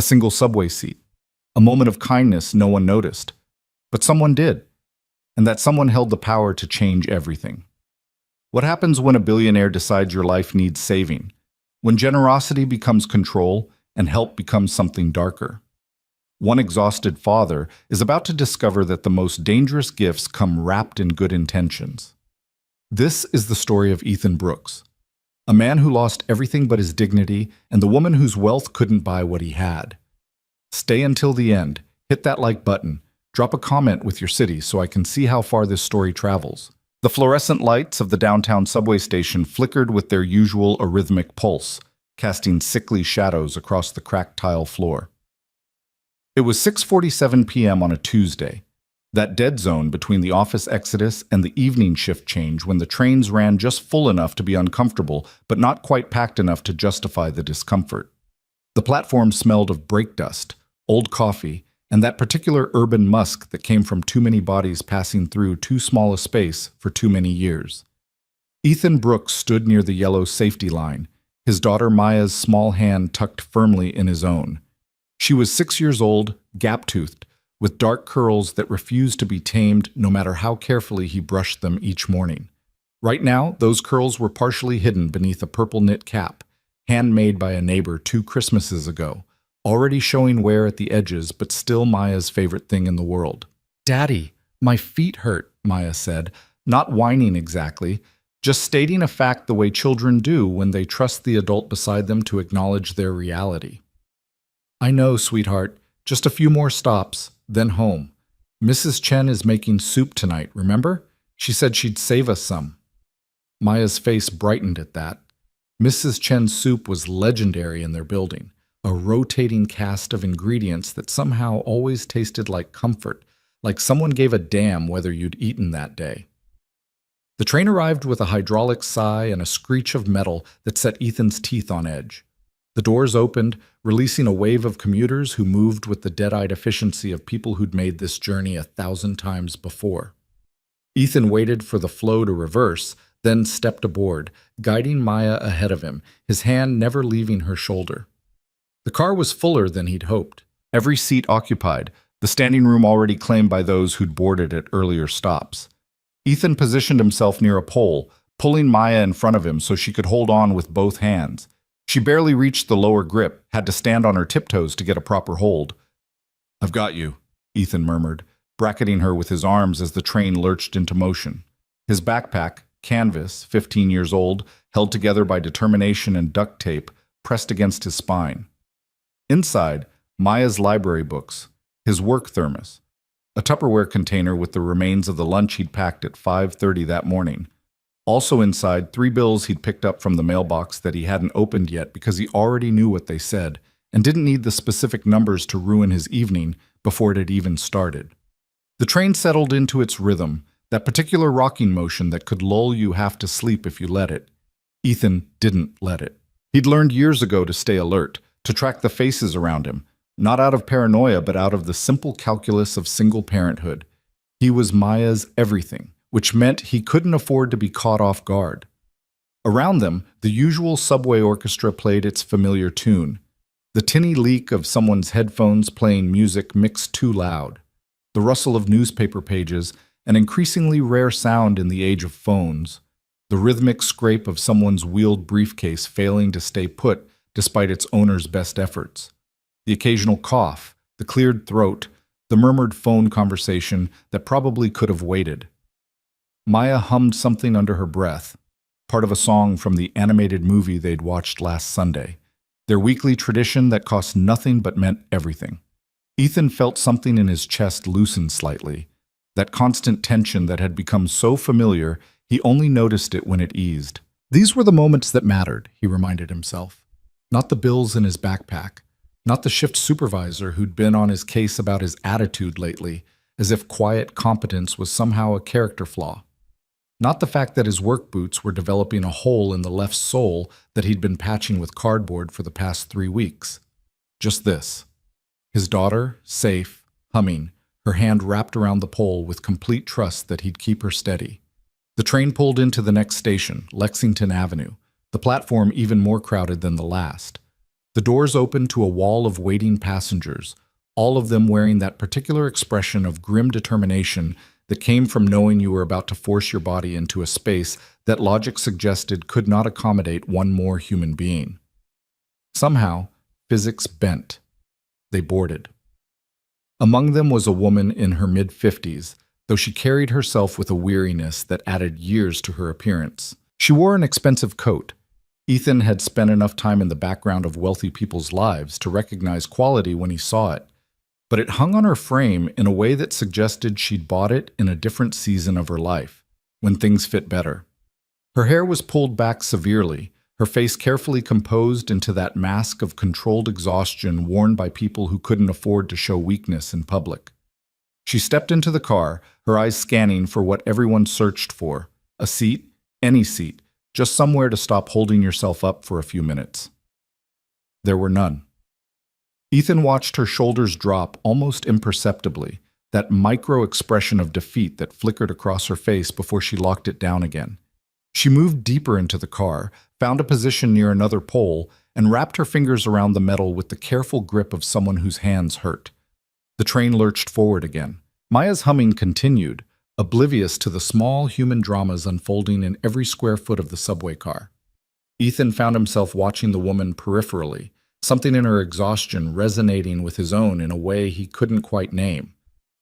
a single subway seat, a moment of kindness no one noticed. But someone did, and that someone held the power to change everything. What happens when a billionaire decides your life needs saving? When generosity becomes control and help becomes something darker? One exhausted father is about to discover that the most dangerous gifts come wrapped in good intentions. This is the story of Ethan Brooks, a man who lost everything but his dignity and the woman whose wealth couldn't buy what he had. Stay until the end, hit that like button, drop a comment with your city so I can see how far this story travels. The fluorescent lights of the downtown subway station flickered with their usual arrhythmic pulse, casting sickly shadows across the cracked tile floor. It was 6:47 p.m. on a Tuesday, that dead zone between the office exodus and the evening shift change when the trains ran just full enough to be uncomfortable but not quite packed enough to justify the discomfort. The platform smelled of brake dust, old coffee, and that particular urban musk that came from too many bodies passing through too small a space for too many years. Ethan Brooks stood near the yellow safety line, his daughter Maya's small hand tucked firmly in his own. She was 6 years old, gap-toothed, with dark curls that refused to be tamed no matter how carefully he brushed them each morning. Right now, those curls were partially hidden beneath a purple knit cap, handmade by a neighbor 2 Christmases ago, already showing wear at the edges but still Maya's favorite thing in the world. "Daddy, my feet hurt," Maya said, not whining exactly, just stating a fact the way children do when they trust the adult beside them to acknowledge their reality. "I know, sweetheart. Just a few more stops, then home. Mrs. Chen is making soup tonight, remember? She said she'd save us some." Maya's face brightened at that. Mrs. Chen's soup was legendary in their building, a rotating cast of ingredients that somehow always tasted like comfort, like someone gave a damn whether you'd eaten that day. The train arrived with a hydraulic sigh and a screech of metal that set Ethan's teeth on edge. The doors opened, releasing a wave of commuters who moved with the dead-eyed efficiency of people who'd made this journey 1,000 times before. Ethan waited for the flow to reverse, then stepped aboard, guiding Maya ahead of him, his hand never leaving her shoulder. The car was fuller than he'd hoped. Every seat occupied, the standing room already claimed by those who'd boarded at earlier stops. Ethan positioned himself near a pole, pulling Maya in front of him so she could hold on with both hands. She barely reached the lower grip, had to stand on her tiptoes to get a proper hold. "I've got you," Ethan murmured, bracketing her with his arms as the train lurched into motion. His backpack, canvas, 15 years old, held together by determination and duct tape, pressed against his spine. Inside, Maya's library books, his work thermos, a Tupperware container with the remains of the lunch he'd packed at 5:30 that morning. Also inside, 3 bills he'd picked up from the mailbox that he hadn't opened yet because he already knew what they said and didn't need the specific numbers to ruin his evening before it had even started. The train settled into its rhythm, that particular rocking motion that could lull you half to sleep if you let it. Ethan didn't let it. He'd learned years ago to stay alert, to track the faces around him, not out of paranoia but out of the simple calculus of single parenthood. He was Maya's everything, which meant he couldn't afford to be caught off guard. Around them, the usual subway orchestra played its familiar tune, the tinny leak of someone's headphones playing music mixed too loud, the rustle of newspaper pages, an increasingly rare sound in the age of phones, the rhythmic scrape of someone's wheeled briefcase failing to stay put despite its owner's best efforts, the occasional cough, the cleared throat, the murmured phone conversation that probably could have waited. Maya hummed something under her breath, part of a song from the animated movie they'd watched last Sunday, their weekly tradition that cost nothing but meant everything. Ethan felt something in his chest loosen slightly, that constant tension that had become so familiar he only noticed it when it eased. These were the moments that mattered, he reminded himself. Not the bills in his backpack, not the shift supervisor who'd been on his case about his attitude lately, as if quiet competence was somehow a character flaw. Not the fact that his work boots were developing a hole in the left sole that he'd been patching with cardboard for the past 3 weeks. Just this. His daughter, safe, humming, her hand wrapped around the pole with complete trust that he'd keep her steady. The train pulled into the next station, Lexington Avenue, the platform even more crowded than the last. The The doors opened to a wall of waiting passengers, all of them wearing that particular expression of grim determination that came from knowing you were about to force your body into a space that logic suggested could not accommodate one more human being. Somehow, physics bent. They boarded. Among them was a woman in her mid-50s, though she carried herself with a weariness that added years to her appearance. She wore an expensive coat. Ethan had spent enough time in the background of wealthy people's lives to recognize quality when he saw it, but it hung on her frame in a way that suggested she'd bought it in a different season of her life, when things fit better. Her hair was pulled back severely, her face carefully composed into that mask of controlled exhaustion worn by people who couldn't afford to show weakness in public. She stepped into the car, her eyes scanning for what everyone searched for: a seat, any seat, just somewhere to stop holding yourself up for a few minutes. There were none. Ethan watched her shoulders drop almost imperceptibly, that micro-expression of defeat that flickered across her face before she locked it down again. She moved deeper into the car, found a position near another pole, and wrapped her fingers around the metal with the careful grip of someone whose hands hurt. The train lurched forward again. Maya's humming continued, oblivious to the small human dramas unfolding in every square foot of the subway car. Ethan found himself watching the woman peripherally, something in her exhaustion resonating with his own in a way he couldn't quite name.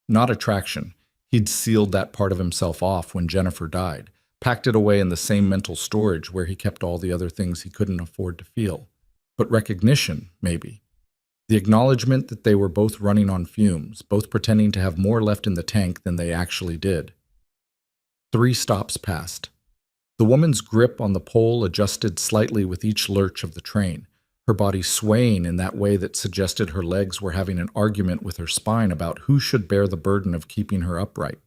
Not attraction. He'd sealed that part of himself off when Jennifer died, packed it away in the same mental storage where he kept all the other things he couldn't afford to feel. But recognition, maybe. The acknowledgement that they were both running on fumes, both pretending to have more left in the tank than they actually did. 3 stops passed. The woman's grip on the pole adjusted slightly with each lurch of the train, her body swaying in that way that suggested her legs were having an argument with her spine about who should bear the burden of keeping her upright.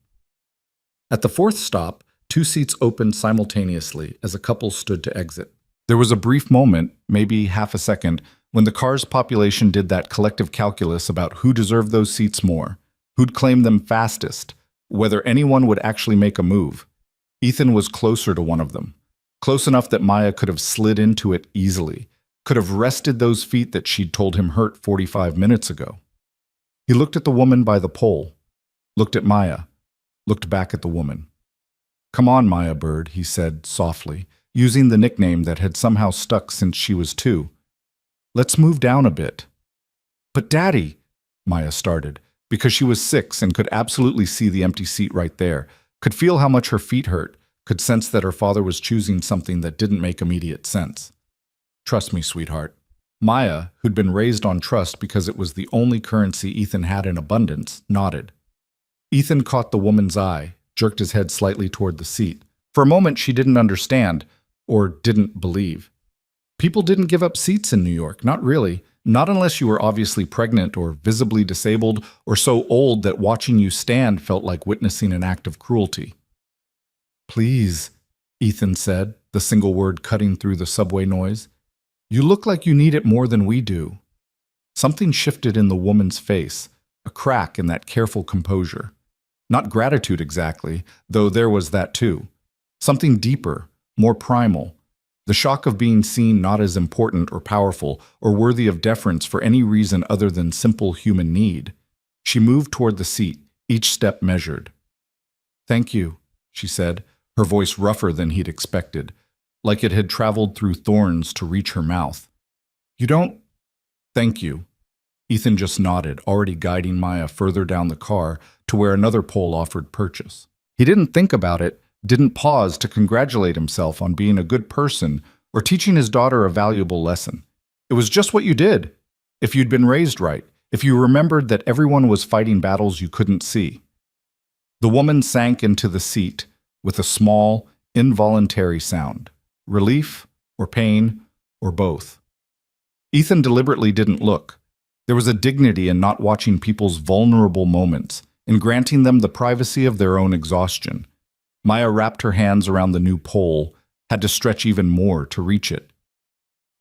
At the 4th stop, 2 seats opened simultaneously as a couple stood to exit. There was a brief moment, maybe half a second, when the car's population did that collective calculus about who deserved those seats more, who'd claim them fastest, whether anyone would actually make a move. Ethan was closer to one of them, close enough that Maya could have slid into it easily, could have rested those feet that she'd told him hurt 45 minutes ago. He looked at the woman by the pole, looked at Maya, looked back at the woman. "Come on, Maya Bird," he said softly, using the nickname that had somehow stuck since she was 2. "Let's move down a bit." "But Daddy," Maya started, because she was 6 and could absolutely see the empty seat right there, could feel how much her feet hurt, could sense that her father was choosing something that didn't make immediate sense. "Trust me, sweetheart." Maya, who'd been raised on trust because it was the only currency Ethan had in abundance, nodded. Ethan caught the woman's eye, jerked his head slightly toward the seat. For a moment she didn't understand, or didn't believe. People didn't give up seats in New York, not really, not unless you were obviously pregnant or visibly disabled or so old that watching you stand felt like witnessing an act of cruelty. "Please," Ethan said, the single word cutting through the subway noise. "You look like you need it more than we do." Something shifted in the woman's face, a crack in that careful composure. Not gratitude exactly, though there was that too. Something deeper, more primal. The shock of being seen not as important or powerful or worthy of deference for any reason other than simple human need. She moved toward the seat, each step measured. "Thank you," she said, her voice rougher than he'd expected, like it had traveled through thorns to reach her mouth. "You don't—" "Thank you." Ethan just nodded, already guiding Maya further down the car to where another pole offered purchase. He didn't think about it, didn't pause to congratulate himself on being a good person or teaching his daughter a valuable lesson. It was just what you did. If you'd been raised right, if you remembered that everyone was fighting battles you couldn't see. The woman sank into the seat with a small, involuntary sound. Relief, or pain, or both. Ethan deliberately didn't look. There was a dignity in not watching people's vulnerable moments, in granting them the privacy of their own exhaustion. Maya wrapped her hands around the new pole, had to stretch even more to reach it.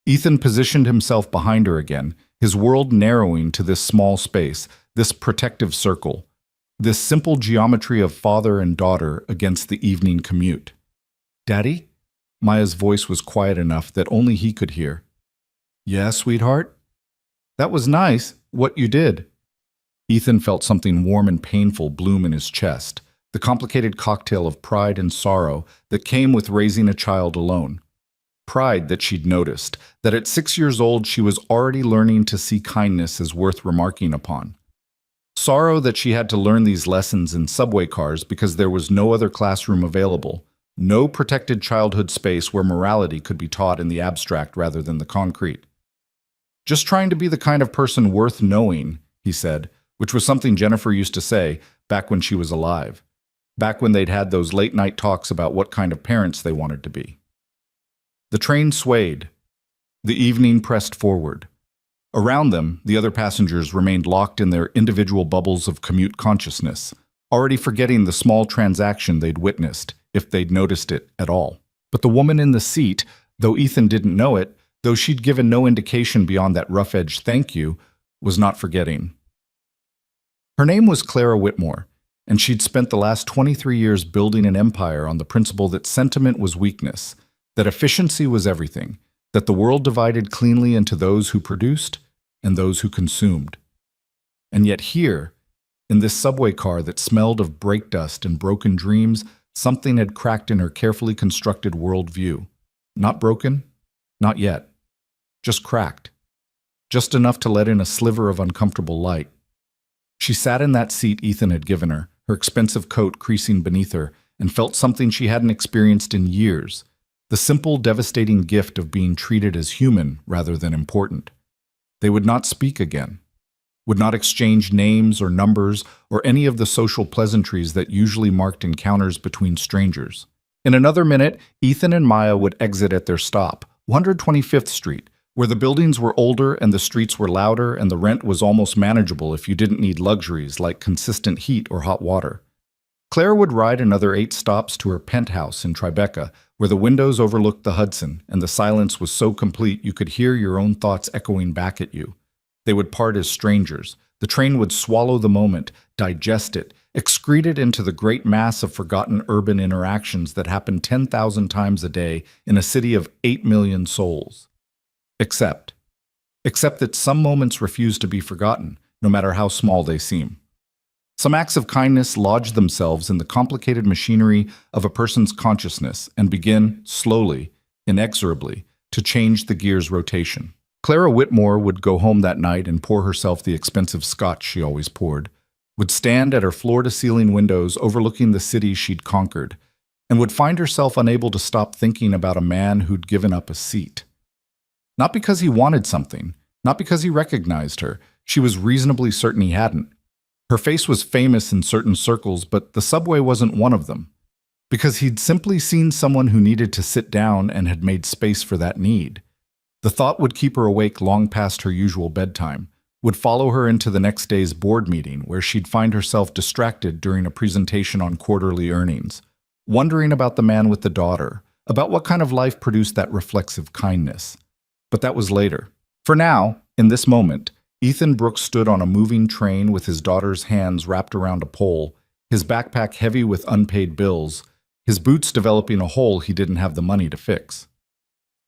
Ethan positioned himself behind her again, his world narrowing to this small space, this protective circle, this simple geometry of father and daughter against the evening commute. "Daddy?" Maya's voice was quiet enough that only he could hear. "Yeah, sweetheart?" That was nice, what you did. Ethan felt something warm and painful bloom in his chest, the complicated cocktail of pride and sorrow that came with raising a child alone. Pride that she'd noticed, that at 6 years old she was already learning to see kindness as worth remarking upon. Sorrow that she had to learn these lessons in subway cars because there was no other classroom available, no protected childhood space where morality could be taught in the abstract rather than the concrete. Just trying to be the kind of person worth knowing, he said, which was something Jennifer used to say back when she was alive, back when they'd had those late-night talks about what kind of parents they wanted to be. The train swayed. The evening pressed forward. Around them, the other passengers remained locked in their individual bubbles of commute consciousness, already forgetting the small transaction they'd witnessed, if they'd noticed it at all. But the woman in the seat, though Ethan didn't know it, though she'd given no indication beyond that rough-edged thank you, was not forgetting. Her name was Clara Whitmore, and she'd spent the last 23 years building an empire on the principle that sentiment was weakness, that efficiency was everything, that the world divided cleanly into those who produced and those who consumed. And yet here, in this subway car that smelled of brake dust and broken dreams, something had cracked in her carefully constructed worldview. Not broken, not yet. Just cracked. Just enough to let in a sliver of uncomfortable light. She sat in that seat Ethan had given her, her expensive coat creasing beneath her, and felt something she hadn't experienced in years. The simple, devastating gift of being treated as human rather than important. They would not speak again, would not exchange names or numbers or any of the social pleasantries that usually marked encounters between strangers. In another minute, Ethan and Maya would exit at their stop, 125th Street, where the buildings were older and the streets were louder and the rent was almost manageable if you didn't need luxuries like consistent heat or hot water. Claire would ride another 8 stops to her penthouse in Tribeca, where the windows overlooked the Hudson and the silence was so complete you could hear your own thoughts echoing back at you. They would part as strangers. The train would swallow the moment, digest it, excrete it into the great mass of forgotten urban interactions that happen 10,000 times a day in a city of 8 million souls. Except that some moments refuse to be forgotten, no matter how small they seem. Some acts of kindness lodge themselves in the complicated machinery of a person's consciousness and begin, slowly, inexorably, to change the gear's rotation. Clara Whitmore would go home that night and pour herself the expensive scotch she always poured, would stand at her floor-to-ceiling windows overlooking the city she'd conquered, and would find herself unable to stop thinking about a man who'd given up a seat. Not because he wanted something, not because he recognized her. She was reasonably certain he hadn't. Her face was famous in certain circles, but the subway wasn't one of them. Because he'd simply seen someone who needed to sit down and had made space for that need. The thought would keep her awake long past her usual bedtime, would follow her into the next day's board meeting where she'd find herself distracted during a presentation on quarterly earnings, wondering about the man with the daughter, about what kind of life produced that reflexive kindness. But that was later. For now, in this moment, Ethan Brooks stood on a moving train with his daughter's hands wrapped around a pole, his backpack heavy with unpaid bills, his boots developing a hole he didn't have the money to fix.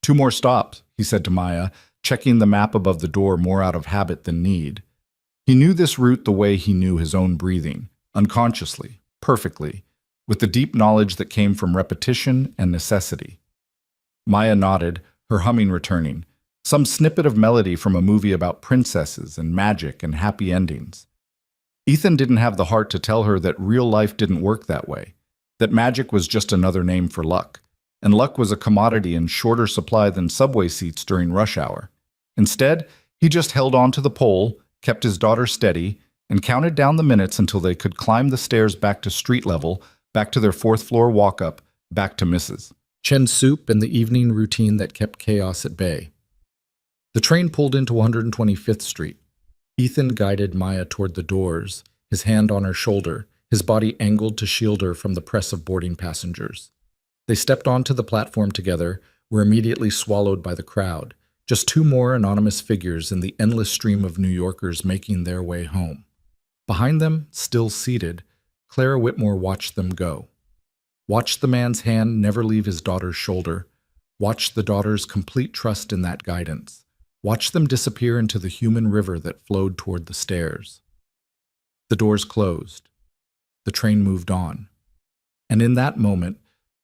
2 more stops, he said to Maya, checking the map above the door more out of habit than need. He knew this route the way he knew his own breathing, unconsciously, perfectly, with the deep knowledge that came from repetition and necessity. Maya nodded, her humming returning. Some snippet of melody from a movie about princesses and magic and happy endings. Ethan didn't have the heart to tell her that real life didn't work that way, that magic was just another name for luck, and luck was a commodity in shorter supply than subway seats during rush hour. Instead, he just held on to the pole, kept his daughter steady, and counted down the minutes until they could climb the stairs back to street level, back to their 4th-floor walk-up, back to Mrs. Chen's soup and the evening routine that kept chaos at bay. The train pulled into 125th Street. Ethan guided Maya toward the doors, his hand on her shoulder, his body angled to shield her from the press of boarding passengers. They stepped onto the platform together, were immediately swallowed by the crowd, just 2 more anonymous figures in the endless stream of New Yorkers making their way home. Behind them, still seated, Clara Whitmore watched them go. Watched the man's hand never leave his daughter's shoulder, watched the daughter's complete trust in that guidance. Watched them disappear into the human river that flowed toward the stairs. The doors closed. The train moved on. And in that moment,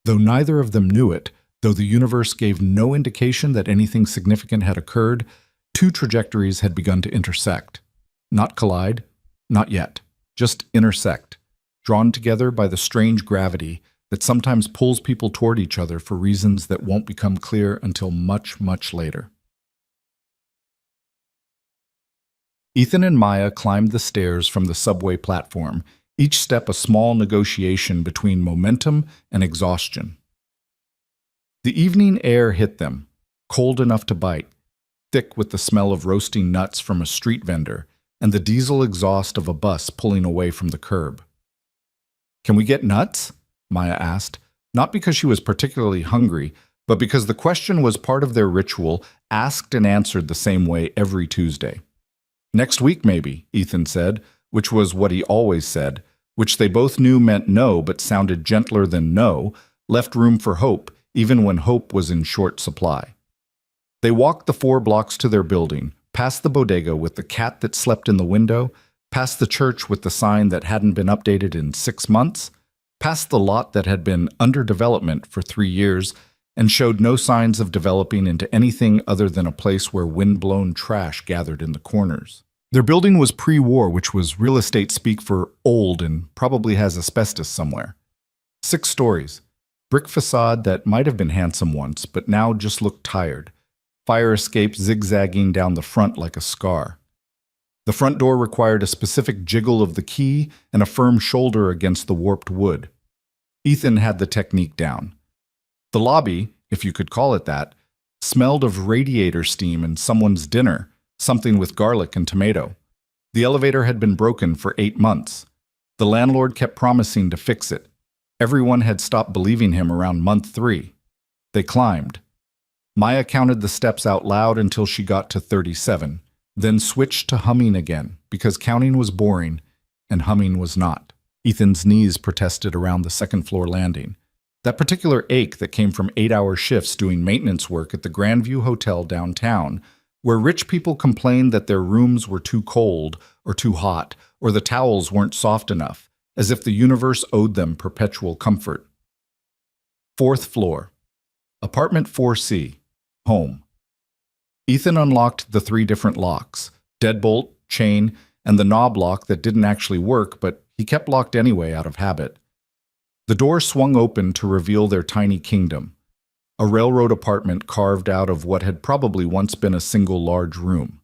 though neither of them knew it, though the universe gave no indication that anything significant had occurred, two trajectories had begun to intersect. Not collide, not yet, just intersect, drawn together by the strange gravity that sometimes pulls people toward each other for reasons that won't become clear until much, much later. Ethan and Maya climbed the stairs from the subway platform, each step a small negotiation between momentum and exhaustion. The evening air hit them, cold enough to bite, thick with the smell of roasting nuts from a street vendor and the diesel exhaust of a bus pulling away from the curb. "Can we get nuts?" Maya asked, not because she was particularly hungry, but because the question was part of their ritual, asked and answered the same way every Tuesday. "Next week, maybe," Ethan said, which was what he always said, which they both knew meant no but sounded gentler than no, left room for hope, even when hope was in short supply. They walked the 4 blocks to their building, past the bodega with the cat that slept in the window, past the church with the sign that hadn't been updated in 6 months, past the lot that had been under development for 3 years and showed no signs of developing into anything other than a place where wind-blown trash gathered in the corners. Their building was pre-war, which was real estate speak for old and probably has asbestos somewhere. 6 stories. Brick facade that might have been handsome once, but now just looked tired. Fire escape zigzagging down the front like a scar. The front door required a specific jiggle of the key and a firm shoulder against the warped wood. Ethan had the technique down. The lobby, if you could call it that, smelled of radiator steam and someone's dinner, something with garlic and tomato. The elevator had been broken for 8 months. The landlord kept promising to fix it. Everyone had stopped believing him around month 3. They climbed. Maya counted the steps out loud until she got to 37, then switched to humming again, because counting was boring and humming was not. Ethan's knees protested around the second-floor landing. That particular ache that came from 8-hour shifts doing maintenance work at the Grandview Hotel downtown, where rich people complained that their rooms were too cold or too hot, or the towels weren't soft enough, as if the universe owed them perpetual comfort. 4th floor. Apartment 4C. Home. Ethan unlocked the 3 different locks, deadbolt, chain, and the knob lock that didn't actually work, but he kept locked anyway out of habit. The door swung open to reveal their tiny kingdom, a railroad apartment carved out of what had probably once been a single large room.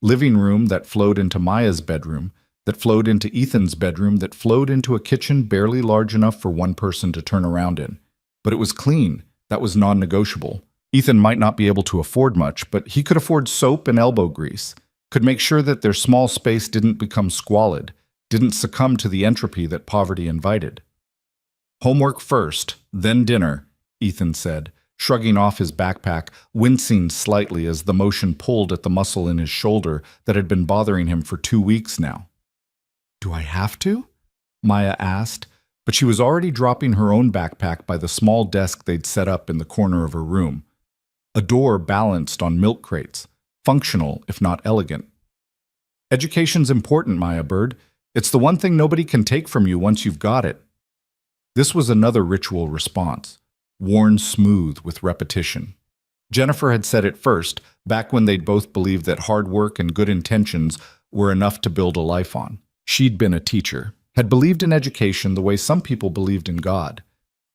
Living room that flowed into Maya's bedroom, that flowed into Ethan's bedroom, that flowed into a kitchen barely large enough for one person to turn around in. But it was clean. That was non-negotiable. Ethan might not be able to afford much, but he could afford soap and elbow grease, could make sure that their small space didn't become squalid, didn't succumb to the entropy that poverty invited. "Homework first, then dinner," Ethan said, shrugging off his backpack, wincing slightly as the motion pulled at the muscle in his shoulder that had been bothering him for 2 weeks now. "Do I have to?" Maya asked, but she was already dropping her own backpack by the small desk they'd set up in the corner of her room. A door balanced on milk crates, functional if not elegant. "Education's important, Maya Bird. It's the one thing nobody can take from you once you've got it." This was another ritual response, worn smooth with repetition. Jennifer had said it first, back when they'd both believed that hard work and good intentions were enough to build a life on. She'd been a teacher, had believed in education the way some people believed in God,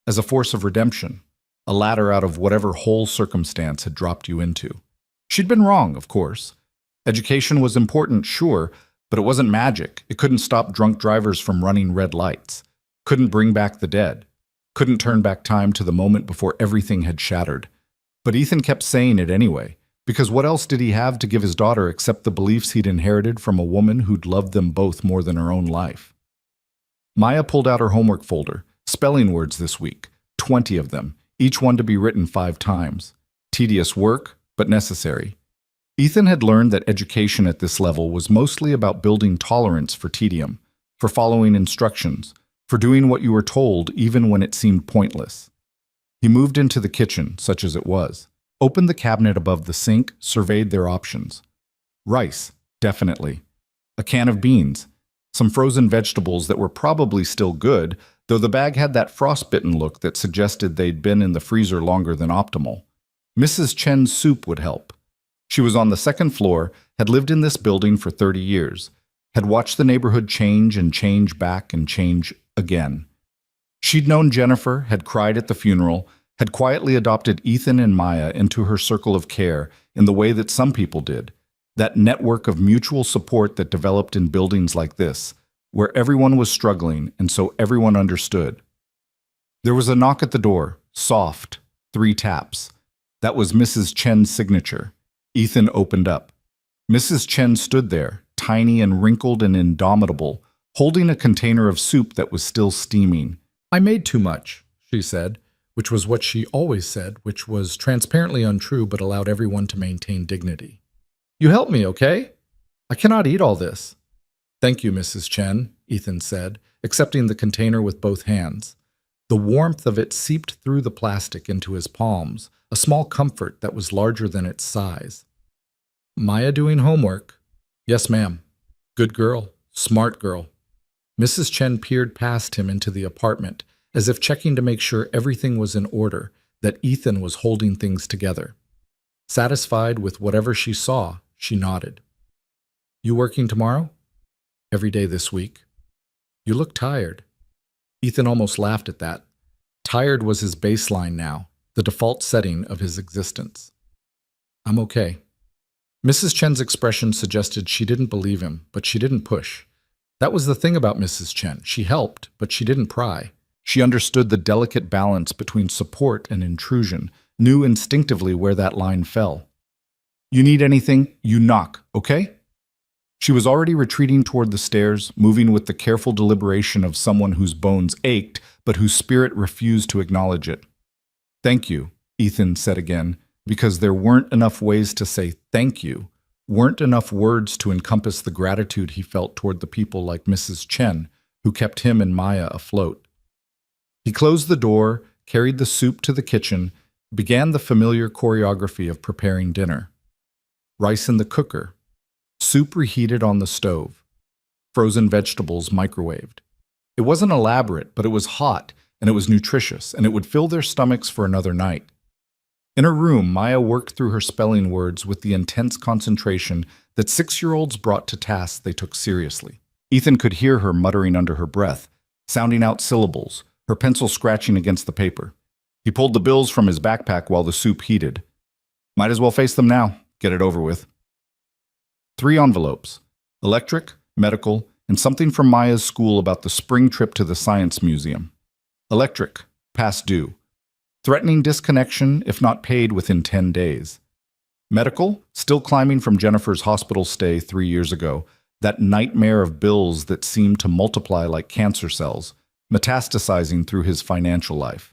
as a force of redemption, a ladder out of whatever hole circumstance had dropped you into. She'd been wrong, of course. Education was important, sure, but it wasn't magic. It couldn't stop drunk drivers from running red lights, couldn't bring back the dead, couldn't turn back time to the moment before everything had shattered. But Ethan kept saying it anyway, because what else did he have to give his daughter except the beliefs he'd inherited from a woman who'd loved them both more than her own life? Maya pulled out her homework folder, spelling words this week, 20 of them, each one to be written 5 times. Tedious work, but necessary. Ethan had learned that education at this level was mostly about building tolerance for tedium, for following instructions, for doing what you were told even when it seemed pointless. He moved into the kitchen, such as it was. opened the cabinet above the sink, surveyed their options. Rice, definitely. A can of beans. Some frozen vegetables that were probably still good, though the bag had that frostbitten look that suggested they'd been in the freezer longer than optimal. Mrs. Chen's soup would help. She was on the second floor, had lived in this building for 30 years, had watched the neighborhood change and change back and change again. She'd known Jennifer, had cried at the funeral, had quietly adopted Ethan and Maya into her circle of care in the way that some people did. That network of mutual support that developed in buildings like this, where everyone was struggling and so everyone understood. There was a knock at the door, soft, 3 taps. That was Mrs. Chen's signature. Ethan opened up. Mrs. Chen stood there, tiny and wrinkled and indomitable, holding a container of soup that was still steaming. "I made too much," she said, which was what she always said, which was transparently untrue but allowed everyone to maintain dignity. "You help me, okay? I cannot eat all this." "Thank you, Mrs. Chen," Ethan said, accepting the container with both hands. The warmth of it seeped through the plastic into his palms, a small comfort that was larger than its size. "Maya doing homework?" "Yes, ma'am." "Good girl. Smart girl." Mrs. Chen peered past him into the apartment, as if checking to make sure everything was in order, that Ethan was holding things together. Satisfied with whatever she saw, she nodded. "You working tomorrow?" "Every day this week." "You look tired." Ethan almost laughed at that. Tired was his baseline now, the default setting of his existence. "I'm okay." Mrs. Chen's expression suggested she didn't believe him, but she didn't push. That was the thing about Mrs. Chen. She helped, but she didn't pry. She understood the delicate balance between support and intrusion, knew instinctively where that line fell. "You need anything, you knock, okay?" She was already retreating toward the stairs, moving with the careful deliberation of someone whose bones ached, but whose spirit refused to acknowledge it. "Thank you," Ethan said again, because there weren't enough ways to say thank you, weren't enough words to encompass the gratitude he felt toward the people like Mrs. Chen, who kept him and Maya afloat. He closed the door, carried the soup to the kitchen, began the familiar choreography of preparing dinner. Rice in the cooker, soup reheated on the stove, frozen vegetables microwaved. It wasn't elaborate, but it was hot, and it was nutritious, and it would fill their stomachs for another night. In her room, Maya worked through her spelling words with the intense concentration that 6-year-olds brought to tasks they took seriously. Ethan could hear her muttering under her breath, sounding out syllables, her pencil scratching against the paper. He pulled the bills from his backpack while the soup heated. Might as well face them now, get it over with. 3 envelopes, electric, medical, and something from Maya's school about the spring trip to the Science Museum. Electric, past due. Threatening disconnection if not paid within 10 days. Medical, still climbing from Jennifer's hospital stay 3 years ago, that nightmare of bills that seemed to multiply like cancer cells, metastasizing through his financial life.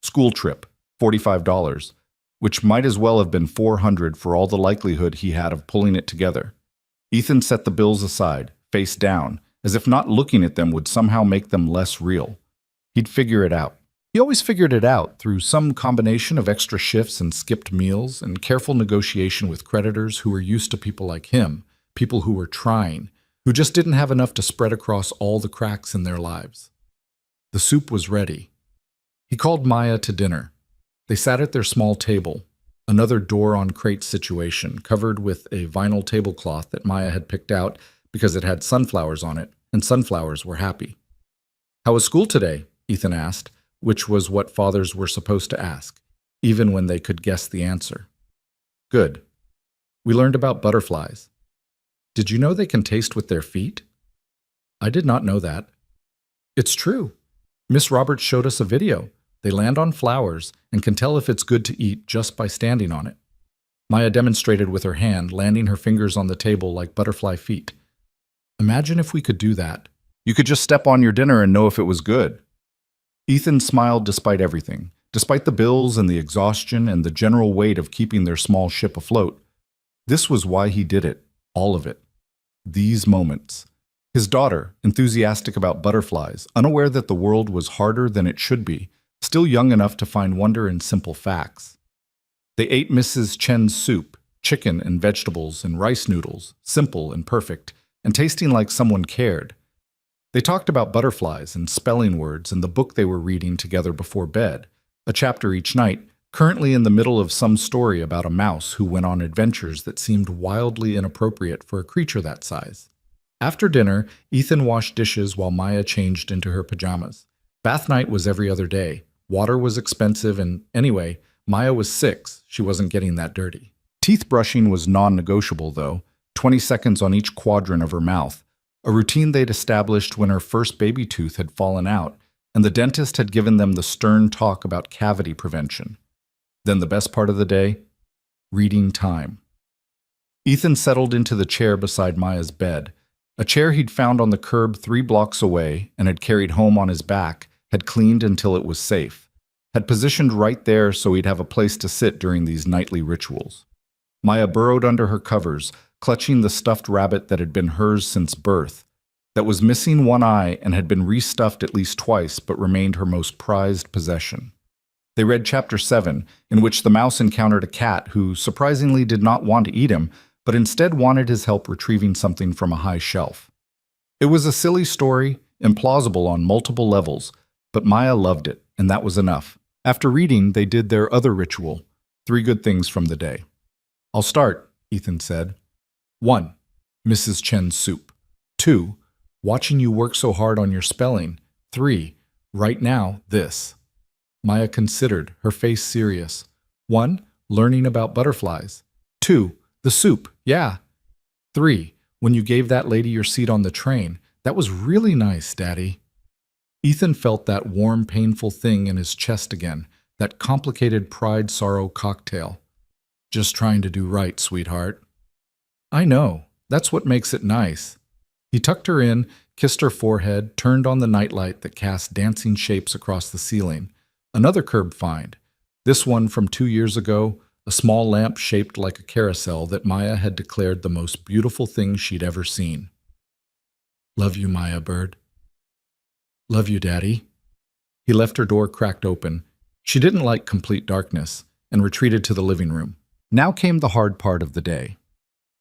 School trip, $45, which might as well have been $400 for all the likelihood he had of pulling it together. Ethan set the bills aside, face down, as if not looking at them would somehow make them less real. He'd figure it out. He always figured it out through some combination of extra shifts and skipped meals and careful negotiation with creditors who were used to people like him, people who were trying, who just didn't have enough to spread across all the cracks in their lives. The soup was ready. He called Maya to dinner. They sat at their small table, another door-on-crate situation, covered with a vinyl tablecloth that Maya had picked out because it had sunflowers on it, and sunflowers were happy. "How was school today?" Ethan asked, which was what fathers were supposed to ask, even when they could guess the answer. "Good. We learned about butterflies." "Did you know they can taste with their feet?" "I did not know that." "It's true. Miss Roberts showed us a video. They land on flowers and can tell if it's good to eat just by standing on it." Maya demonstrated with her hand, landing her fingers on the table like butterfly feet. "Imagine if we could do that. You could just step on your dinner and know if it was good." Ethan smiled despite everything, despite the bills and the exhaustion and the general weight of keeping their small ship afloat. This was why he did it, all of it. These moments. His daughter, enthusiastic about butterflies, unaware that the world was harder than it should be, still young enough to find wonder in simple facts. They ate Mrs. Chen's soup, chicken and vegetables and rice noodles, simple and perfect, and tasting like someone cared. They talked about butterflies and spelling words and the book they were reading together before bed, a chapter each night, currently in the middle of some story about a mouse who went on adventures that seemed wildly inappropriate for a creature that size. After dinner, Ethan washed dishes while Maya changed into her pajamas. Bath night was every other day. Water was expensive, and anyway, Maya was 6. She wasn't getting that dirty. Teeth brushing was non-negotiable, though, 20 seconds on each quadrant of her mouth, a routine they'd established when her first baby tooth had fallen out, and the dentist had given them the stern talk about cavity prevention. Then the best part of the day? Reading time. Ethan settled into the chair beside Maya's bed, a chair he'd found on the curb 3 blocks away and had carried home on his back, had cleaned until it was safe, had positioned right there so he'd have a place to sit during these nightly rituals. Maya burrowed under her covers, clutching the stuffed rabbit that had been hers since birth, that was missing one eye and had been restuffed at least twice but remained her most prized possession. They read Chapter 7, in which the mouse encountered a cat who surprisingly did not want to eat him, but instead wanted his help retrieving something from a high shelf. It was a silly story, implausible on multiple levels, but Maya loved it, and that was enough. After reading, they did their other ritual, 3 good things from the day. "I'll start," Ethan said. 1. Mrs. Chen's soup. 2. Watching you work so hard on your spelling. 3. Right now, this. Maya considered, her face serious. 1. Learning about butterflies. 2. The soup, yeah. 3. When you gave that lady your seat on the train. That was really nice, Daddy. Ethan felt that warm, painful thing in his chest again, that complicated pride-sorrow cocktail. Just trying to do right, sweetheart. I know. That's what makes it nice. He tucked her in, kissed her forehead, turned on the nightlight that cast dancing shapes across the ceiling. Another curb find. This one from 2 years ago, a small lamp shaped like a carousel that Maya had declared the most beautiful thing she'd ever seen. Love you, Maya bird. Love you, Daddy. He left her door cracked open. She didn't like complete darkness and retreated to the living room. Now came the hard part of the day.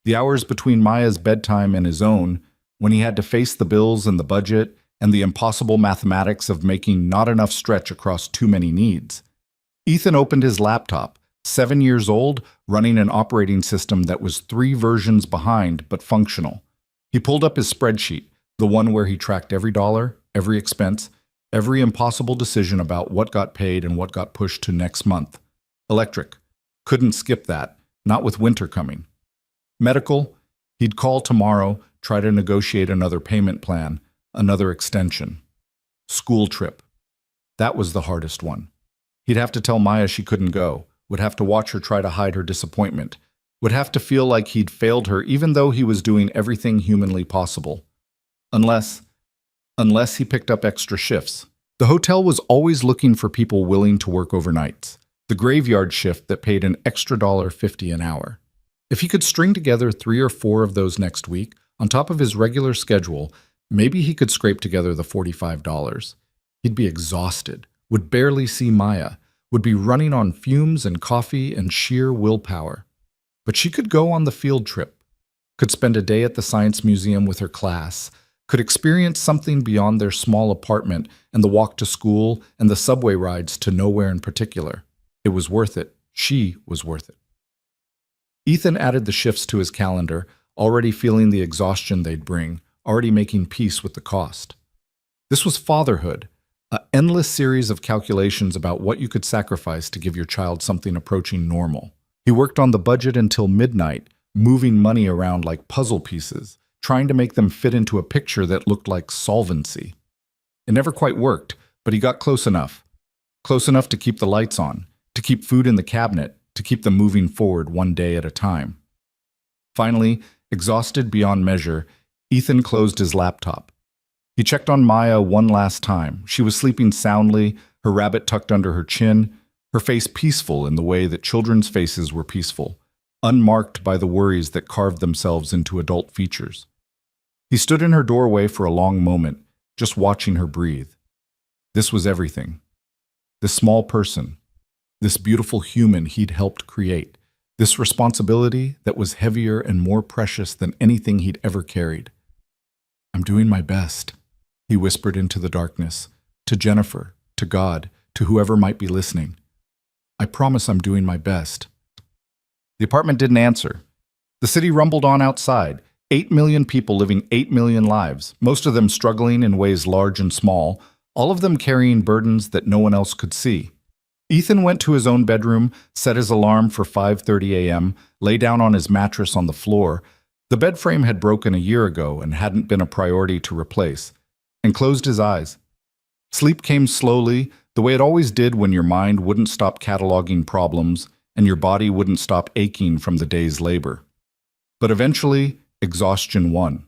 The hours between Maya's bedtime and his own, when he had to face the bills and the budget and the impossible mathematics of making not enough stretch across too many needs. Ethan opened his laptop, 7 years old, running an operating system that was 3 versions behind but functional. He pulled up his spreadsheet, the one where he tracked every dollar, every expense, every impossible decision about what got paid and what got pushed to next month. Electric. Couldn't skip that, not with winter coming. Medical. He'd call tomorrow, try to negotiate another payment plan, another extension. School trip. That was the hardest one. He'd have to tell Maya she couldn't go, would have to watch her try to hide her disappointment, would have to feel like he'd failed her even though he was doing everything humanly possible. Unless he picked up extra shifts. The hotel was always looking for people willing to work overnights, the graveyard shift that paid an extra $1.50 an hour. If he could string together 3 or 4 of those next week, on top of his regular schedule, maybe he could scrape together the $45. He'd be exhausted, would barely see Maya, would be running on fumes and coffee and sheer willpower. But she could go on the field trip, could spend a day at the science museum with her class, could experience something beyond their small apartment and the walk to school and the subway rides to nowhere in particular. It was worth it. She was worth it. Ethan added the shifts to his calendar, already feeling the exhaustion they'd bring, already making peace with the cost. This was fatherhood, an endless series of calculations about what you could sacrifice to give your child something approaching normal. He worked on the budget until midnight, moving money around like puzzle pieces, trying to make them fit into a picture that looked like solvency. It never quite worked, but he got close enough. Close enough to keep the lights on, to keep food in the cabinet, to keep them moving forward one day at a time. Finally, exhausted beyond measure, Ethan closed his laptop. He checked on Maya one last time. She was sleeping soundly, her rabbit tucked under her chin, her face peaceful in the way that children's faces were peaceful, unmarked by the worries that carved themselves into adult features. He stood in her doorway for a long moment, just watching her breathe. This was everything. This small person, this beautiful human he'd helped create, this responsibility that was heavier and more precious than anything he'd ever carried. "I'm doing my best," he whispered into the darkness, to Jennifer, to God, to whoever might be listening. "I promise I'm doing my best." The apartment didn't answer. The city rumbled on outside. 8 million people living 8 million lives, most of them struggling in ways large and small, all of them carrying burdens that no one else could see. Ethan went to his own bedroom, set his alarm for 5:30 a.m., lay down on his mattress on the floor. The bed frame had broken a year ago and hadn't been a priority to replace, and closed his eyes. Sleep came slowly, the way it always did when your mind wouldn't stop cataloging problems and your body wouldn't stop aching from the day's labor. But eventually, exhaustion won.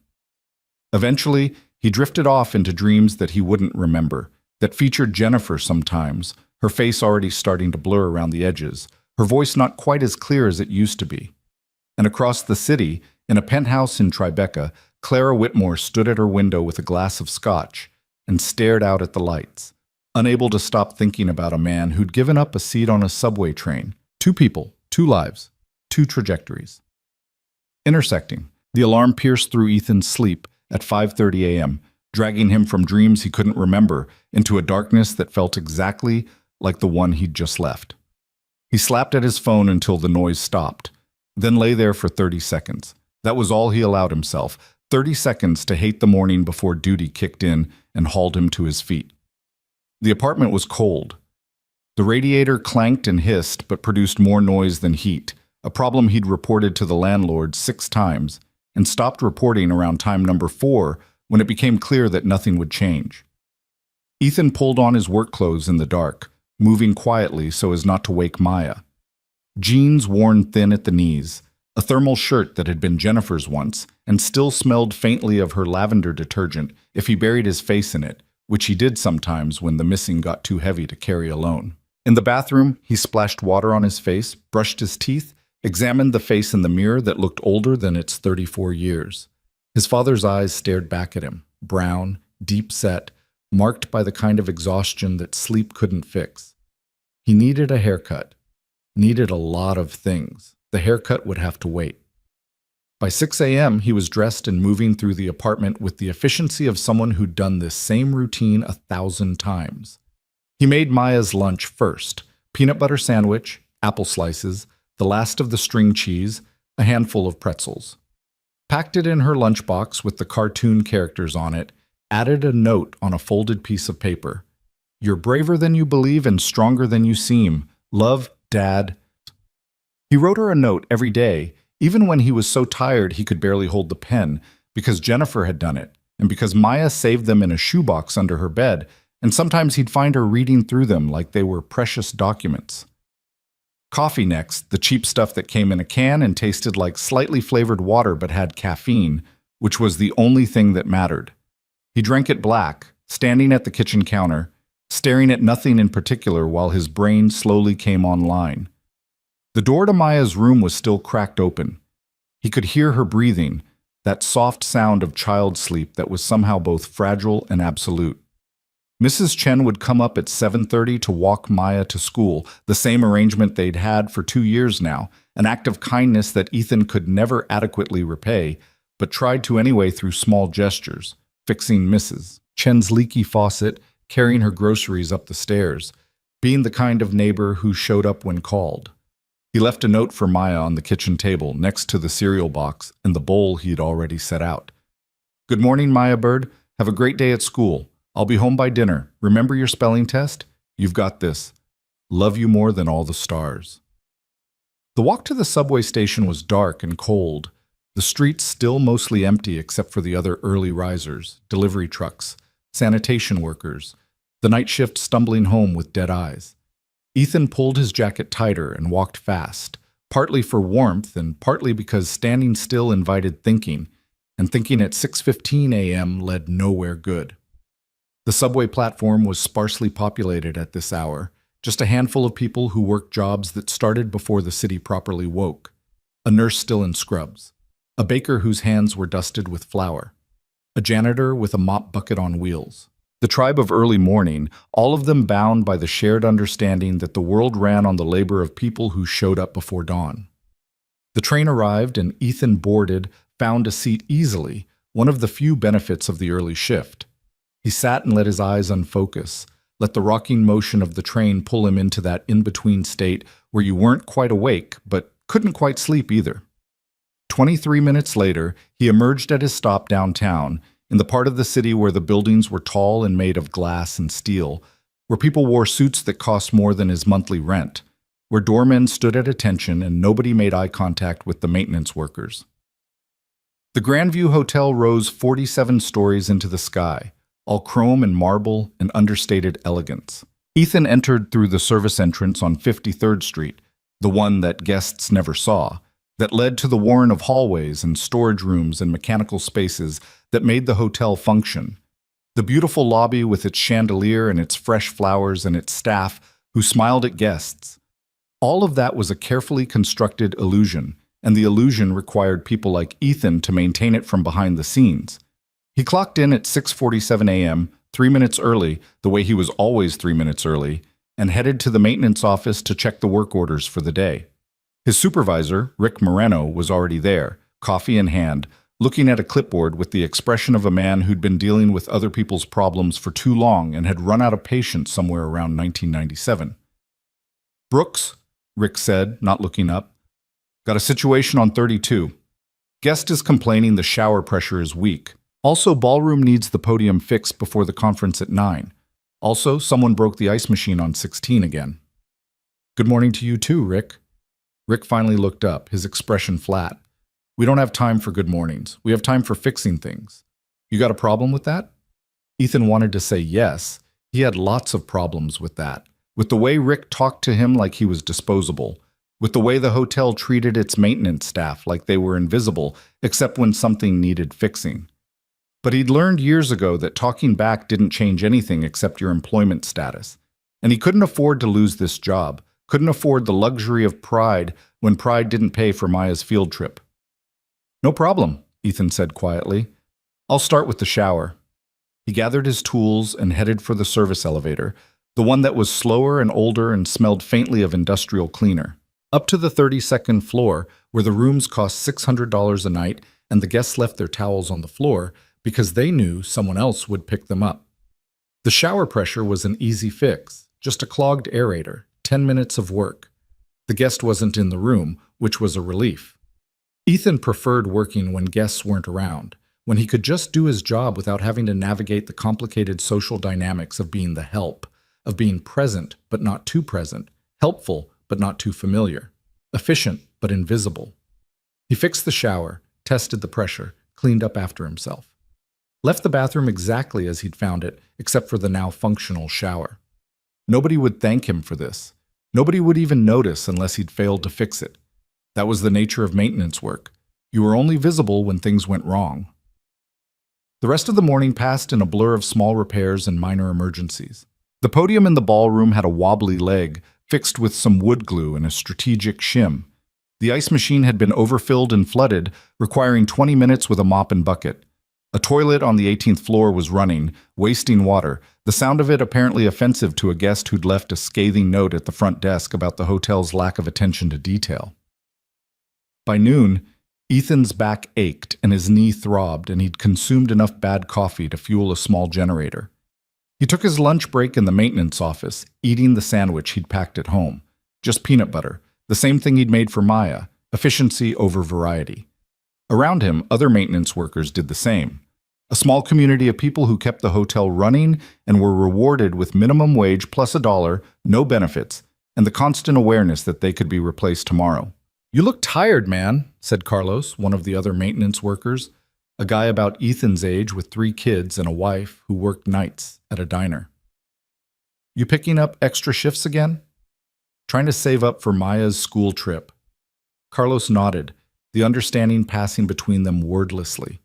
Eventually, he drifted off into dreams that he wouldn't remember, that featured Jennifer sometimes, her face already starting to blur around the edges, her voice not quite as clear as it used to be. And across the city, in a penthouse in Tribeca, Clara Whitmore stood at her window with a glass of scotch and stared out at the lights, unable to stop thinking about a man who'd given up a seat on a subway train. 2 people, 2 lives, 2 trajectories. Intersecting, the alarm pierced through Ethan's sleep at 5:30 a.m., dragging him from dreams he couldn't remember into a darkness that felt exactly like the one he'd just left. He slapped at his phone until the noise stopped, then lay there for 30 seconds. That was all he allowed himself, 30 seconds to hate the morning before duty kicked in and hauled him to his feet. The apartment was cold. The radiator clanked and hissed but produced more noise than heat, a problem he'd reported to the landlord 6 times, and stopped reporting around time number 4 when it became clear that nothing would change. Ethan pulled on his work clothes in the dark, moving quietly so as not to wake Maya. Jeans worn thin at the knees, a thermal shirt that had been Jennifer's once and still smelled faintly of her lavender detergent if he buried his face in it, which he did sometimes when the missing got too heavy to carry alone. In the bathroom, he splashed water on his face, brushed his teeth, examined the face in the mirror that looked older than its 34 years. His father's eyes stared back at him, brown, deep-set, marked by the kind of exhaustion that sleep couldn't fix. He needed a haircut, needed a lot of things. The haircut would have to wait. By 6 a.m., he was dressed and moving through the apartment with the efficiency of someone who'd done this same routine 1,000 times. He made Maya's lunch first: peanut butter sandwich, apple slices, the last of the string cheese, a handful of pretzels. Packed it in her lunchbox with the cartoon characters on it, added a note on a folded piece of paper. "You're braver than you believe and stronger than you seem. Love, Dad." He wrote her a note every day, even when he was so tired he could barely hold the pen, because Jennifer had done it, and because Maya saved them in a shoebox under her bed, and sometimes he'd find her reading through them like they were precious documents. Coffee next, the cheap stuff that came in a can and tasted like slightly flavored water but had caffeine, which was the only thing that mattered. He drank it black, standing at the kitchen counter, staring at nothing in particular while his brain slowly came online. The door to Maya's room was still cracked open. He could hear her breathing, that soft sound of child sleep that was somehow both fragile and absolute. Mrs. Chen would come up at 7:30 to walk Maya to school, the same arrangement they'd had for 2 years now, an act of kindness that Ethan could never adequately repay, but tried to anyway through small gestures, fixing Mrs. Chen's leaky faucet, carrying her groceries up the stairs, being the kind of neighbor who showed up when called. He left a note for Maya on the kitchen table next to the cereal box and the bowl he'd already set out. "Good morning, Maya Bird. Have a great day at school. I'll be home by dinner. Remember your spelling test? You've got this. Love you more than all the stars." The walk to the subway station was dark and cold, the streets still mostly empty except for the other early risers, delivery trucks, sanitation workers, the night shift stumbling home with dead eyes. Ethan pulled his jacket tighter and walked fast, partly for warmth and partly because standing still invited thinking, and thinking at 6:15 a.m. led nowhere good. The subway platform was sparsely populated at this hour, just a handful of people who worked jobs that started before the city properly woke. A nurse still in scrubs, a baker whose hands were dusted with flour, a janitor with a mop bucket on wheels. The tribe of early morning, all of them bound by the shared understanding that the world ran on the labor of people who showed up before dawn. The train arrived and Ethan boarded, found a seat easily, one of the few benefits of the early shift. He sat and let his eyes unfocus, let the rocking motion of the train pull him into that in-between state where you weren't quite awake, but couldn't quite sleep either. 23 minutes later, he emerged at his stop downtown, in the part of the city where the buildings were tall and made of glass and steel, where people wore suits that cost more than his monthly rent, where doormen stood at attention and nobody made eye contact with the maintenance workers. The Grandview Hotel rose 47 stories into the sky, all chrome and marble and understated elegance. Ethan entered through the service entrance on 53rd Street, the one that guests never saw, that led to the warren of hallways and storage rooms and mechanical spaces that made the hotel function. The beautiful lobby with its chandelier and its fresh flowers and its staff who smiled at guests. All of that was a carefully constructed illusion, and the illusion required people like Ethan to maintain it from behind the scenes. He clocked in at 6:47 a.m., 3 minutes early, the way he was always 3 minutes early, and headed to the maintenance office to check the work orders for the day. His supervisor, Rick Moreno, was already there, coffee in hand, looking at a clipboard with the expression of a man who'd been dealing with other people's problems for too long and had run out of patience somewhere around 1997. "Brooks," Rick said, not looking up. "Got a situation on 32. Guest is complaining the shower pressure is weak. Also, ballroom needs the podium fixed before the conference at 9. Also, someone broke the ice machine on 16 again." "Good morning to you too, Rick." Rick finally looked up, his expression flat. "We don't have time for good mornings. We have time for fixing things. You got a problem with that?" Ethan wanted to say yes. He had lots of problems with that. With the way Rick talked to him like he was disposable. With the way the hotel treated its maintenance staff like they were invisible, except when something needed fixing. But he'd learned years ago that talking back didn't change anything except your employment status. And he couldn't afford to lose this job, couldn't afford the luxury of pride when pride didn't pay for Maya's field trip. "No problem," Ethan said quietly. "I'll start with the shower." He gathered his tools and headed for the service elevator, the one that was slower and older and smelled faintly of industrial cleaner. Up to the 32nd floor, where the rooms cost $600 a night and the guests left their towels on the floor because they knew someone else would pick them up. The shower pressure was an easy fix, just a clogged aerator, 10 minutes of work. The guest wasn't in the room, which was a relief. Ethan preferred working when guests weren't around, when he could just do his job without having to navigate the complicated social dynamics of being the help, of being present but not too present, helpful but not too familiar, efficient but invisible. He fixed the shower, tested the pressure, cleaned up after himself. Left the bathroom exactly as he'd found it, except for the now functional shower. Nobody would thank him for this. Nobody would even notice unless he'd failed to fix it. That was the nature of maintenance work. You were only visible when things went wrong. The rest of the morning passed in a blur of small repairs and minor emergencies. The podium in the ballroom had a wobbly leg, fixed with some wood glue and a strategic shim. The ice machine had been overfilled and flooded, requiring 20 minutes with a mop and bucket. A toilet on the 18th floor was running, wasting water, the sound of it apparently offensive to a guest who'd left a scathing note at the front desk about the hotel's lack of attention to detail. By noon, Ethan's back ached and his knee throbbed, and he'd consumed enough bad coffee to fuel a small generator. He took his lunch break in the maintenance office, eating the sandwich he'd packed at home. Just peanut butter, the same thing he'd made for Maya, efficiency over variety. Around him, other maintenance workers did the same. A small community of people who kept the hotel running and were rewarded with minimum wage plus $1, no benefits, and the constant awareness that they could be replaced tomorrow. "You look tired, man," said Carlos, one of the other maintenance workers, a guy about Ethan's age with 3 kids and a wife who worked nights at a diner. "You picking up extra shifts again?" "Trying to save up for Maya's school trip." Carlos nodded, the understanding passing between them wordlessly.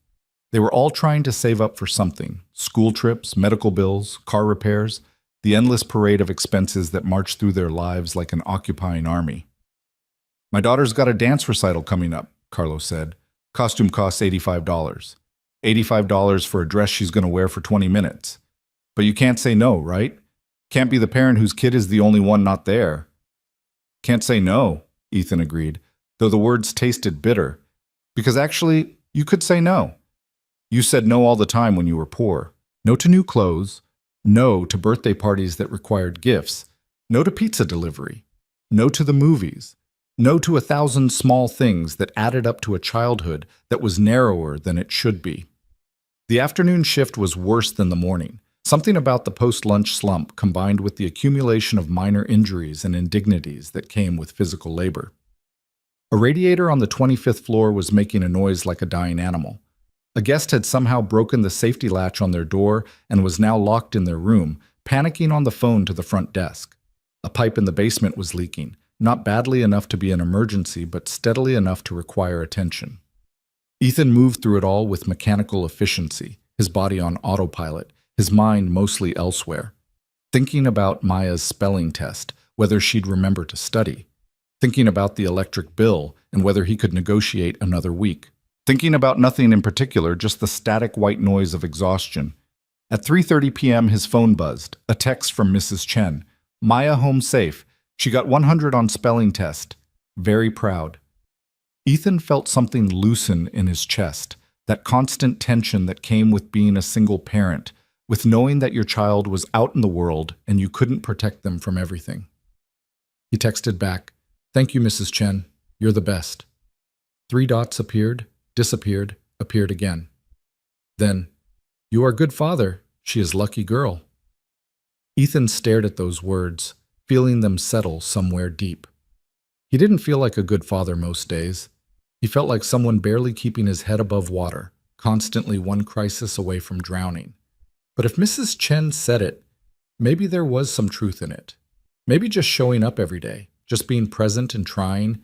They were all trying to save up for something: school trips, medical bills, car repairs, the endless parade of expenses that marched through their lives like an occupying army. "My daughter's got a dance recital coming up," Carlos said. "Costume costs $85. $85 for a dress she's going to wear for 20 minutes. But you can't say no, right? Can't be the parent whose kid is the only one not there. Can't say no, Ethan agreed, though the words tasted bitter. Because actually, you could say no. You said no all the time when you were poor. No to new clothes. No to birthday parties that required gifts. No to pizza delivery. No to the movies. No to 1,000 small things that added up to a childhood that was narrower than it should be. The afternoon shift was worse than the morning. Something about the post-lunch slump combined with the accumulation of minor injuries and indignities that came with physical labor. A radiator on the 25th floor was making a noise like a dying animal. A guest had somehow broken the safety latch on their door and was now locked in their room, panicking on the phone to the front desk. A pipe in the basement was leaking, not badly enough to be an emergency, but steadily enough to require attention. Ethan moved through it all with mechanical efficiency, his body on autopilot, his mind mostly elsewhere. Thinking about Maya's spelling test, whether she'd remember to study. Thinking about the electric bill and whether he could negotiate another week. Thinking about nothing in particular, just the static white noise of exhaustion. At 3:30 p.m. his phone buzzed, a text from Mrs. Chen. Maya home safe. She got 100 on spelling test. Very proud. Ethan felt something loosen in his chest, that constant tension that came with being a single parent, with knowing that your child was out in the world and you couldn't protect them from everything. He texted back, "Thank you, Mrs. Chen. You're the best." 3 dots appeared, disappeared, appeared again. Then, "You are good father. She is lucky girl." Ethan stared at those words, feeling them settle somewhere deep. He didn't feel like a good father most days. He felt like someone barely keeping his head above water, constantly one crisis away from drowning. But if Mrs. Chen said it, maybe there was some truth in it. Maybe just showing up every day, just being present and trying,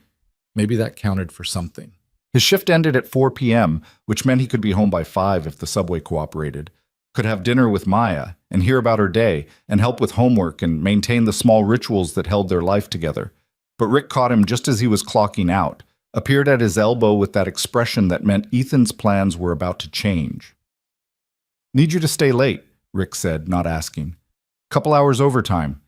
maybe that counted for something. His shift ended at 4 p.m., which meant he could be home by 5 if the subway cooperated, could have dinner with Maya and hear about her day and help with homework and maintain the small rituals that held their life together. But Rick caught him just as he was clocking out, appeared at his elbow with that expression that meant Ethan's plans were about to change. "Need you to stay late," Rick said, not asking. "Couple hours overtime.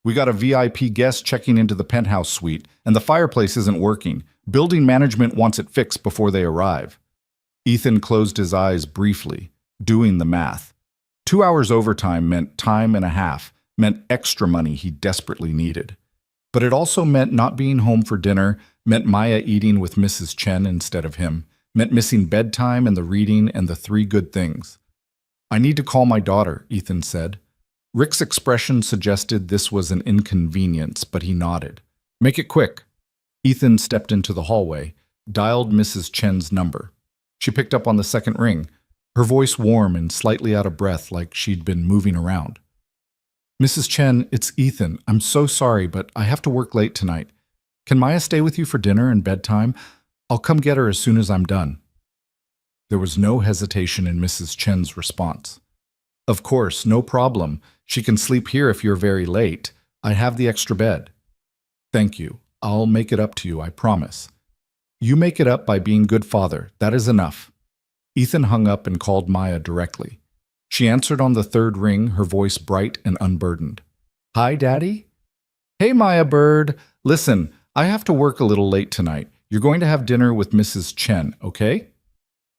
We got a VIP guest checking into the penthouse suite, and the fireplace isn't working. Building management wants it fixed before they arrive." Ethan closed his eyes briefly, doing the math. 2 hours overtime meant time and a half, meant extra money he desperately needed. But it also meant not being home for dinner, meant Maya eating with Mrs. Chen instead of him, meant missing bedtime and the reading and the 3 good things. "I need to call my daughter," Ethan said. Rick's expression suggested this was an inconvenience, but he nodded. "Make it quick." Ethan stepped into the hallway, dialed Mrs. Chen's number. She picked up on the second ring, her voice warm and slightly out of breath like she'd been moving around. "Mrs. Chen, it's Ethan. I'm so sorry, but I have to work late tonight. Can Maya stay with you for dinner and bedtime? I'll come get her as soon as I'm done." There was no hesitation in Mrs. Chen's response. "Of course, no problem. She can sleep here if you're very late. I have the extra bed." "Thank you. I'll make it up to you, I promise." "You make it up by being good father. That is enough." Ethan hung up and called Maya directly. She answered on the 3rd ring, her voice bright and unburdened. "Hi, Daddy?" "Hey, Maya bird. Listen, I have to work a little late tonight. You're going to have dinner with Mrs. Chen, okay?"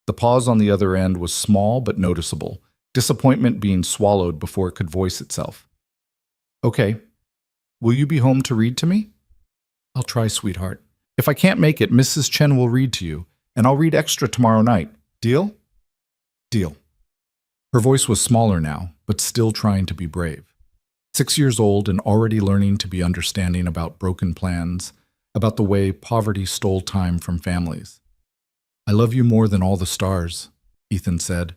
The pause on the other end was small but noticeable, disappointment being swallowed before it could voice itself. "Okay. Will you be home to read to me?" "I'll try, sweetheart. If I can't make it, Mrs. Chen will read to you, and I'll read extra tomorrow night. Deal?" "Deal." Her voice was smaller now, but still trying to be brave. 6 years old and already learning to be understanding about broken plans, about the way poverty stole time from families. "I love you more than all the stars," Ethan said.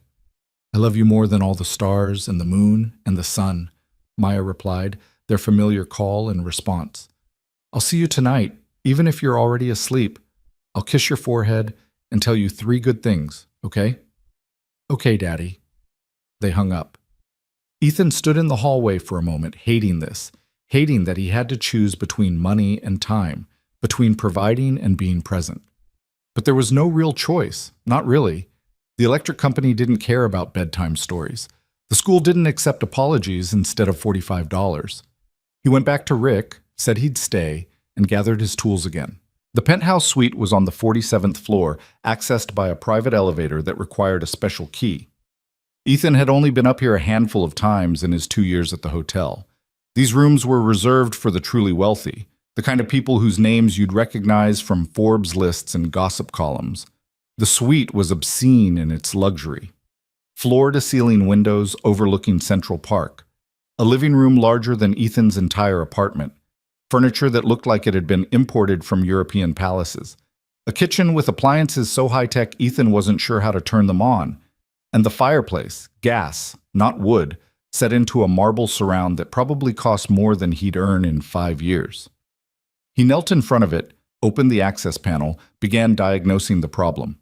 "I love you more than all the stars and the moon and the sun," Maya replied, their familiar call and response. "I'll see you tonight, even if you're already asleep. I'll kiss your forehead and tell you 3 good things, okay?" "Okay, Daddy." They hung up. Ethan stood in the hallway for a moment, hating this, hating that he had to choose between money and time, between providing and being present. But there was no real choice, not really. The electric company didn't care about bedtime stories. The school didn't accept apologies instead of $45. He went back to Rick, said he'd stay, and gathered his tools again. The penthouse suite was on the 47th floor, accessed by a private elevator that required a special key. Ethan had only been up here a handful of times in his 2 years at the hotel. These rooms were reserved for the truly wealthy, the kind of people whose names you'd recognize from Forbes lists and gossip columns. The suite was obscene in its luxury. Floor-to-ceiling windows overlooking Central Park. A living room larger than Ethan's entire apartment. Furniture that looked like it had been imported from European palaces. A kitchen with appliances so high-tech Ethan wasn't sure how to turn them on. And the fireplace, gas, not wood, set into a marble surround that probably cost more than he'd earn in 5 years. He knelt in front of it, opened the access panel, began diagnosing the problem.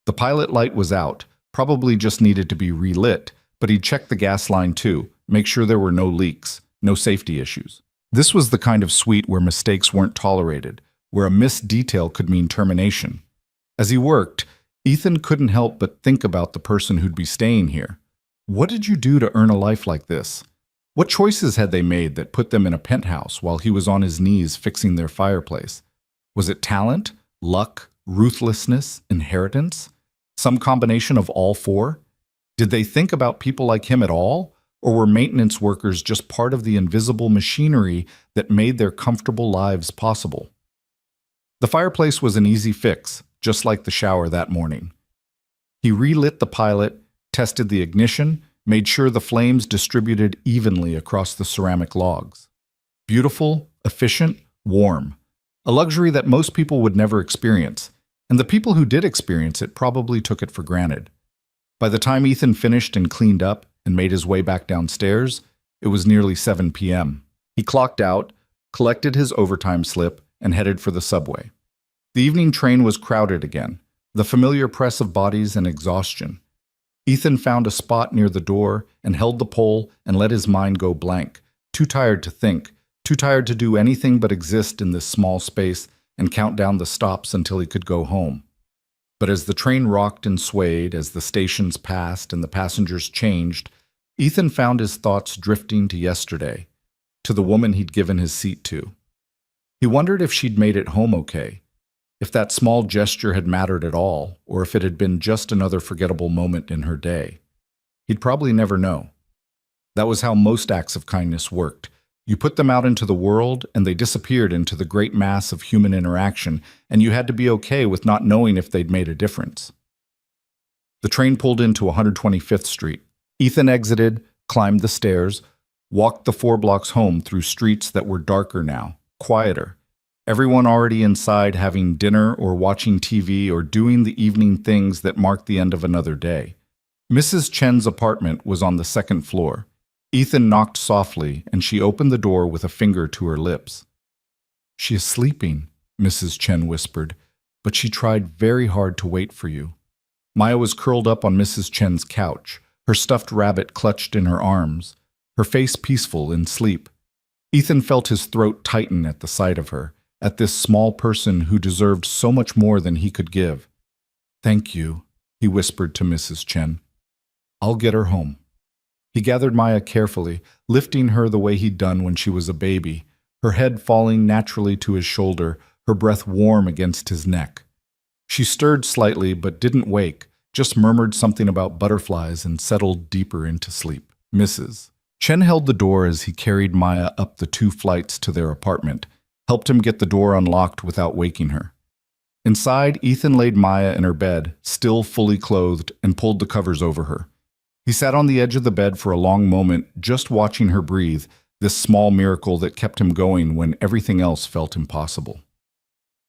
The pilot light was out, probably just needed to be relit, but he'd checked the gas line too, make sure there were no leaks, no safety issues. This was the kind of suite where mistakes weren't tolerated, where a missed detail could mean termination. As he worked, Ethan couldn't help but think about the person who'd be staying here. What did you do to earn a life like this? What choices had they made that put them in a penthouse while he was on his knees fixing their fireplace? Was it talent, luck, ruthlessness, inheritance? Some combination of all four? Did they think about people like him at all? Or were maintenance workers just part of the invisible machinery that made their comfortable lives possible? The fireplace was an easy fix, just like the shower that morning. He relit the pilot, tested the ignition, made sure the flames distributed evenly across the ceramic logs. Beautiful, efficient, warm. A luxury that most people would never experience, and the people who did experience it probably took it for granted. By the time Ethan finished and cleaned up and made his way back downstairs, it was nearly 7 p.m. He clocked out, collected his overtime slip, and headed for the subway. The evening train was crowded again, the familiar press of bodies and exhaustion. Ethan found a spot near the door and held the pole and let his mind go blank, too tired to think, too tired to do anything but exist in this small space and count down the stops until he could go home. But as the train rocked and swayed, as the stations passed and the passengers changed, Ethan found his thoughts drifting to yesterday, to the woman he'd given his seat to. He wondered if she'd made it home okay, if that small gesture had mattered at all, or if it had been just another forgettable moment in her day. He'd probably never know. That was how most acts of kindness worked. You put them out into the world, and they disappeared into the great mass of human interaction, and you had to be okay with not knowing if they'd made a difference. The train pulled into 125th Street. Ethan exited, climbed the stairs, walked the 4 blocks home through streets that were darker now, quieter. Everyone already inside having dinner or watching TV or doing the evening things that marked the end of another day. Mrs. Chen's apartment was on the 2nd floor. Ethan knocked softly, and she opened the door with a finger to her lips. "She is sleeping," Mrs. Chen whispered, "but she tried very hard to wait for you." Maya was curled up on Mrs. Chen's couch, her stuffed rabbit clutched in her arms, her face peaceful in sleep. Ethan felt his throat tighten at the sight of her, at this small person who deserved so much more than he could give. "Thank you," he whispered to Mrs. Chen. "I'll get her home." He gathered Maya carefully, lifting her the way he'd done when she was a baby, her head falling naturally to his shoulder, her breath warm against his neck. She stirred slightly but didn't wake, just murmured something about butterflies and settled deeper into sleep. Mrs. Chen held the door as he carried Maya up the 2 flights to their apartment, helped him get the door unlocked without waking her. Inside, Ethan laid Maya in her bed, still fully clothed, and pulled the covers over her. He sat on the edge of the bed for a long moment, just watching her breathe, this small miracle that kept him going when everything else felt impossible.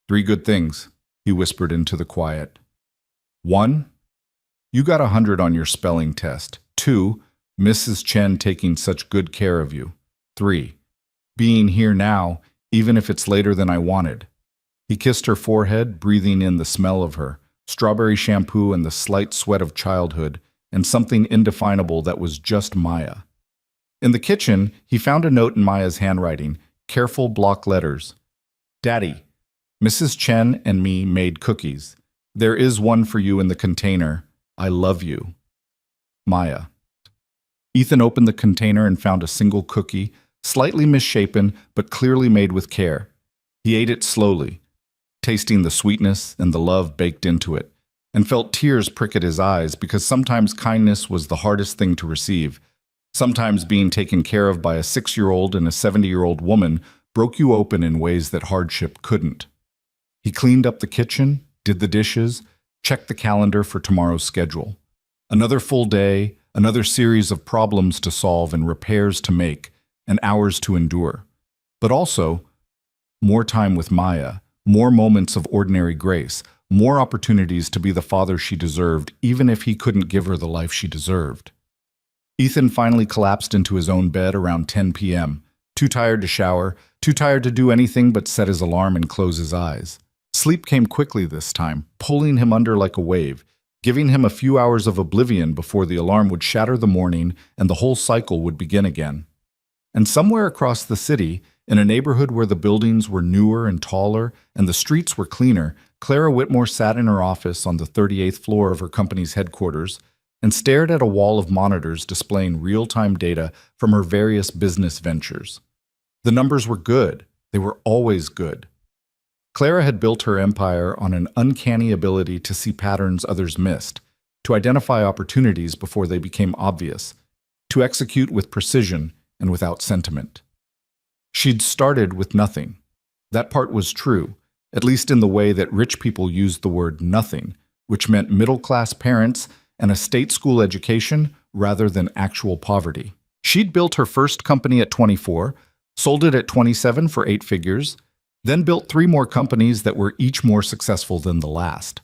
3 good things, he whispered into the quiet. 1, you got 100 on your spelling test. 2, Mrs. Chen taking such good care of you. 3, being here now, even if it's later than I wanted. He kissed her forehead, breathing in the smell of her, strawberry shampoo and the slight sweat of childhood, and something indefinable that was just Maya. In the kitchen, he found a note in Maya's handwriting, careful block letters. "Daddy, Mrs. Chen and me made cookies. There is one for you in the container. I love you. Maya." Ethan opened the container and found a single cookie, slightly misshapen but clearly made with care. He ate it slowly, tasting the sweetness and the love baked into it, and felt tears prick at his eyes because sometimes kindness was the hardest thing to receive. Sometimes being taken care of by a 6-year-old and a 70-year-old woman broke you open in ways that hardship couldn't. He cleaned up the kitchen, did the dishes, checked the calendar for tomorrow's schedule. Another full day, another series of problems to solve and repairs to make, and hours to endure. But also, more time with Maya, more moments of ordinary grace, more opportunities to be the father she deserved, even if he couldn't give her the life she deserved. Ethan finally collapsed into his own bed around 10 p.m., too tired to shower, too tired to do anything but set his alarm and close his eyes. Sleep came quickly this time, pulling him under like a wave, giving him a few hours of oblivion before the alarm would shatter the morning and the whole cycle would begin again. And somewhere across the city, in a neighborhood where the buildings were newer and taller and the streets were cleaner, Clara Whitmore sat in her office on the 38th floor of her company's headquarters and stared at a wall of monitors displaying real-time data from her various business ventures. The numbers were good. They were always good. Clara had built her empire on an uncanny ability to see patterns others missed, to identify opportunities before they became obvious, to execute with precision and without sentiment. She'd started with nothing. That part was true, at least in the way that rich people used the word nothing, which meant middle-class parents and a state school education rather than actual poverty. She'd built her first company at 24, sold it at 27 for 8 figures, then built 3 more companies that were each more successful than the last.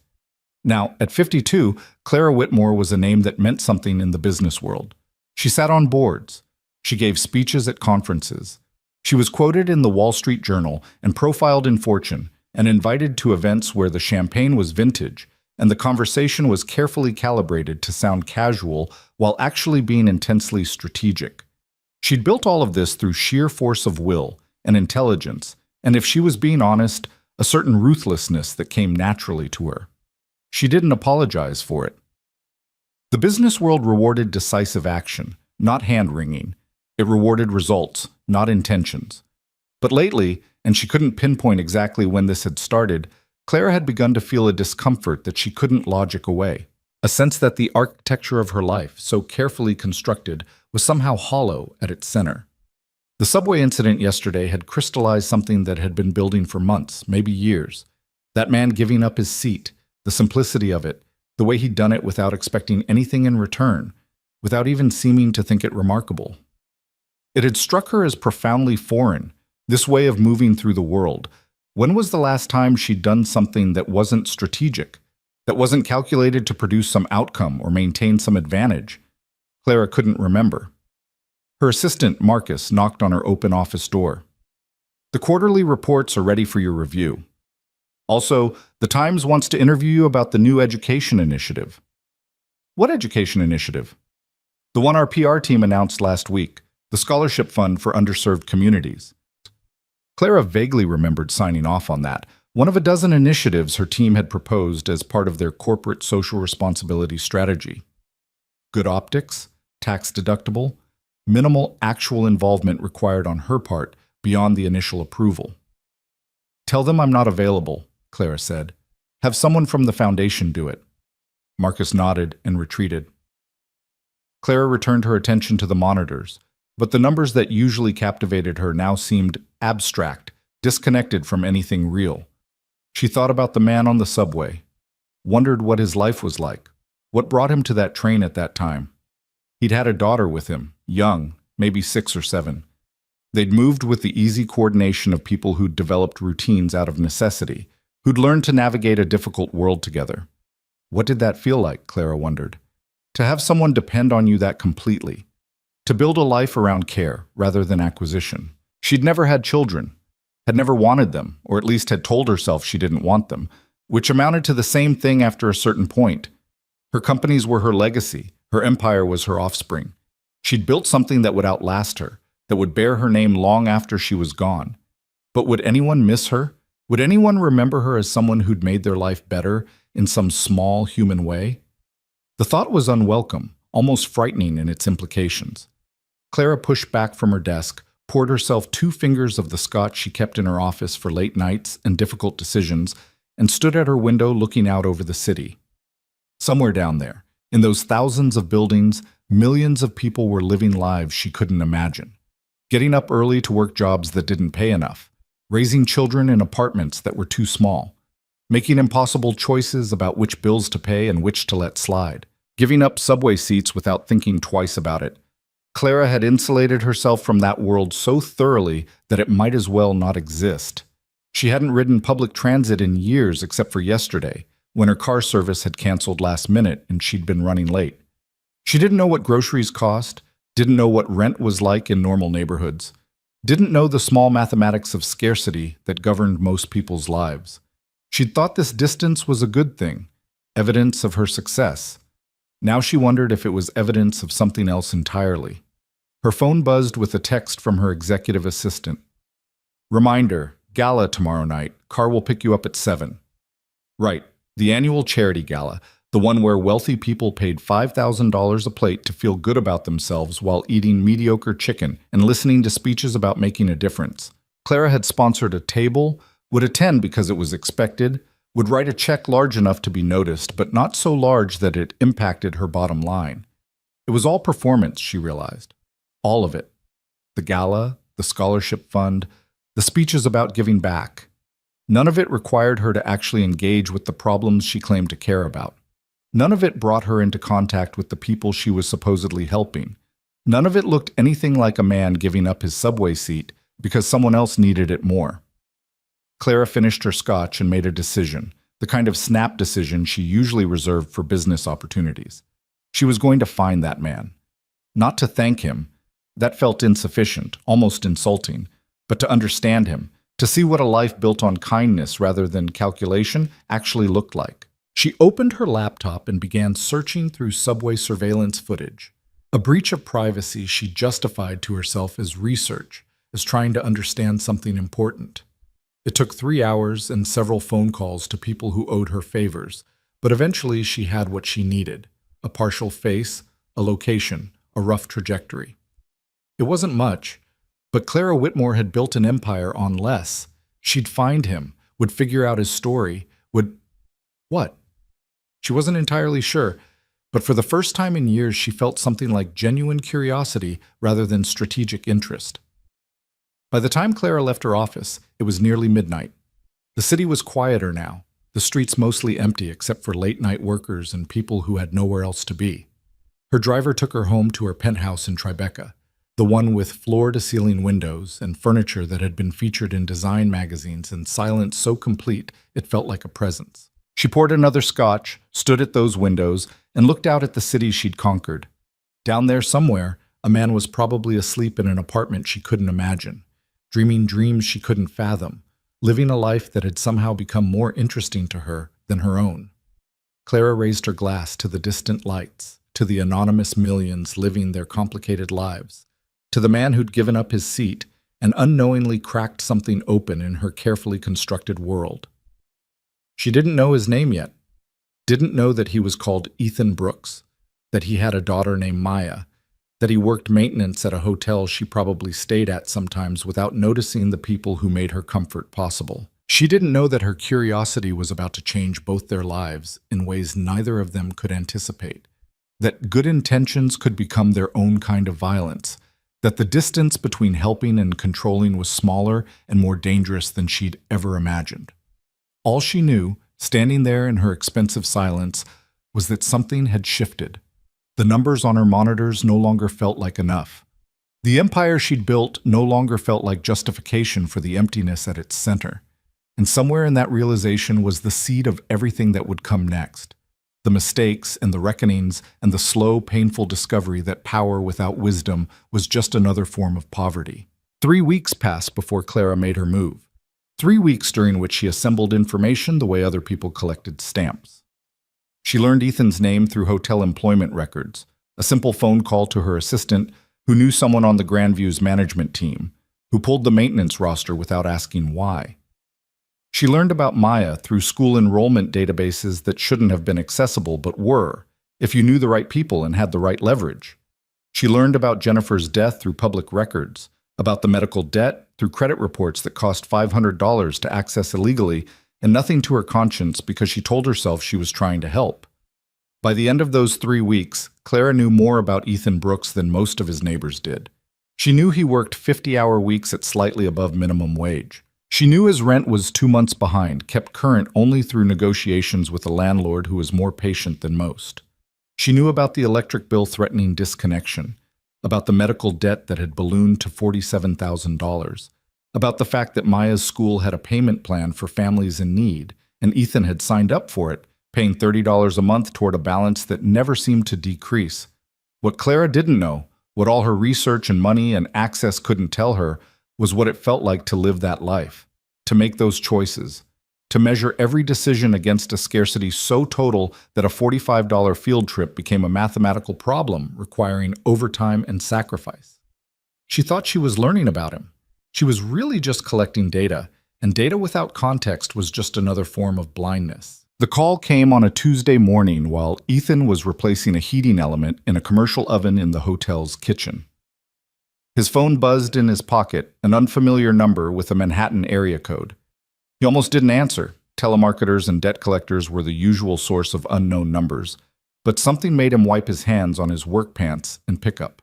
Now, at 52, Clara Whitmore was a name that meant something in the business world. She sat on boards. She gave speeches at conferences. She was quoted in the Wall Street Journal and profiled in Fortune and invited to events where the champagne was vintage and the conversation was carefully calibrated to sound casual while actually being intensely strategic. She'd built all of this through sheer force of will and intelligence, and if she was being honest, a certain ruthlessness that came naturally to her. She didn't apologize for it. The business world rewarded decisive action, not hand-wringing. It rewarded results, not intentions. But lately, and she couldn't pinpoint exactly when this had started, Clara had begun to feel a discomfort that she couldn't logic away, a sense that the architecture of her life, so carefully constructed, was somehow hollow at its center. The subway incident yesterday had crystallized something that had been building for months, maybe years. That man giving up his seat, the simplicity of it, the way he'd done it without expecting anything in return, without even seeming to think it remarkable. It had struck her as profoundly foreign, this way of moving through the world. When was the last time she'd done something that wasn't strategic, that wasn't calculated to produce some outcome or maintain some advantage? Clara couldn't remember. Her assistant, Marcus, knocked on her open office door. "The quarterly reports are ready for your review. Also, the Times wants to interview you about the new education initiative." "What education initiative?" "The one our PR team announced last week, the Scholarship Fund for Underserved Communities." Clara vaguely remembered signing off on that, one of a dozen initiatives her team had proposed as part of their corporate social responsibility strategy. Good optics, tax deductible, minimal actual involvement required on her part beyond the initial approval. "Tell them I'm not available," Clara said. "Have someone from the foundation do it." Marcus nodded and retreated. Clara returned her attention to the monitors, but the numbers that usually captivated her now seemed abstract, disconnected from anything real. She thought about the man on the subway, wondered what his life was like, what brought him to that train at that time. He'd had a daughter with him, young, maybe 6 or 7. They'd moved with the easy coordination of people who'd developed routines out of necessity, who'd learned to navigate a difficult world together. What did that feel like, Clara wondered? To have someone depend on you that completely. To build a life around care rather than acquisition. She'd never had children, had never wanted them, or at least had told herself she didn't want them, which amounted to the same thing after a certain point. Her companies were her legacy, her empire was her offspring. She'd built something that would outlast her, that would bear her name long after she was gone. But would anyone miss her? Would anyone remember her as someone who'd made their life better in some small human way? The thought was unwelcome, almost frightening in its implications. Clara pushed back from her desk, poured herself 2 fingers of the scotch she kept in her office for late nights and difficult decisions, and stood at her window looking out over the city. Somewhere down there, in those thousands of buildings, millions of people were living lives she couldn't imagine. Getting up early to work jobs that didn't pay enough, raising children in apartments that were too small, making impossible choices about which bills to pay and which to let slide, giving up subway seats without thinking twice about it. Clara had insulated herself from that world so thoroughly that it might as well not exist. She hadn't ridden public transit in years except for yesterday, when her car service had canceled last minute and she'd been running late. She didn't know what groceries cost, didn't know what rent was like in normal neighborhoods, didn't know the small mathematics of scarcity that governed most people's lives. She'd thought this distance was a good thing, evidence of her success. Now she wondered if it was evidence of something else entirely. Her phone buzzed with a text from her executive assistant. Reminder, gala tomorrow night. Car will pick you up at 7. Right, the annual charity gala, the one where wealthy people paid $5,000 a plate to feel good about themselves while eating mediocre chicken and listening to speeches about making a difference. Clara had sponsored a table, would attend because it was expected, would write a check large enough to be noticed, but not so large that it impacted her bottom line. It was all performance, she realized. All of it. The gala, the scholarship fund, the speeches about giving back. None of it required her to actually engage with the problems she claimed to care about. None of it brought her into contact with the people she was supposedly helping. None of it looked anything like a man giving up his subway seat because someone else needed it more. Clara finished her scotch and made a decision, the kind of snap decision she usually reserved for business opportunities. She was going to find that man. Not to thank him. That felt insufficient, almost insulting. But to understand him, to see what a life built on kindness rather than calculation actually looked like. She opened her laptop and began searching through subway surveillance footage. A breach of privacy she justified to herself as research, as trying to understand something important. It took 3 hours and several phone calls to people who owed her favors, but eventually she had what she needed: a partial face, a location, a rough trajectory. It wasn't much, but Clara Whitmore had built an empire on less. She'd find him, would figure out his story, would... What? She wasn't entirely sure, but for the first time in years she felt something like genuine curiosity rather than strategic interest. By the time Clara left her office, it was nearly midnight. The city was quieter now, the streets mostly empty except for late-night workers and people who had nowhere else to be. Her driver took her home to her penthouse in Tribeca, the one with floor-to-ceiling windows and furniture that had been featured in design magazines and silence so complete it felt like a presence. She poured another scotch, stood at those windows, and looked out at the city she'd conquered. Down there somewhere, a man was probably asleep in an apartment she couldn't imagine, dreaming dreams she couldn't fathom, living a life that had somehow become more interesting to her than her own. Clara raised her glass to the distant lights, to the anonymous millions living their complicated lives, to the man who'd given up his seat and unknowingly cracked something open in her carefully constructed world. She didn't know his name yet, didn't know that he was called Ethan Brooks, that he had a daughter named Maya, that he worked maintenance at a hotel she probably stayed at sometimes without noticing the people who made her comfort possible. She didn't know that her curiosity was about to change both their lives in ways neither of them could anticipate, that good intentions could become their own kind of violence, that the distance between helping and controlling was smaller and more dangerous than she'd ever imagined. All she knew, standing there in her expensive silence, was that something had shifted. The numbers on her monitors no longer felt like enough. The empire she'd built no longer felt like justification for the emptiness at its center. And somewhere in that realization was the seed of everything that would come next. The mistakes and the reckonings and the slow, painful discovery that power without wisdom was just another form of poverty. 3 weeks passed before Clara made her move. 3 weeks during which she assembled information the way other people collected stamps. She learned Ethan's name through hotel employment records, a simple phone call to her assistant who knew someone on the Grandview's management team, who pulled the maintenance roster without asking why. She learned about Maya through school enrollment databases that shouldn't have been accessible but were, if you knew the right people and had the right leverage. She learned about Jennifer's death through public records, about the medical debt through credit reports that cost $500 to access illegally, and nothing to her conscience because she told herself she was trying to help. By the end of those 3 weeks, Clara knew more about Ethan Brooks than most of his neighbors did. She knew he worked 50-hour weeks at slightly above minimum wage. She knew his rent was 2 months behind, kept current only through negotiations with a landlord who was more patient than most. She knew about the electric bill threatening disconnection, about the medical debt that had ballooned to $47,000, about the fact that Maya's school had a payment plan for families in need, and Ethan had signed up for it, paying $30 a month toward a balance that never seemed to decrease. What Clara didn't know, what all her research and money and access couldn't tell her, was what it felt like to live that life, to make those choices, to measure every decision against a scarcity so total that a $45 field trip became a mathematical problem requiring overtime and sacrifice. She thought she was learning about him. She was really just collecting data, and data without context was just another form of blindness. The call came on a Tuesday morning while Ethan was replacing a heating element in a commercial oven in the hotel's kitchen. His phone buzzed in his pocket, an unfamiliar number with a Manhattan area code. He almost didn't answer. Telemarketers and debt collectors were the usual source of unknown numbers, but something made him wipe his hands on his work pants and pick up.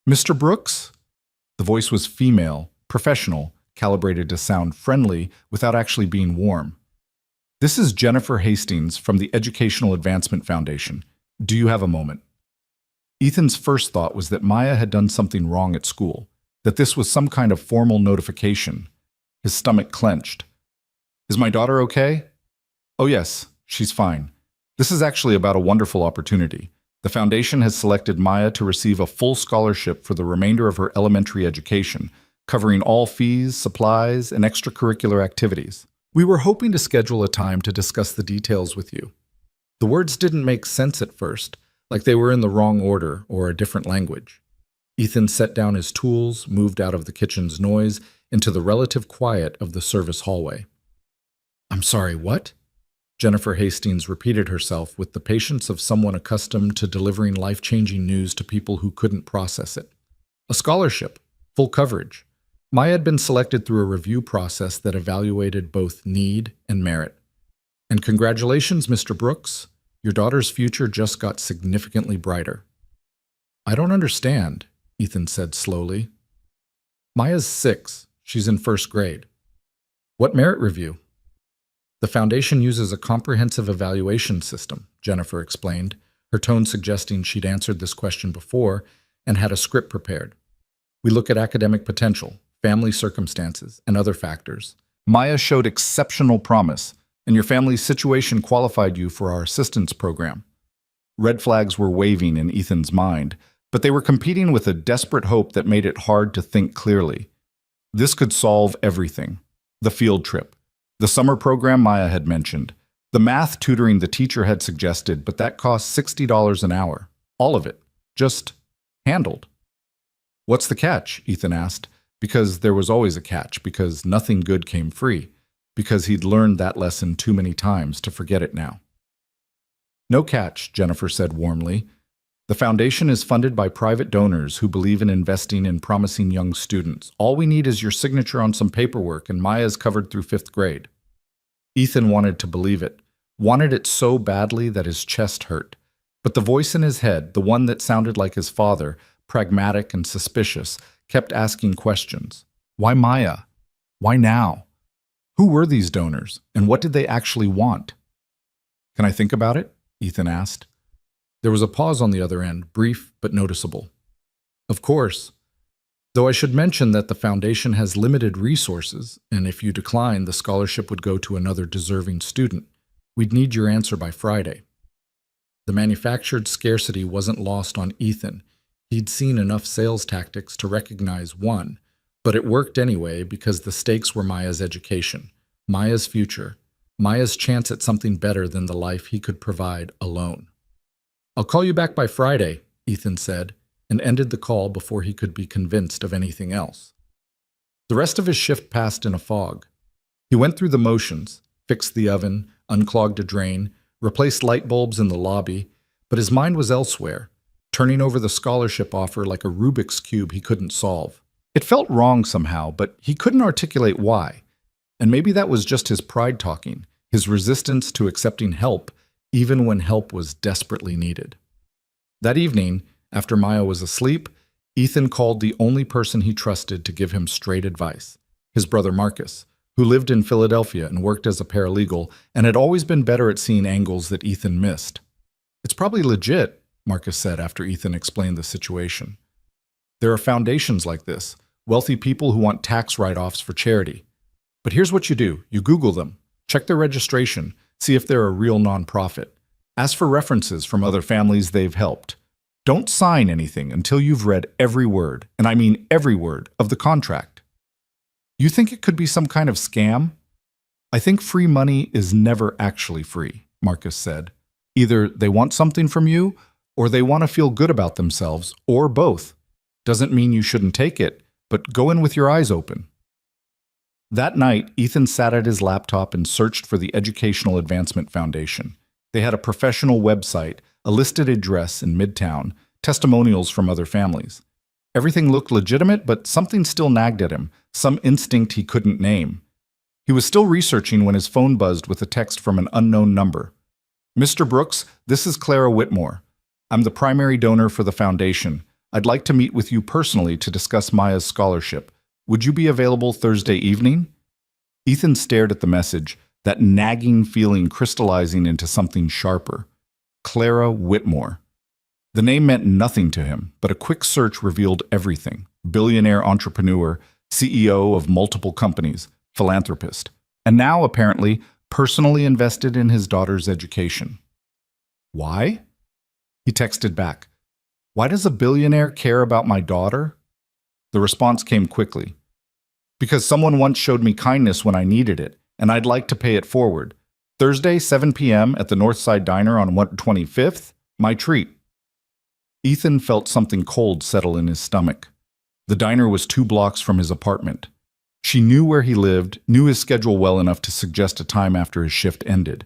"Mr. Brooks?" The voice was female, professional, calibrated to sound friendly without actually being warm. "This is Jennifer Hastings from the Educational Advancement Foundation. Do you have a moment?" Ethan's first thought was that Maya had done something wrong at school, that this was some kind of formal notification. His stomach clenched. "Is my daughter okay?" "Oh yes, she's fine. This is actually about a wonderful opportunity. The foundation has selected Maya to receive a full scholarship for the remainder of her elementary education, covering all fees, supplies, and extracurricular activities. We were hoping to schedule a time to discuss the details with you." The words didn't make sense at first, like they were in the wrong order or a different language. Ethan set down his tools, moved out of the kitchen's noise, into the relative quiet of the service hallway. "I'm sorry, what?" Jennifer Hastings repeated herself with the patience of someone accustomed to delivering life-changing news to people who couldn't process it. "A scholarship, full coverage." Maya had been selected through a review process that evaluated both need and merit. "And congratulations, Mr. Brooks. Your daughter's future just got significantly brighter." "I don't understand," Ethan said slowly. "Maya's 6. She's in 1st grade." "What merit review?" "The foundation uses a comprehensive evaluation system," Jennifer explained, her tone suggesting she'd answered this question before and had a script prepared. "We look at academic potential, family circumstances, and other factors. Maya showed exceptional promise, and your family's situation qualified you for our assistance program." Red flags were waving in Ethan's mind, but they were competing with a desperate hope that made it hard to think clearly. This could solve everything. The field trip, the summer program Maya had mentioned, the math tutoring the teacher had suggested, but that cost $60 an hour. All of it. Just handled. "What's the catch?" Ethan asked, because there was always a catch, because nothing good came free, because he'd learned that lesson too many times to forget it now. "No catch," Jennifer said warmly. "The foundation is funded by private donors who believe in investing in promising young students. All we need is your signature on some paperwork, and Maya's covered through 5th grade. Ethan wanted to believe it, wanted it so badly that his chest hurt. But the voice in his head, the one that sounded like his father, pragmatic and suspicious, kept asking questions. Why Maya? Why now? Who were these donors, and what did they actually want? "Can I think about it?" Ethan asked. There was a pause on the other end, brief but noticeable. "Of course. Though I should mention that the foundation has limited resources, and if you decline, the scholarship would go to another deserving student. We'd need your answer by Friday." The manufactured scarcity wasn't lost on Ethan. He'd seen enough sales tactics to recognize one, but it worked anyway because the stakes were Maya's education, Maya's future, Maya's chance at something better than the life he could provide alone. "I'll call you back by Friday," Ethan said, and ended the call before he could be convinced of anything else. The rest of his shift passed in a fog. He went through the motions, fixed the oven, unclogged a drain, replaced light bulbs in the lobby, But his mind was elsewhere, turning over the scholarship offer like a Rubik's Cube he couldn't solve. It felt wrong somehow, but he couldn't articulate why. And maybe that was just his pride talking, his resistance to accepting help, even when help was desperately needed. That evening, after Maya was asleep, Ethan called the only person he trusted to give him straight advice, his brother Marcus, who lived in Philadelphia and worked as a paralegal and had always been better at seeing angles that Ethan missed. "It's probably legit," Marcus said after Ethan explained the situation. "There are foundations like this, wealthy people who want tax write-offs for charity. But here's what you do. You Google them, check their registration, see if they're a real nonprofit. Ask for references from other families they've helped. Don't sign anything until you've read every word, and I mean every word, of the contract." "You think it could be some kind of scam?" "I think free money is never actually free," Marcus said. "Either they want something from you, or they want to feel good about themselves, or both. Doesn't mean you shouldn't take it, but go in with your eyes open." That night, Ethan sat at his laptop and searched for the Educational Advancement Foundation. They had a professional website, a listed address in Midtown, testimonials from other families. Everything looked legitimate, but something still nagged at him, some instinct he couldn't name. He was still researching when his phone buzzed with a text from an unknown number. "Mr. Brooks, this is Clara Whitmore. I'm the primary donor for the foundation. I'd like to meet with you personally to discuss Maya's scholarship. Would you be available Thursday evening?" Ethan stared at the message, that nagging feeling crystallizing into something sharper. Clara Whitmore. The name meant nothing to him, but a quick search revealed everything. Billionaire entrepreneur, CEO of multiple companies, philanthropist, and now, apparently, personally invested in his daughter's education. "Why?" He texted back. "Why does a billionaire care about my daughter?" The response came quickly. "Because someone once showed me kindness when I needed it, and I'd like to pay it forward. Thursday, 7 p.m. at the Northside Diner on 125th, my treat." Ethan felt something cold settle in his stomach. The diner was 2 blocks from his apartment. She knew where he lived, knew his schedule well enough to suggest a time after his shift ended.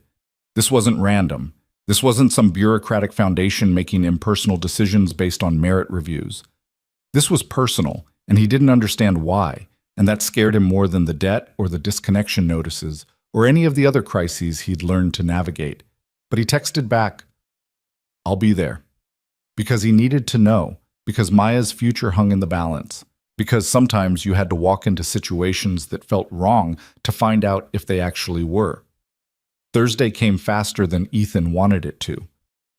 This wasn't random. This wasn't some bureaucratic foundation making impersonal decisions based on merit reviews. This was personal, and he didn't understand why, and that scared him more than the debt or the disconnection notices or any of the other crises he'd learned to navigate. But he texted back, "I'll be there." Because he needed to know, because Maya's future hung in the balance, because sometimes you had to walk into situations that felt wrong to find out if they actually were. Thursday came faster than Ethan wanted it to.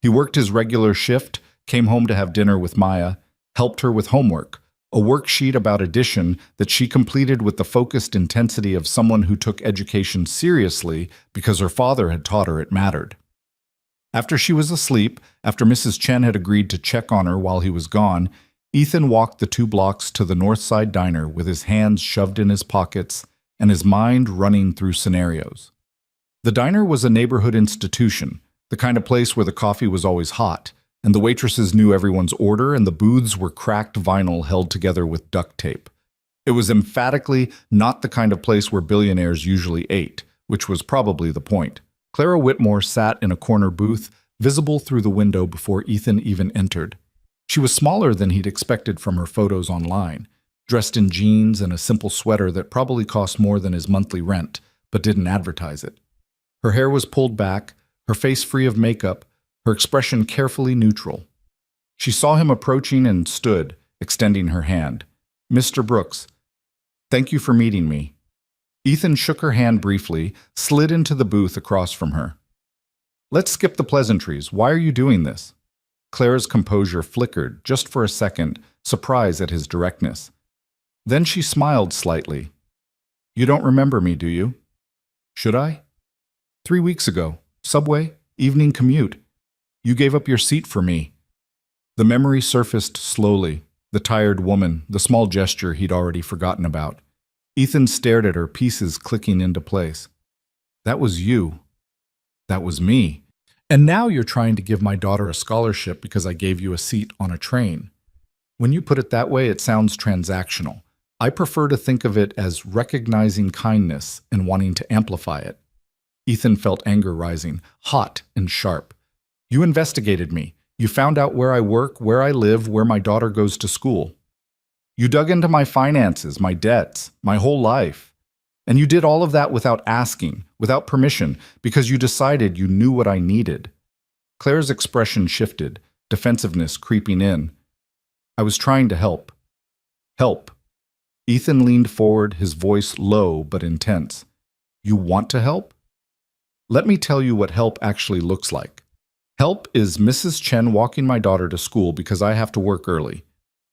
He worked his regular shift, came home to have dinner with Maya, helped her with homework, a worksheet about addition that she completed with the focused intensity of someone who took education seriously because her father had taught her it mattered. After she was asleep, after Mrs. Chen had agreed to check on her while he was gone, Ethan walked the 2 blocks to the Northside Diner with his hands shoved in his pockets and his mind running through scenarios. The diner was a neighborhood institution, the kind of place where the coffee was always hot, and the waitresses knew everyone's order, and the booths were cracked vinyl held together with duct tape. It was emphatically not the kind of place where billionaires usually ate, which was probably the point. Clara Whitmore sat in a corner booth, visible through the window before Ethan even entered. She was smaller than he'd expected from her photos online, dressed in jeans and a simple sweater that probably cost more than his monthly rent, but didn't advertise it. Her hair was pulled back, her face free of makeup, her expression carefully neutral. She saw him approaching and stood, extending her hand. "Mr. Brooks, thank you for meeting me." Ethan shook her hand briefly, slid into the booth across from her. "Let's skip the pleasantries. Why are you doing this?" Clara's composure flickered, just for a second, surprise at his directness. Then she smiled slightly. "You don't remember me, do you?" "Should I?" 3 weeks ago. Subway, evening commute. You gave up your seat for me." The memory surfaced slowly, the tired woman, the small gesture he'd already forgotten about. Ethan stared at her, pieces clicking into place. "That was you. That was me. And now you're trying to give my daughter a scholarship because I gave you a seat on a train. When you put it that way, it sounds transactional. I prefer to think of it as recognizing kindness and wanting to amplify it." Ethan felt anger rising, hot and sharp. "You investigated me. You found out where I work, where I live, where my daughter goes to school. You dug into my finances, my debts, my whole life. And you did all of that without asking, without permission, because you decided you knew what I needed. Claire's expression shifted, defensiveness creeping in. I was trying to help. Help. Ethan leaned forward, his voice low but intense. You want to help? Let me tell you what help actually looks like. Help is Mrs. Chen walking my daughter to school because I have to work early.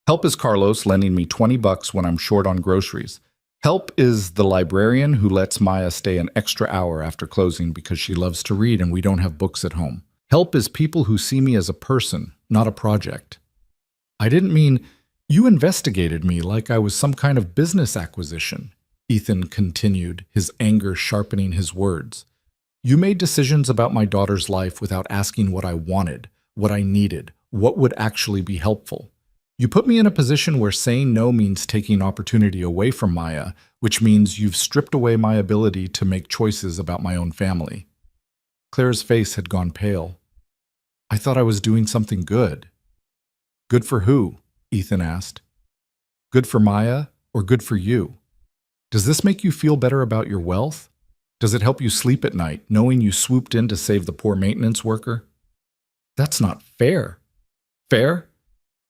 Help is Carlos lending me $20 when I'm short on groceries. Help is the librarian who lets Maya stay an extra hour after closing because she loves to read and we don't have books at home. Help is people who see me as a person, not a project. I didn't mean you investigated me like I was some kind of business acquisition, Ethan continued, his anger sharpening his words. You made decisions about my daughter's life without asking what I wanted, what I needed, what would actually be helpful. You put me in a position where saying no means taking opportunity away from Maya, which means you've stripped away my ability to make choices about my own family. Claire's face had gone pale. I thought I was doing something good. Good for who? Ethan asked. Good for Maya or good for you? Does this make you feel better about your wealth? Does it help you sleep at night, knowing you swooped in to save the poor maintenance worker? That's not fair. Fair?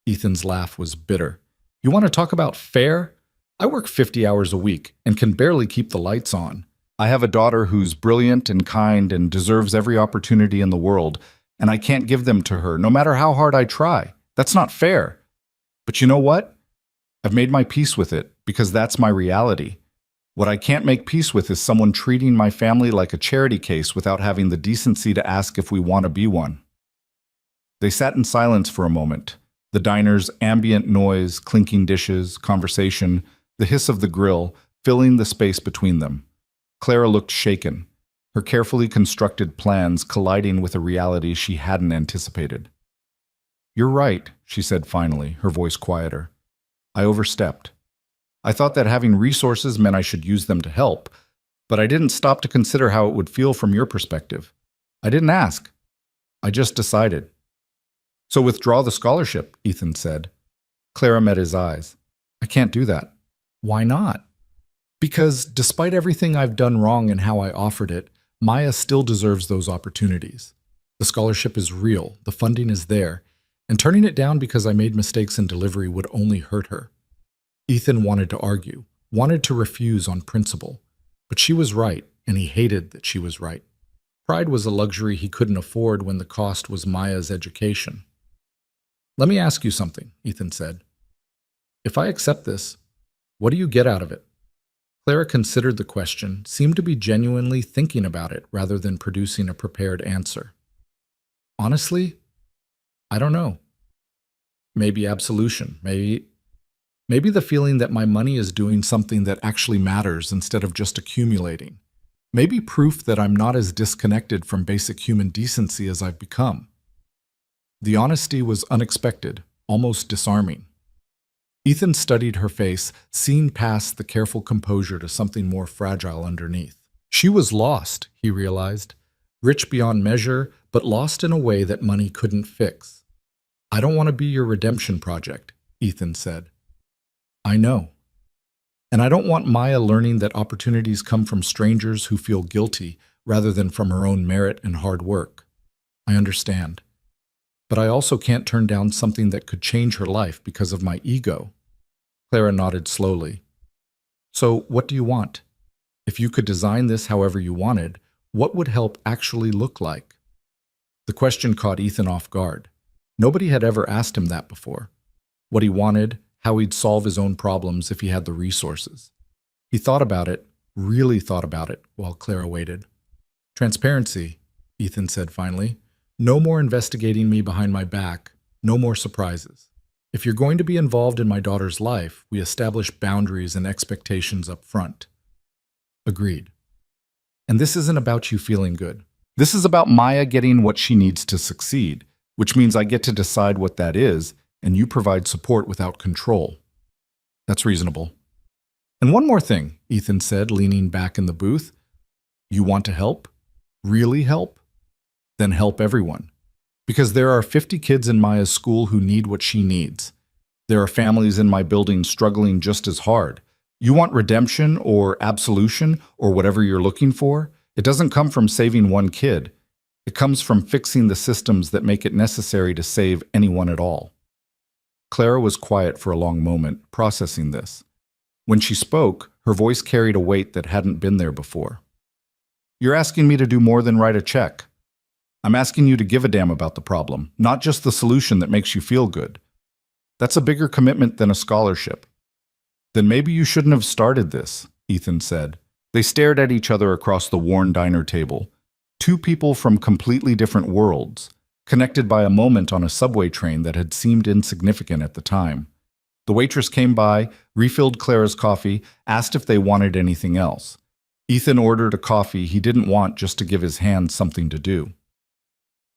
Ethan's laugh was bitter. You want to talk about fair? I work 50 hours a week and can barely keep the lights on. I have a daughter who's brilliant and kind and deserves every opportunity in the world, and I can't give them to her, no matter how hard I try. That's not fair. But you know what? I've made my peace with it, because that's my reality. What I can't make peace with is someone treating my family like a charity case without having the decency to ask if we want to be one. They sat in silence for a moment. The diner's ambient noise, clinking dishes, conversation, the hiss of the grill, filling the space between them. Clara looked shaken, her carefully constructed plans colliding with a reality she hadn't anticipated. You're right, she said finally, her voice quieter. I overstepped. I thought that having resources meant I should use them to help, but I didn't stop to consider how it would feel from your perspective. I didn't ask. I just decided. So withdraw the scholarship, Ethan said. Clara met his eyes. I can't do that. Why not? Because despite everything I've done wrong in how I offered it, Maya still deserves those opportunities. The scholarship is real, the funding is there, and turning it down because I made mistakes in delivery would only hurt her. Ethan wanted to argue, wanted to refuse on principle, but she was right, and he hated that she was right. Pride was a luxury he couldn't afford when the cost was Maya's education. Let me ask you something, Ethan said. If I accept this, what do you get out of it? Clara considered the question, seemed to be genuinely thinking about it rather than producing a prepared answer. Honestly, I don't know. Maybe absolution, maybe the feeling that my money is doing something that actually matters instead of just accumulating. Maybe proof that I'm not as disconnected from basic human decency as I've become. The honesty was unexpected, almost disarming. Ethan studied her face, seeing past the careful composure to something more fragile underneath. She was lost, he realized, rich beyond measure, but lost in a way that money couldn't fix. I don't want to be your redemption project, Ethan said. I know. And I don't want Maya learning that opportunities come from strangers who feel guilty rather than from her own merit and hard work. I understand. But I also can't turn down something that could change her life because of my ego. Clara nodded slowly. So what do you want? If you could design this however you wanted, what would help actually look like? The question caught Ethan off guard. Nobody had ever asked him that before. What he wanted, how he'd solve his own problems if he had the resources. He thought about it, really thought about it, while Clara waited. Transparency, Ethan said finally. No more investigating me behind my back, no more surprises. If you're going to be involved in my daughter's life, we establish boundaries and expectations up front. Agreed. And this isn't about you feeling good. This is about Maya getting what she needs to succeed, which means I get to decide what that is, and you provide support without control. That's reasonable. And one more thing, Ethan said, leaning back in the booth. You want to help? Really help? Then help everyone. Because there are 50 kids in Maya's school who need what she needs. There are families in my building struggling just as hard. You want redemption or absolution or whatever you're looking for? It doesn't come from saving one kid. It comes from fixing the systems that make it necessary to save anyone at all. Clara was quiet for a long moment, processing this. When she spoke, her voice carried a weight that hadn't been there before. You're asking me to do more than write a check. I'm asking you to give a damn about the problem, not just the solution that makes you feel good. That's a bigger commitment than a scholarship. Then maybe you shouldn't have started this, Ethan said. They stared at each other across the worn diner table. Two people from completely different worlds, connected by a moment on a subway train that had seemed insignificant at the time. The waitress came by, refilled Clara's coffee, asked if they wanted anything else. Ethan ordered a coffee he didn't want just to give his hand something to do.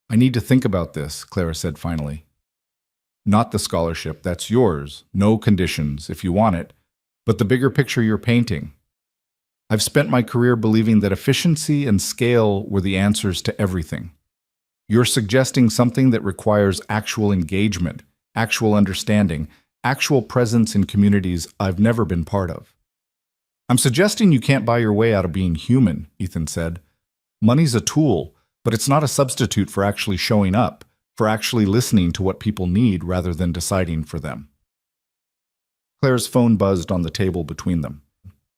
I need to think about this, Clara said finally. Not the scholarship, that's yours, no conditions if you want it, but the bigger picture you're painting. I've spent my career believing that efficiency and scale were the answers to everything. You're suggesting something that requires actual engagement, actual understanding, actual presence in communities I've never been part of. I'm suggesting you can't buy your way out of being human, Ethan said. Money's a tool, but it's not a substitute for actually showing up, for actually listening to what people need rather than deciding for them. Claire's phone buzzed on the table between them.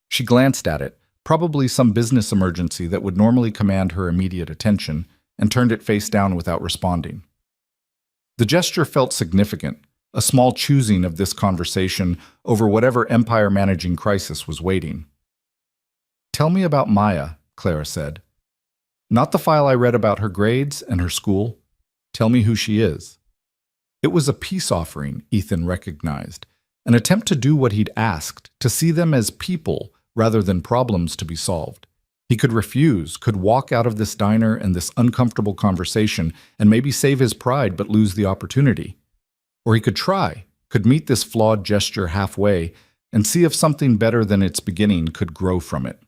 She glanced at it, probably some business emergency that would normally command her immediate attention, and turned it face down without responding. The gesture felt significant, a small choosing of this conversation over whatever empire-managing crisis was waiting. Tell me about Maya, Clara said. Not the file I read about her grades and her school. Tell me who she is. It was a peace offering, Ethan recognized, an attempt to do what he'd asked, to see them as people rather than problems to be solved. He could refuse, could walk out of this diner and this uncomfortable conversation and maybe save his pride but lose the opportunity. Or he could try, could meet this flawed gesture halfway and see if something better than its beginning could grow from it.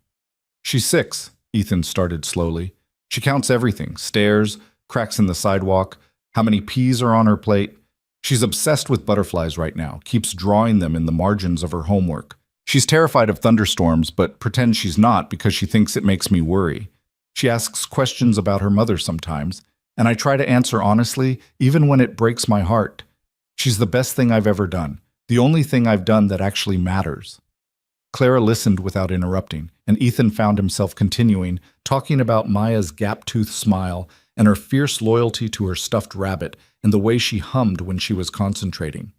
She's 6, Ethan started slowly. She counts everything, stairs, cracks in the sidewalk, how many peas are on her plate. She's obsessed with butterflies right now, keeps drawing them in the margins of her homework. She's terrified of thunderstorms, but pretends she's not because she thinks it makes me worry. She asks questions about her mother sometimes, and I try to answer honestly, even when it breaks my heart. She's the best thing I've ever done, the only thing I've done that actually matters. Clara listened without interrupting, and Ethan found himself continuing, talking about Maya's gap-toothed smile and her fierce loyalty to her stuffed rabbit and the way she hummed when she was concentrating.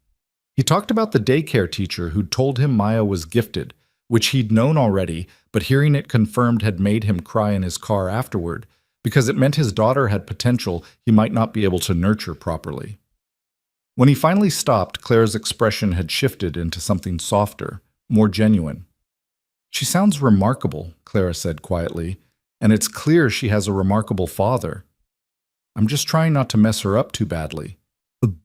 He talked about the daycare teacher who'd told him Maya was gifted, which he'd known already, but hearing it confirmed had made him cry in his car afterward, because it meant his daughter had potential he might not be able to nurture properly. When he finally stopped, Claire's expression had shifted into something softer, more genuine. She sounds remarkable, Clara said quietly, and it's clear she has a remarkable father. I'm just trying not to mess her up too badly.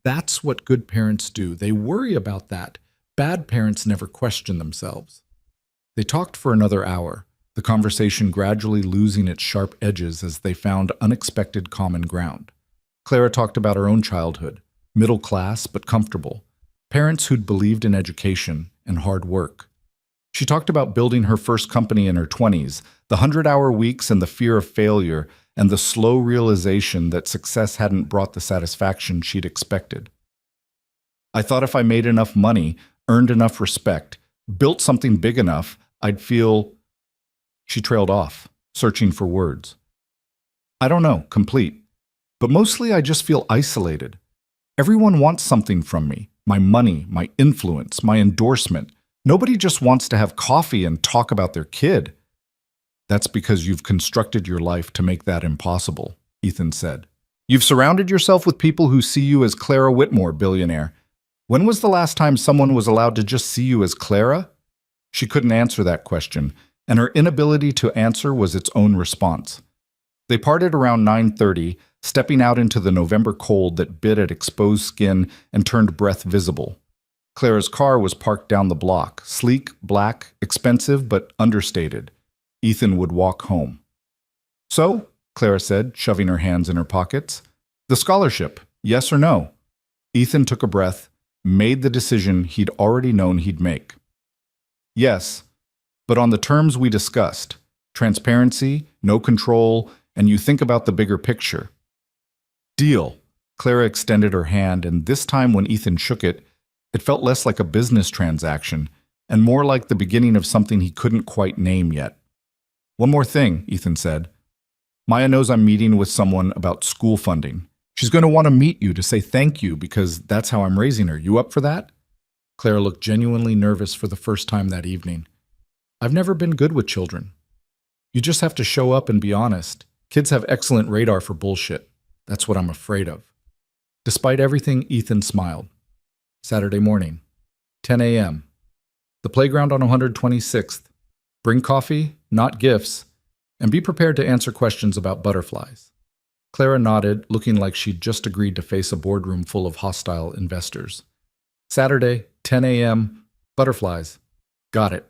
That's what good parents do. They worry about that. Bad parents never question themselves. They talked for another hour, the conversation gradually losing its sharp edges as they found unexpected common ground. Clara talked about her own childhood, middle class but comfortable, parents who'd believed in education and hard work. She talked about building her first company in her 20s, the 100-hour weeks and the fear of failure, and the slow realization that success hadn't brought the satisfaction she'd expected. I thought if I made enough money, earned enough respect, built something big enough, I'd feel... She trailed off, searching for words. I don't know, complete. But mostly I just feel isolated. Everyone wants something from me, my money, my influence, my endorsement. Nobody just wants to have coffee and talk about their kid. That's because you've constructed your life to make that impossible, Ethan said. You've surrounded yourself with people who see you as Clara Whitmore, billionaire. When was the last time someone was allowed to just see you as Clara? She couldn't answer that question, and her inability to answer was its own response. They parted around 9:30, stepping out into the November cold that bit at exposed skin and turned breath visible. Clara's car was parked down the block, sleek, black, expensive, but understated. Ethan would walk home. So, Clara said, shoving her hands in her pockets, The scholarship, yes or no? Ethan took a breath, made the decision he'd already known he'd make. Yes, but on the terms we discussed, transparency, no control, and you think about the bigger picture. Deal. Clara extended her hand, and this time when Ethan shook it, it felt less like a business transaction and more like the beginning of something he couldn't quite name yet. One more thing, Ethan said. Maya knows I'm meeting with someone about school funding. She's going to want to meet you to say thank you because that's how I'm raising her. You up for that? Clara looked genuinely nervous for the first time that evening. I've never been good with children. You just have to show up and be honest. Kids have excellent radar for bullshit. That's what I'm afraid of. Despite everything, Ethan smiled. Saturday morning, 10 a.m. The playground on 126th. Bring coffee, not gifts, and be prepared to answer questions about butterflies. Clara nodded, looking like she'd just agreed to face a boardroom full of hostile investors. Saturday, 10 a.m., butterflies. Got it.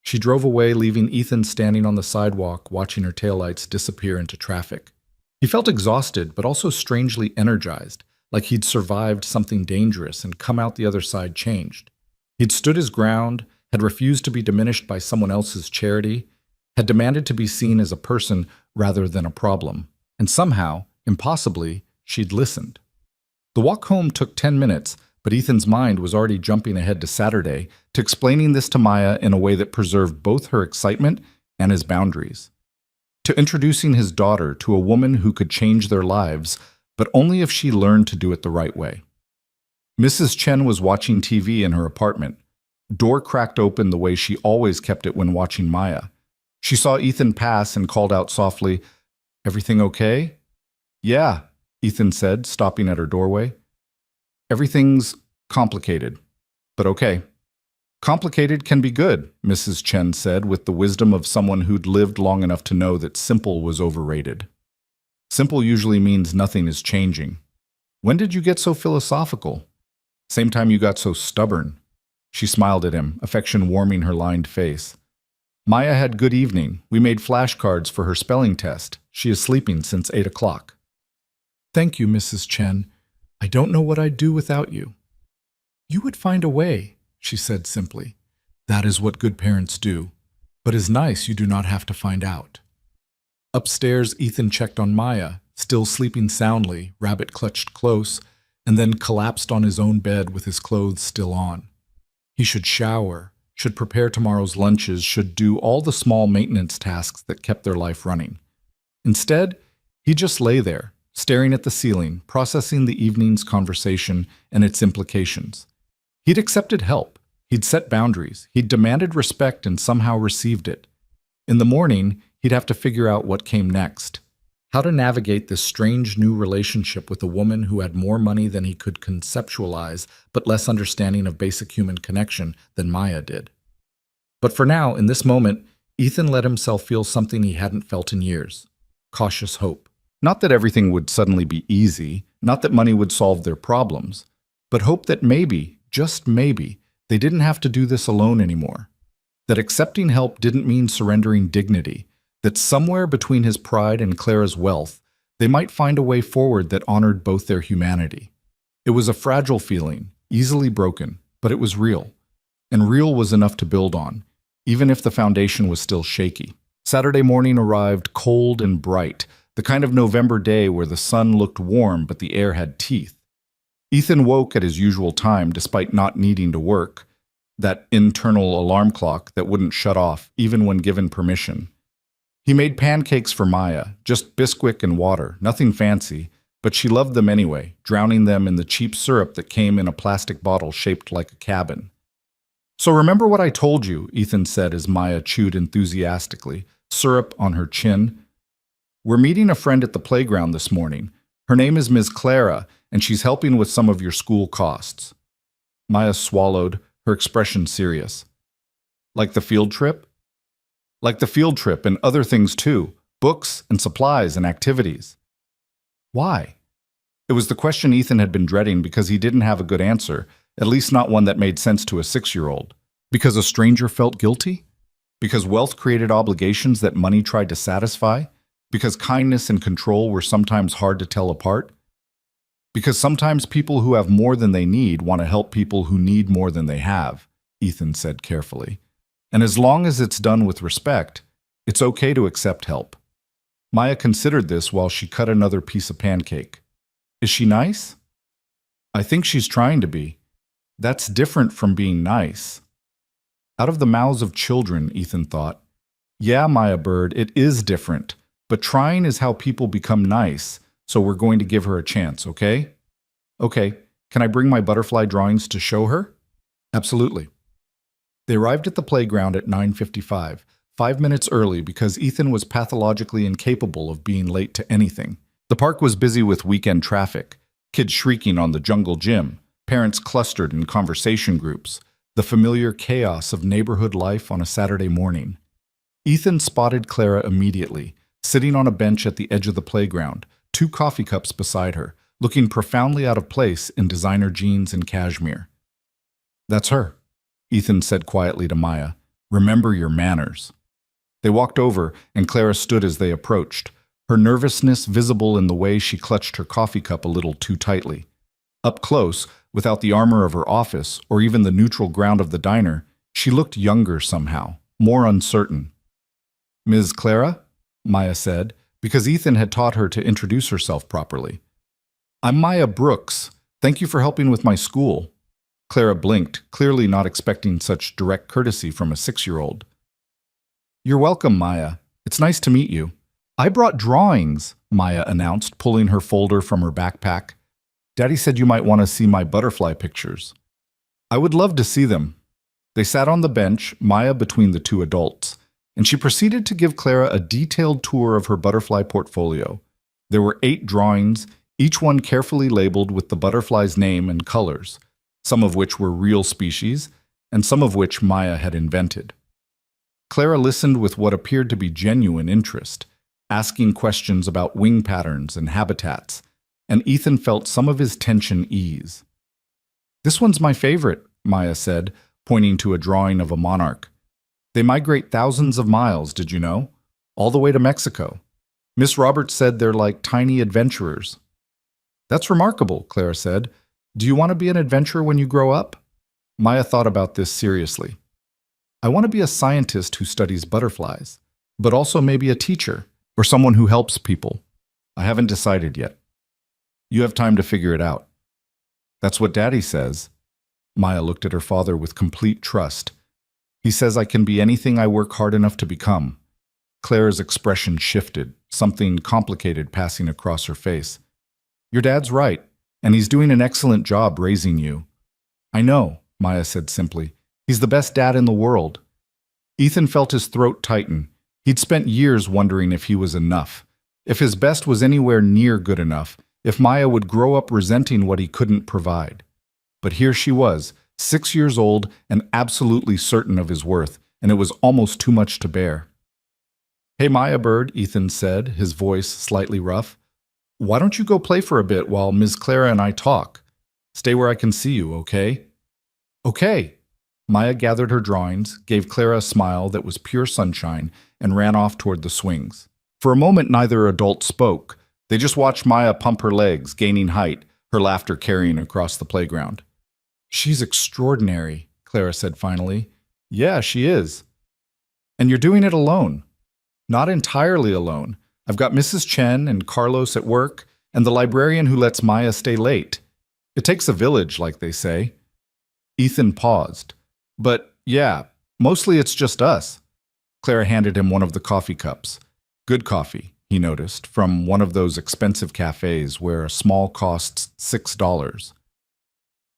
She drove away, leaving Ethan standing on the sidewalk, watching her taillights disappear into traffic. He felt exhausted, but also strangely energized, like he'd survived something dangerous and come out the other side changed. He'd stood his ground, had refused to be diminished by someone else's charity, had demanded to be seen as a person rather than a problem, and somehow, impossibly, she'd listened. The walk home took 10 minutes, but Ethan's mind was already jumping ahead to Saturday, to explaining this to Maya in a way that preserved both her excitement and his boundaries. To introducing his daughter to a woman who could change their lives, but only if she learned to do it the right way. Mrs. Chen was watching TV in her apartment. Door cracked open the way she always kept it when watching Maya. She saw Ethan pass and called out softly, "Everything okay?" "Yeah," Ethan said, stopping at her doorway. "Everything's complicated, but okay." "Complicated can be good," Mrs. Chen said with the wisdom of someone who'd lived long enough to know that simple was overrated. Simple usually means nothing is changing. When did you get so philosophical? Same time you got so stubborn. She smiled at him, affection warming her lined face. Maya had good evening. We made flashcards for her spelling test. She is sleeping since 8 o'clock. Thank you, Mrs. Chen. I don't know what I'd do without you. You would find a way, she said simply. That is what good parents do. But it's nice you do not have to find out. Upstairs, Ethan checked on Maya, still sleeping soundly, rabbit clutched close, and then collapsed on his own bed with his clothes still on. He should shower, should prepare tomorrow's lunches, should do all the small maintenance tasks that kept their life running. Instead, he just lay there, staring at the ceiling, processing the evening's conversation and its implications. He'd accepted help. He'd set boundaries. He'd demanded respect and somehow received it. In the morning, he'd have to figure out what came next. How to navigate this strange new relationship with a woman who had more money than he could conceptualize, but less understanding of basic human connection than Maya did. But for now, in this moment, Ethan let himself feel something he hadn't felt in years. Cautious hope. Not that everything would suddenly be easy, not that money would solve their problems, but hope that maybe, just maybe, they didn't have to do this alone anymore. That accepting help didn't mean surrendering dignity, that somewhere between his pride and Clara's wealth, they might find a way forward that honored both their humanity. It was a fragile feeling, easily broken, but it was real. And real was enough to build on, even if the foundation was still shaky. Saturday morning arrived cold and bright, the kind of November day where the sun looked warm but the air had teeth. Ethan woke at his usual time despite not needing to work, that internal alarm clock that wouldn't shut off even when given permission. He made pancakes for Maya, just Bisquick and water, nothing fancy, but she loved them anyway, drowning them in the cheap syrup that came in a plastic bottle shaped like a cabin. So remember what I told you, Ethan said as Maya chewed enthusiastically, syrup on her chin. We're meeting a friend at the playground this morning. Her name is Ms. Clara, and she's helping with some of your school costs. Maya swallowed, her expression serious. Like the field trip? Like the field trip and other things too, books and supplies and activities. Why? It was the question Ethan had been dreading because he didn't have a good answer, at least not one that made sense to a 6-year-old. Because a stranger felt guilty? Because wealth created obligations that money tried to satisfy? Because kindness and control were sometimes hard to tell apart? Because sometimes people who have more than they need want to help people who need more than they have, Ethan said carefully. And as long as it's done with respect, it's okay to accept help. Maya considered this while she cut another piece of pancake. Is she nice? I think she's trying to be. That's different from being nice. Out of the mouths of children, Ethan thought. Yeah, Maya Bird, it is different, but trying is how people become nice, so we're going to give her a chance, okay? Okay, can I bring my butterfly drawings to show her? Absolutely. They arrived at the playground at 9:55, 5 minutes early because Ethan was pathologically incapable of being late to anything. The park was busy with weekend traffic, kids shrieking on the jungle gym, parents clustered in conversation groups, the familiar chaos of neighborhood life on a Saturday morning. Ethan spotted Clara immediately, sitting on a bench at the edge of the playground, 2 coffee cups beside her, looking profoundly out of place in designer jeans and cashmere. That's her, Ethan said quietly to Maya. Remember your manners. They walked over, and Clara stood as they approached, her nervousness visible in the way she clutched her coffee cup a little too tightly. Up close, without the armor of her office or even the neutral ground of the diner, she looked younger somehow, more uncertain. Ms. Clara? Maya said, because Ethan had taught her to introduce herself properly. I'm Maya Brooks. Thank you for helping with my school. Clara blinked, clearly not expecting such direct courtesy from a 6-year-old. You're welcome, Maya. It's nice to meet you. I brought drawings, Maya announced, pulling her folder from her backpack. Daddy said you might want to see my butterfly pictures. I would love to see them. They sat on the bench, Maya between the 2 adults, and she proceeded to give Clara a detailed tour of her butterfly portfolio. There were 8 drawings, each one carefully labeled with the butterfly's name and colors, some of which were real species, and some of which Maya had invented. Clara listened with what appeared to be genuine interest, asking questions about wing patterns and habitats, and Ethan felt some of his tension ease. This one's my favorite, Maya said, pointing to a drawing of a monarch. They migrate thousands of miles, did you know? All the way to Mexico. Miss Roberts said they're like tiny adventurers. That's remarkable, Clara said. Do you want to be an adventurer when you grow up? Maya thought about this seriously. I want to be a scientist who studies butterflies, but also maybe a teacher or someone who helps people. I haven't decided yet. You have time to figure it out. That's what Daddy says. Maya looked at her father with complete trust. He says I can be anything I work hard enough to become. Clara's expression shifted, something complicated passing across her face. Your dad's right, and he's doing an excellent job raising you. I know, Maya said simply. He's the best dad in the world. Ethan felt his throat tighten. He'd spent years wondering if he was enough, if his best was anywhere near good enough, if Maya would grow up resenting what he couldn't provide. But here she was, 6 years old and absolutely certain of his worth, and it was almost too much to bear. Hey, Maya Bird, Ethan said, his voice slightly rough. Why don't you go play for a bit while Ms. Clara and I talk? Stay where I can see you, okay? Okay. Maya gathered her drawings, gave Clara a smile that was pure sunshine, and ran off toward the swings. For a moment, neither adult spoke. They just watched Maya pump her legs, gaining height, her laughter carrying across the playground. She's extraordinary, Clara said finally. Yeah, she is. And you're doing it alone. Not entirely alone. I've got Mrs. Chen and Carlos at work, and the librarian who lets Maya stay late. It takes a village, like they say. Ethan paused. But, yeah, mostly it's just us. Clara handed him one of the coffee cups. Good coffee, he noticed, from one of those expensive cafes where a small costs $6.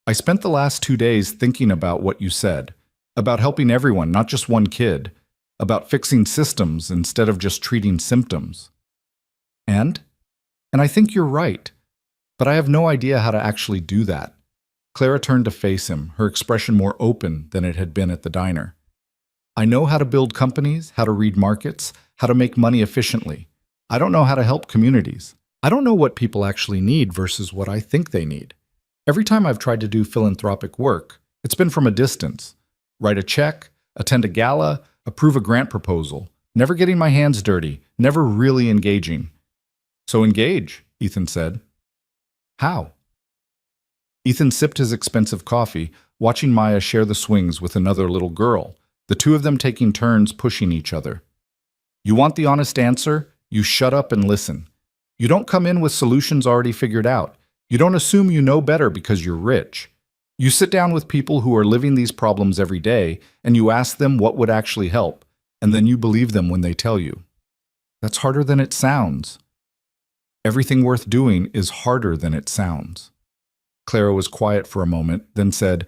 I spent the last 2 days thinking about what you said, about helping everyone, not just one kid, about fixing systems instead of just treating symptoms. And I think you're right, but I have no idea how to actually do that. Clara turned to face him, her expression more open than it had been at the diner. I know how to build companies, how to read markets, how to make money efficiently. I don't know how to help communities. I don't know what people actually need versus what I think they need. Every time I've tried to do philanthropic work, it's been from a distance. Write a check, attend a gala, approve a grant proposal, never getting my hands dirty, never really engaging. So engage, Ethan said. How? Ethan sipped his expensive coffee, watching Maya share the swings with another little girl, the two of them taking turns pushing each other. You want the honest answer? You shut up and listen. You don't come in with solutions already figured out. You don't assume you know better because you're rich. You sit down with people who are living these problems every day, and you ask them what would actually help, and then you believe them when they tell you. That's harder than it sounds. Everything worth doing is harder than it sounds. Clara was quiet for a moment, then said,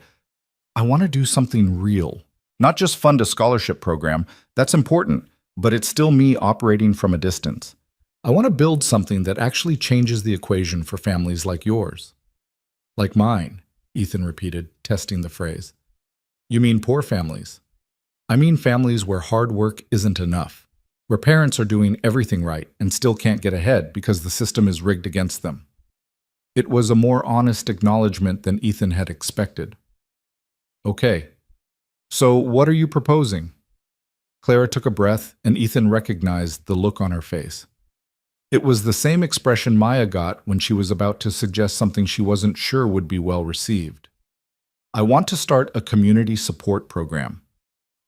I want to do something real. Not just fund a scholarship program. That's important, but it's still me operating from a distance. I want to build something that actually changes the equation for families like yours. Like mine, Ethan repeated, testing the phrase. You mean poor families? I mean families where hard work isn't enough, where parents are doing everything right and still can't get ahead because the system is rigged against them. It was a more honest acknowledgement than Ethan had expected. Okay, so what are you proposing? Clara took a breath, and Ethan recognized the look on her face. It was the same expression Maya got when she was about to suggest something she wasn't sure would be well received. I want to start a community support program.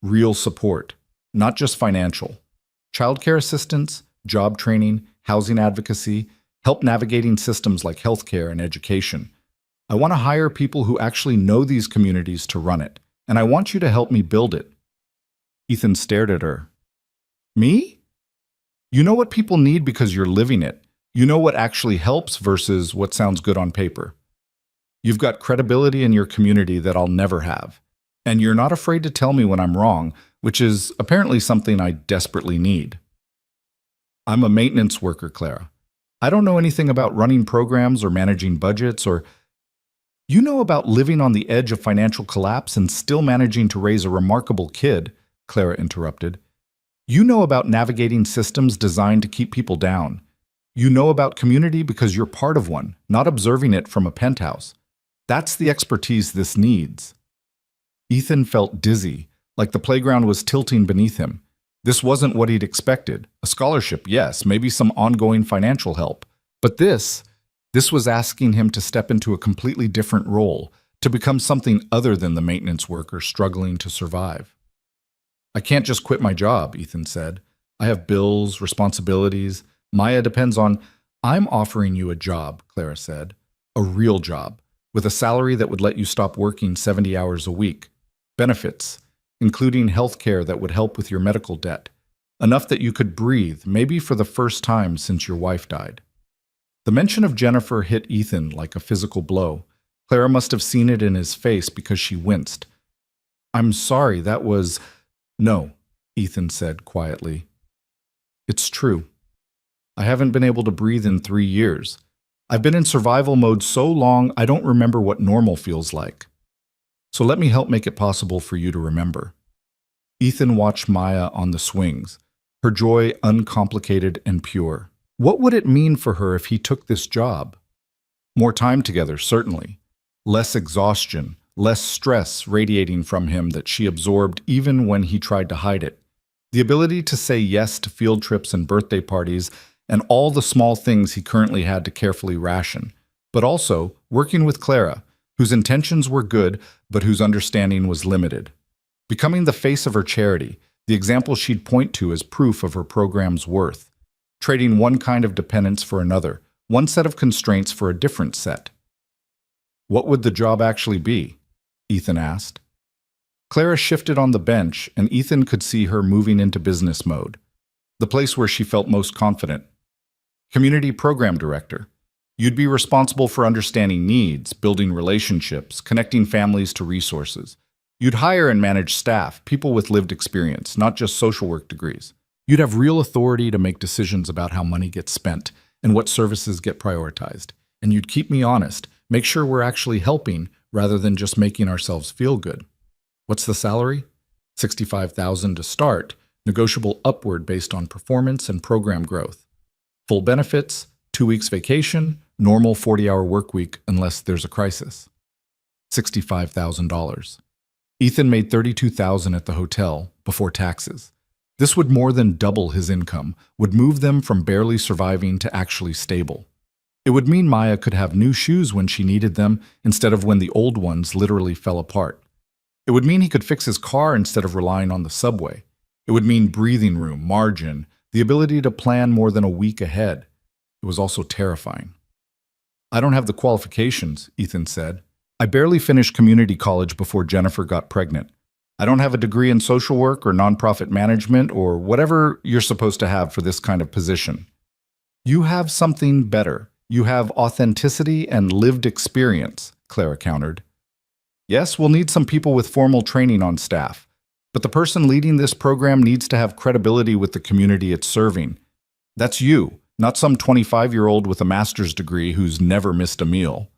Real support, not just financial. Childcare assistance, job training, housing advocacy, help navigating systems like healthcare and education. I want to hire people who actually know these communities to run it, and I want you to help me build it. Ethan stared at her. Me? You know what people need because you're living it. You know what actually helps versus what sounds good on paper. You've got credibility in your community that I'll never have. And you're not afraid to tell me when I'm wrong, which is apparently something I desperately need. I'm a maintenance worker, Clara. I don't know anything about running programs or managing budgets or... You know about living on the edge of financial collapse and still managing to raise a remarkable kid, Clara interrupted. You know about navigating systems designed to keep people down. You know about community because you're part of one, not observing it from a penthouse. That's the expertise this needs. Ethan felt dizzy, like the playground was tilting beneath him. This wasn't what he'd expected. A scholarship, yes, maybe some ongoing financial help. But this was asking him to step into a completely different role, to become something other than the maintenance worker struggling to survive. I can't just quit my job, Ethan said. I have bills, responsibilities. Maya depends on... I'm offering you a job, Clara said. A real job, with a salary that would let you stop working 70 hours a week. Benefits, including health care that would help with your medical debt. Enough that you could breathe, maybe for the first time since your wife died. The mention of Jennifer hit Ethan like a physical blow. Clara must have seen it in his face because she winced. I'm sorry, that was... No, Ethan said quietly. It's true. I haven't been able to breathe in 3 years. I've been in survival mode so long I don't remember what normal feels like. So let me help make it possible for you to remember. Ethan watched Maya on the swings, her joy uncomplicated and pure. What would it mean for her if he took this job? More time together, certainly. Less exhaustion, less stress radiating from him that she absorbed even when he tried to hide it. The ability to say yes to field trips and birthday parties and all the small things he currently had to carefully ration. But also working with Clara, whose intentions were good but whose understanding was limited. Becoming the face of her charity, the example she'd point to as proof of her program's worth. Trading one kind of dependence for another, one set of constraints for a different set. What would the job actually be? Ethan asked. Clara shifted on the bench, and Ethan could see her moving into business mode, the place where she felt most confident. Community Program Director. You'd be responsible for understanding needs, building relationships, connecting families to resources. You'd hire and manage staff, people with lived experience, not just social work degrees. You'd have real authority to make decisions about how money gets spent and what services get prioritized. And you'd keep me honest, make sure we're actually helping rather than just making ourselves feel good. What's the salary? $65,000 to start, negotiable upward based on performance and program growth. Full benefits, 2 weeks vacation, normal 40-hour work week unless there's a crisis. $65,000. Ethan made $32,000 at the hotel before taxes. This would more than double his income, would move them from barely surviving to actually stable. It would mean Maya could have new shoes when she needed them instead of when the old ones literally fell apart. It would mean he could fix his car instead of relying on the subway. It would mean breathing room, margin, the ability to plan more than a week ahead. It was also terrifying. I don't have the qualifications, Ethan said. I barely finished community college before Jennifer got pregnant. I don't have a degree in social work or nonprofit management or whatever you're supposed to have for this kind of position. You have something better. You have authenticity and lived experience, Clara countered. Yes, we'll need some people with formal training on staff, but the person leading this program needs to have credibility with the community it's serving. That's you, not some 25-year-old with a master's degree who's never missed a meal.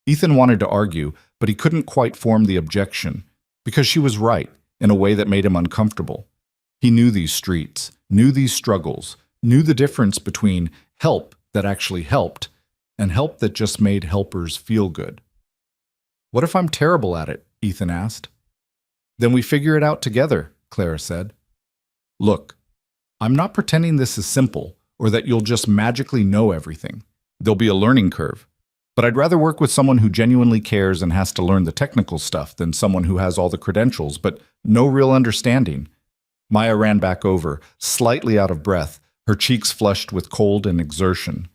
Ethan wanted to argue, but he couldn't quite form the objection, because she was right in a way that made him uncomfortable. He knew these streets, knew these struggles, knew the difference between help that actually helped and help that just made helpers feel good. What if I'm terrible at it? Ethan asked. Then we figure it out together, Clara said. Look, I'm not pretending this is simple or that you'll just magically know everything. There'll be a learning curve. But I'd rather work with someone who genuinely cares and has to learn the technical stuff than someone who has all the credentials but no real understanding. Maya ran back over, slightly out of breath, her cheeks flushed with cold and exertion.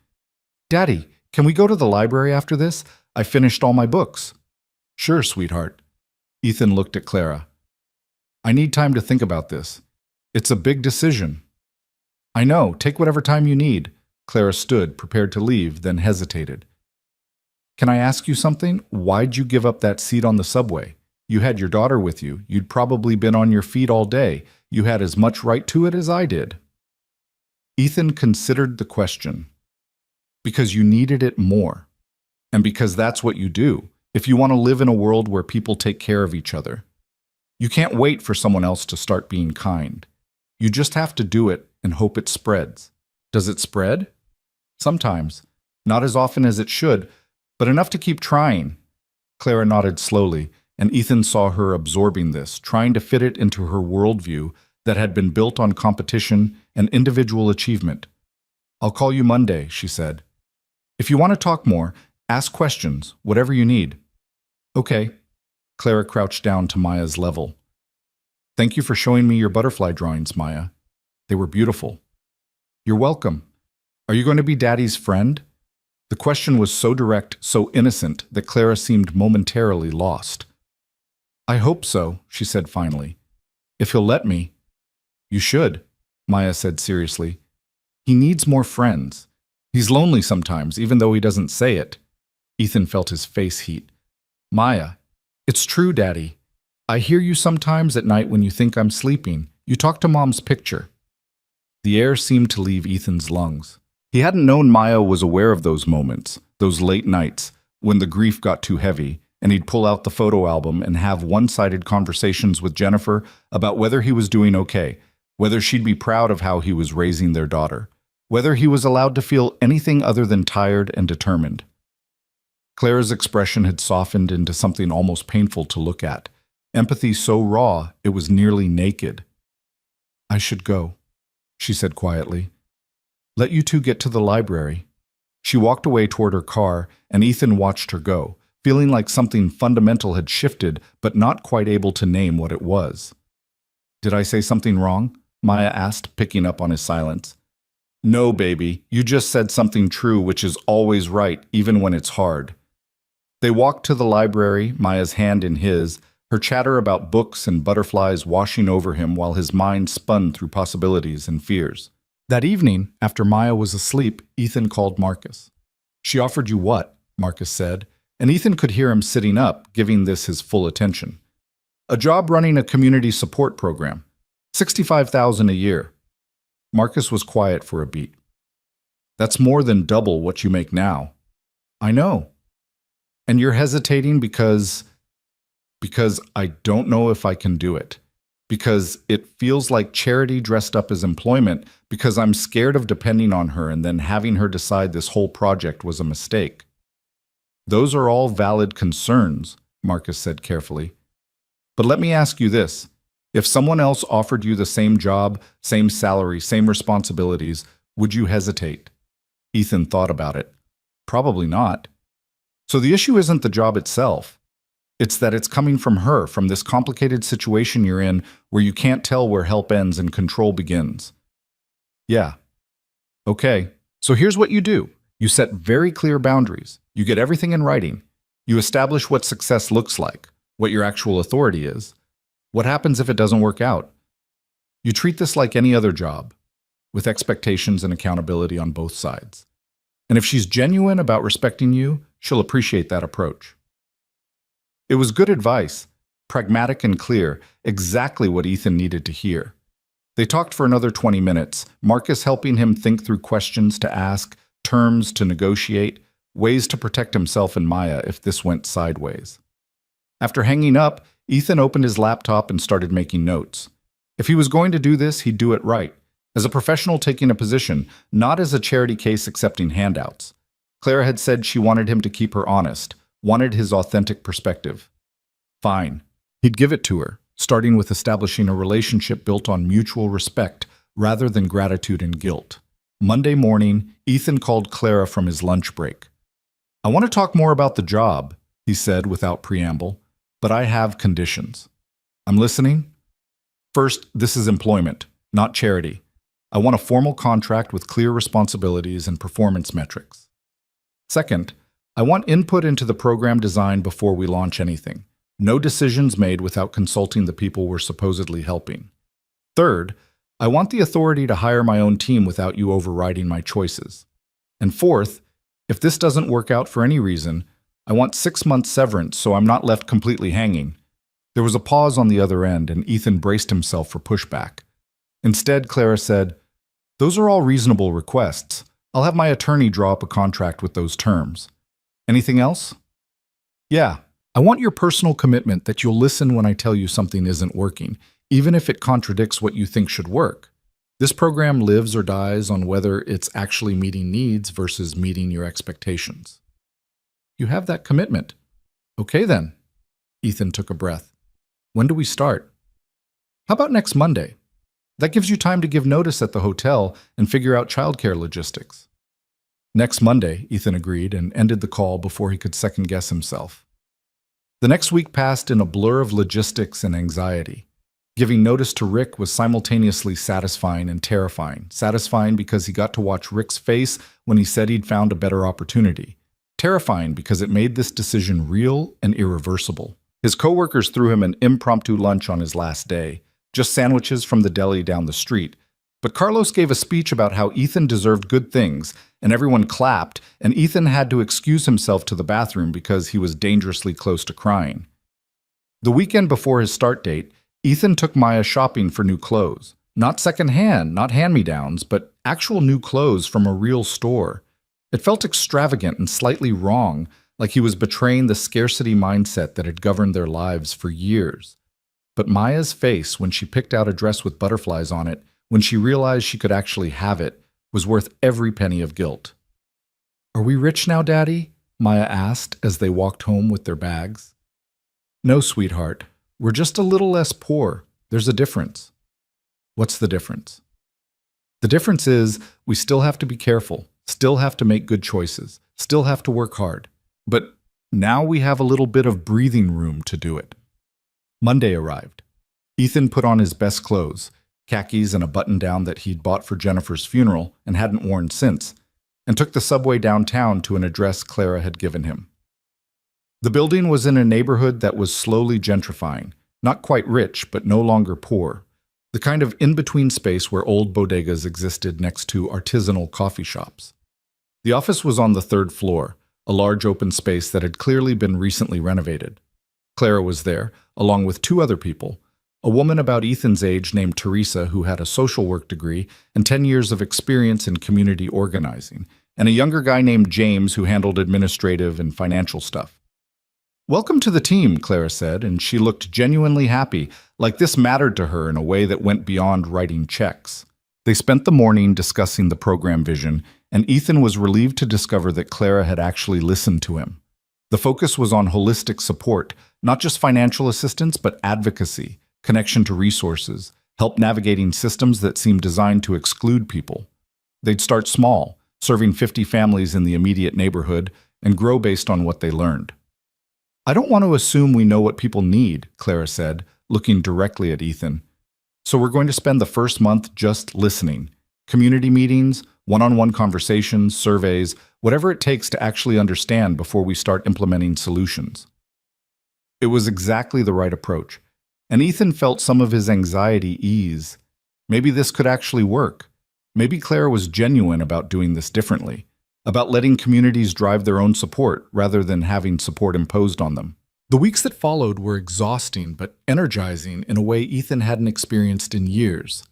Daddy, can we go to the library after this? I finished all my books. Sure, sweetheart. Ethan looked at Clara. I need time to think about this. It's a big decision. I know, take whatever time you need. Clara stood, prepared to leave, then hesitated. Can I ask you something? Why'd you give up that seat on the subway? You had your daughter with you. You'd probably been on your feet all day. You had as much right to it as I did. Ethan considered the question. Because you needed it more. And because that's what you do, if you want to live in a world where people take care of each other. You can't wait for someone else to start being kind. You just have to do it and hope it spreads. Does it spread? Sometimes. Not as often as it should, but enough to keep trying. Clara nodded slowly, and Ethan saw her absorbing this, trying to fit it into her worldview that had been built on competition and individual achievement. I'll call you Monday, she said. If you want to talk more, ask questions, whatever you need. Okay. Clara crouched down to Maya's level. Thank you for showing me your butterfly drawings, Maya. They were beautiful. You're welcome. Are you going to be Daddy's friend? The question was so direct, so innocent, that Clara seemed momentarily lost. I hope so, she said finally. If he'll let me. You should, Maya said seriously. He needs more friends. He's lonely sometimes, even though he doesn't say it. Ethan felt his face heat. Maya, it's true, Daddy. I hear you sometimes at night when you think I'm sleeping. You talk to Mom's picture. The air seemed to leave Ethan's lungs. He hadn't known Maya was aware of those moments, those late nights, when the grief got too heavy, and he'd pull out the photo album and have one-sided conversations with Jennifer about whether he was doing okay, whether she'd be proud of how he was raising their daughter, whether he was allowed to feel anything other than tired and determined. Clara's expression had softened into something almost painful to look at, empathy so raw it was nearly naked. I should go, she said quietly. Let you two get to the library. She walked away toward her car, and Ethan watched her go, feeling like something fundamental had shifted, but not quite able to name what it was. Did I say something wrong? Maya asked, picking up on his silence. No, baby, you just said something true, which is always right, even when it's hard. They walked to the library, Maya's hand in his, her chatter about books and butterflies washing over him while his mind spun through possibilities and fears. That evening, after Maya was asleep, Ethan called Marcus. She offered you what? Marcus said, and Ethan could hear him sitting up, giving this his full attention. A job running a community support program. $65,000 a year. Marcus was quiet for a beat. That's more than double what you make now. I know. And you're hesitating because I don't know if I can do it. Because it feels like charity dressed up as employment, because I'm scared of depending on her and then having her decide this whole project was a mistake. Those are all valid concerns, Marcus said carefully. But let me ask you this. If someone else offered you the same job, same salary, same responsibilities, would you hesitate? Ethan thought about it. Probably not. So the issue isn't the job itself. It's that it's coming from her, from this complicated situation you're in where you can't tell where help ends and control begins. Yeah. Okay. So here's what you do. You set very clear boundaries. You get everything in writing. You establish what success looks like, what your actual authority is. What happens if it doesn't work out? You treat this like any other job, with expectations and accountability on both sides. And if she's genuine about respecting you, she'll appreciate that approach. It was good advice, pragmatic and clear, exactly what Ethan needed to hear. They talked for another 20 minutes, Marcus helping him think through questions to ask, terms to negotiate, ways to protect himself and Maya if this went sideways. After hanging up, Ethan opened his laptop and started making notes. If he was going to do this, he'd do it right, as a professional taking a position, not as a charity case accepting handouts. Clara had said she wanted him to keep her honest, wanted his authentic perspective. Fine. He'd give it to her, starting with establishing a relationship built on mutual respect rather than gratitude and guilt. Monday morning, Ethan called Clara from his lunch break. "I want to talk more about the job," he said without preamble, "but I have conditions." "I'm listening." "First, this is employment, not charity. I want a formal contract with clear responsibilities and performance metrics. Second, I want input into the program design before we launch anything. No decisions made without consulting the people we're supposedly helping. Third, I want the authority to hire my own team without you overriding my choices. And fourth, if this doesn't work out for any reason, I want 6 months severance so I'm not left completely hanging." There was a pause on the other end, and Ethan braced himself for pushback. Instead, Clara said, "Those are all reasonable requests. I'll have my attorney draw up a contract with those terms. Anything else?" "Yeah. I want your personal commitment that you'll listen when I tell you something isn't working, even if it contradicts what you think should work. This program lives or dies on whether it's actually meeting needs versus meeting your expectations." "You have that commitment." "Okay then." Ethan took a breath. "When do we start?" "How about next Monday? That gives you time to give notice at the hotel and figure out childcare logistics." "Next Monday," Ethan agreed and ended the call before he could second-guess himself. The next week passed in a blur of logistics and anxiety. Giving notice to Rick was simultaneously satisfying and terrifying. Satisfying because he got to watch Rick's face when he said he'd found a better opportunity. Terrifying because it made this decision real and irreversible. His coworkers threw him an impromptu lunch on his last day, just sandwiches from the deli down the street. But Carlos gave a speech about how Ethan deserved good things, and everyone clapped, and Ethan had to excuse himself to the bathroom because he was dangerously close to crying. The weekend before his start date, Ethan took Maya shopping for new clothes. Not secondhand, not hand-me-downs, but actual new clothes from a real store. It felt extravagant and slightly wrong, like he was betraying the scarcity mindset that had governed their lives for years. But Maya's face when she picked out a dress with butterflies on it, when she realized she could actually have it, was worth every penny of guilt. "Are we rich now, Daddy?" Maya asked as they walked home with their bags. "No, sweetheart. We're just a little less poor. There's a difference." "What's the difference?" "The difference is we still have to be careful, still have to make good choices, still have to work hard. But now we have a little bit of breathing room to do it." Monday arrived. Ethan put on his best clothes, khakis and a button-down that he'd bought for Jennifer's funeral and hadn't worn since, and took the subway downtown to an address Clara had given him. The building was in a neighborhood that was slowly gentrifying, not quite rich, but no longer poor, the kind of in-between space where old bodegas existed next to artisanal coffee shops. The office was on the 3rd floor, a large open space that had clearly been recently renovated. Clara was there, along with 2 other people, a woman about Ethan's age named Teresa who had a social work degree and 10 years of experience in community organizing, and a younger guy named James who handled administrative and financial stuff. "Welcome to the team," Clara said, and she looked genuinely happy, like this mattered to her in a way that went beyond writing checks. They spent the morning discussing the program vision, and Ethan was relieved to discover that Clara had actually listened to him. The focus was on holistic support, not just financial assistance, but advocacy, connection to resources, help navigating systems that seemed designed to exclude people. They'd start small, serving 50 families in the immediate neighborhood, and grow based on what they learned. I don't want to assume we know what people need, Clara said, looking directly at Ethan. So we're going to spend the first month just listening. Community meetings, one-on-one conversations, surveys, whatever it takes to actually understand before we start implementing solutions. It was exactly the right approach, and Ethan felt some of his anxiety ease. Maybe this could actually work. Maybe Clara was genuine about doing this differently, about letting communities drive their own support rather than having support imposed on them. The weeks that followed were exhausting but energizing in a way Ethan hadn't experienced in years.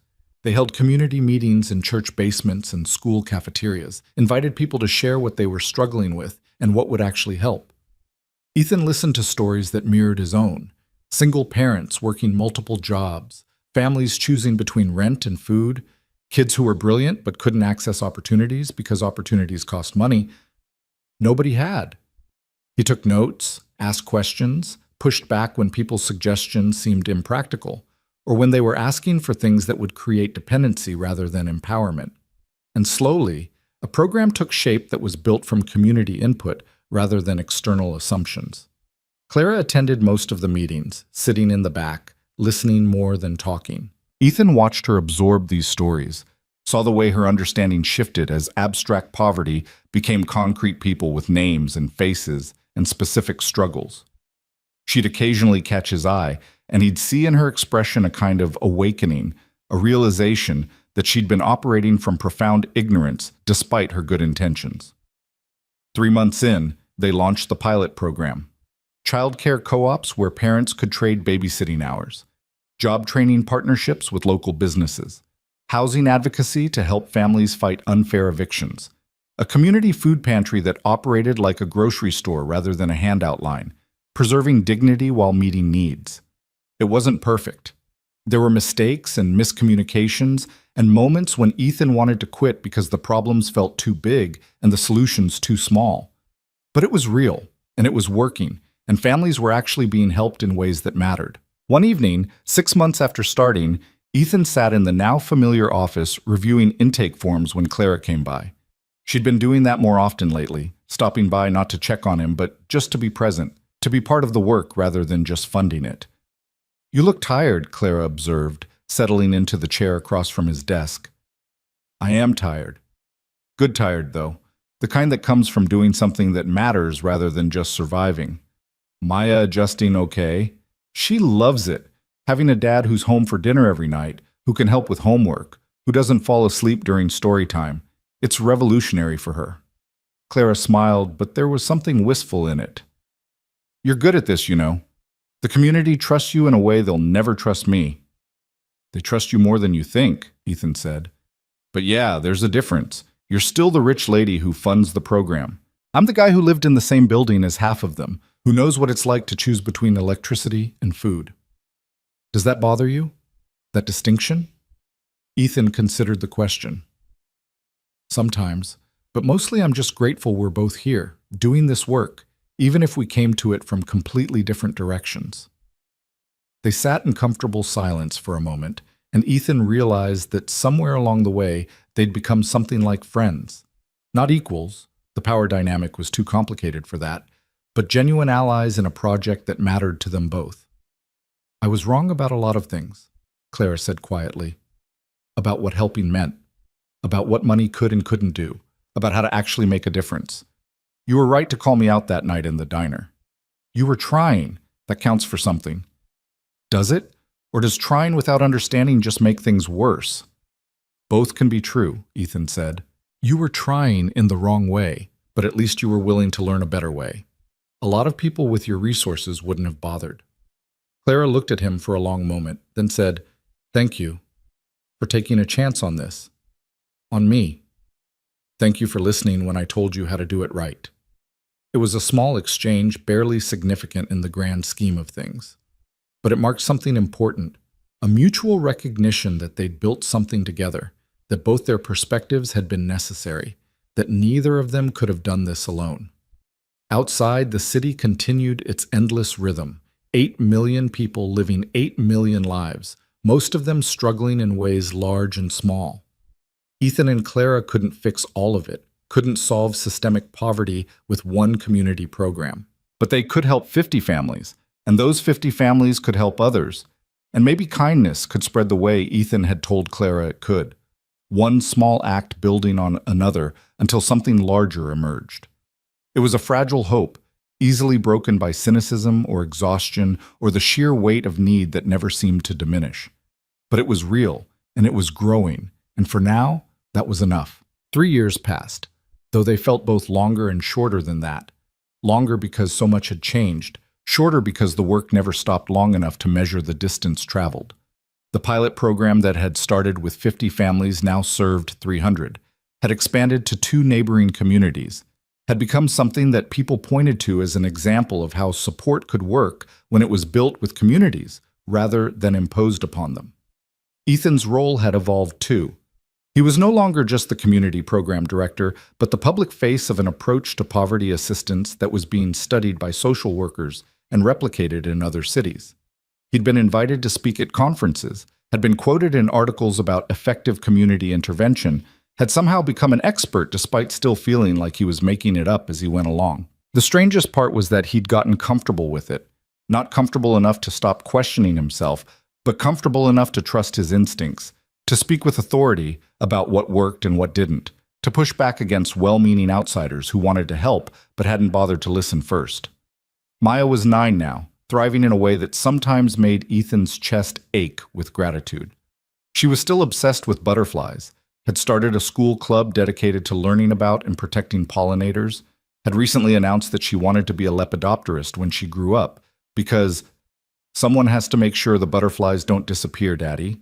They held community meetings in church basements and school cafeterias, invited people to share what they were struggling with and what would actually help. Ethan listened to stories that mirrored his own: single parents working multiple jobs, families choosing between rent and food, kids who were brilliant but couldn't access opportunities because opportunities cost money. Nobody had. He took notes, asked questions, pushed back when people's suggestions seemed impractical, or when they were asking for things that would create dependency rather than empowerment. And slowly, a program took shape that was built from community input rather than external assumptions. Clara attended most of the meetings, sitting in the back, listening more than talking. Ethan watched her absorb these stories, saw the way her understanding shifted as abstract poverty became concrete people with names and faces and specific struggles. She'd occasionally catch his eye, and he'd see in her expression a kind of awakening, a realization that she'd been operating from profound ignorance despite her good intentions. 3 months in, they launched the pilot program. Childcare co-ops where parents could trade babysitting hours, job training partnerships with local businesses, housing advocacy to help families fight unfair evictions, a community food pantry that operated like a grocery store rather than a handout line, preserving dignity while meeting needs. It wasn't perfect. There were mistakes and miscommunications and moments when Ethan wanted to quit because the problems felt too big and the solutions too small. But it was real, and it was working, and families were actually being helped in ways that mattered. One evening, 6 months after starting, Ethan sat in the now familiar office reviewing intake forms when Clara came by. She'd been doing that more often lately, stopping by not to check on him, but just to be present, to be part of the work rather than just funding it. "You look tired," Clara observed, settling into the chair across from his desk. "I am tired. Good tired, though. The kind that comes from doing something that matters rather than just surviving." Maya adjusting okay. She loves it, having a dad who's home for dinner every night, who can help with homework, who doesn't fall asleep during story time. It's revolutionary for her. Clara smiled, but there was something wistful in it. "You're good at this, you know. The community trusts you in a way they'll never trust me." "They trust you more than you think," Ethan said. "But yeah, there's a difference. You're still the rich lady who funds the program. I'm the guy who lived in the same building as half of them, who knows what it's like to choose between electricity and food." "Does that bother you? That distinction?" Ethan considered the question. "Sometimes, but mostly I'm just grateful we're both here, doing this work, even if we came to it from completely different directions." They sat in comfortable silence for a moment, and Ethan realized that somewhere along the way they'd become something like friends. Not equals, the power dynamic was too complicated for that, but genuine allies in a project that mattered to them both. "I was wrong about a lot of things," Clara said quietly. "About what helping meant, about what money could and couldn't do, about how to actually make a difference. You were right to call me out that night in the diner. You were trying. That counts for something." "Does it? Or does trying without understanding just make things worse?" "Both can be true," Ethan said. "You were trying in the wrong way, but at least you were willing to learn a better way. A lot of people with your resources wouldn't have bothered." Clara looked at him for a long moment, then said, "Thank you for taking a chance on this. On me. Thank you for listening when I told you how to do it right." It was a small exchange, barely significant in the grand scheme of things. But it marked something important, a mutual recognition that they'd built something together, that both their perspectives had been necessary, that neither of them could have done this alone. Outside, the city continued its endless rhythm, 8 million people living 8 million lives, most of them struggling in ways large and small. Ethan and Clara couldn't fix all of it, couldn't solve systemic poverty with one community program. But they could help 50 families, and those 50 families could help others. And maybe kindness could spread the way Ethan had told Clara it could. One small act building on another until something larger emerged. It was a fragile hope, easily broken by cynicism or exhaustion or the sheer weight of need that never seemed to diminish. But it was real, and it was growing, and for now, that was enough. 3 years passed, though they felt both longer and shorter than that. Longer because so much had changed, shorter because the work never stopped long enough to measure the distance traveled. The pilot program that had started with 50 families now served 300, had expanded to 2 neighboring communities, had become something that people pointed to as an example of how support could work when it was built with communities rather than imposed upon them. Ethan's role had evolved too. He was no longer just the community program director, but the public face of an approach to poverty assistance that was being studied by social workers and replicated in other cities. He'd been invited to speak at conferences, had been quoted in articles about effective community intervention, had somehow become an expert despite still feeling like he was making it up as he went along. The strangest part was that he'd gotten comfortable with it, not comfortable enough to stop questioning himself, but comfortable enough to trust his instincts, to speak with authority about what worked and what didn't, to push back against well-meaning outsiders who wanted to help but hadn't bothered to listen first. Maya was 9 now, thriving in a way that sometimes made Ethan's chest ache with gratitude. She was still obsessed with butterflies, had started a school club dedicated to learning about and protecting pollinators, had recently announced that she wanted to be a lepidopterist when she grew up, because someone has to make sure the butterflies don't disappear, Daddy.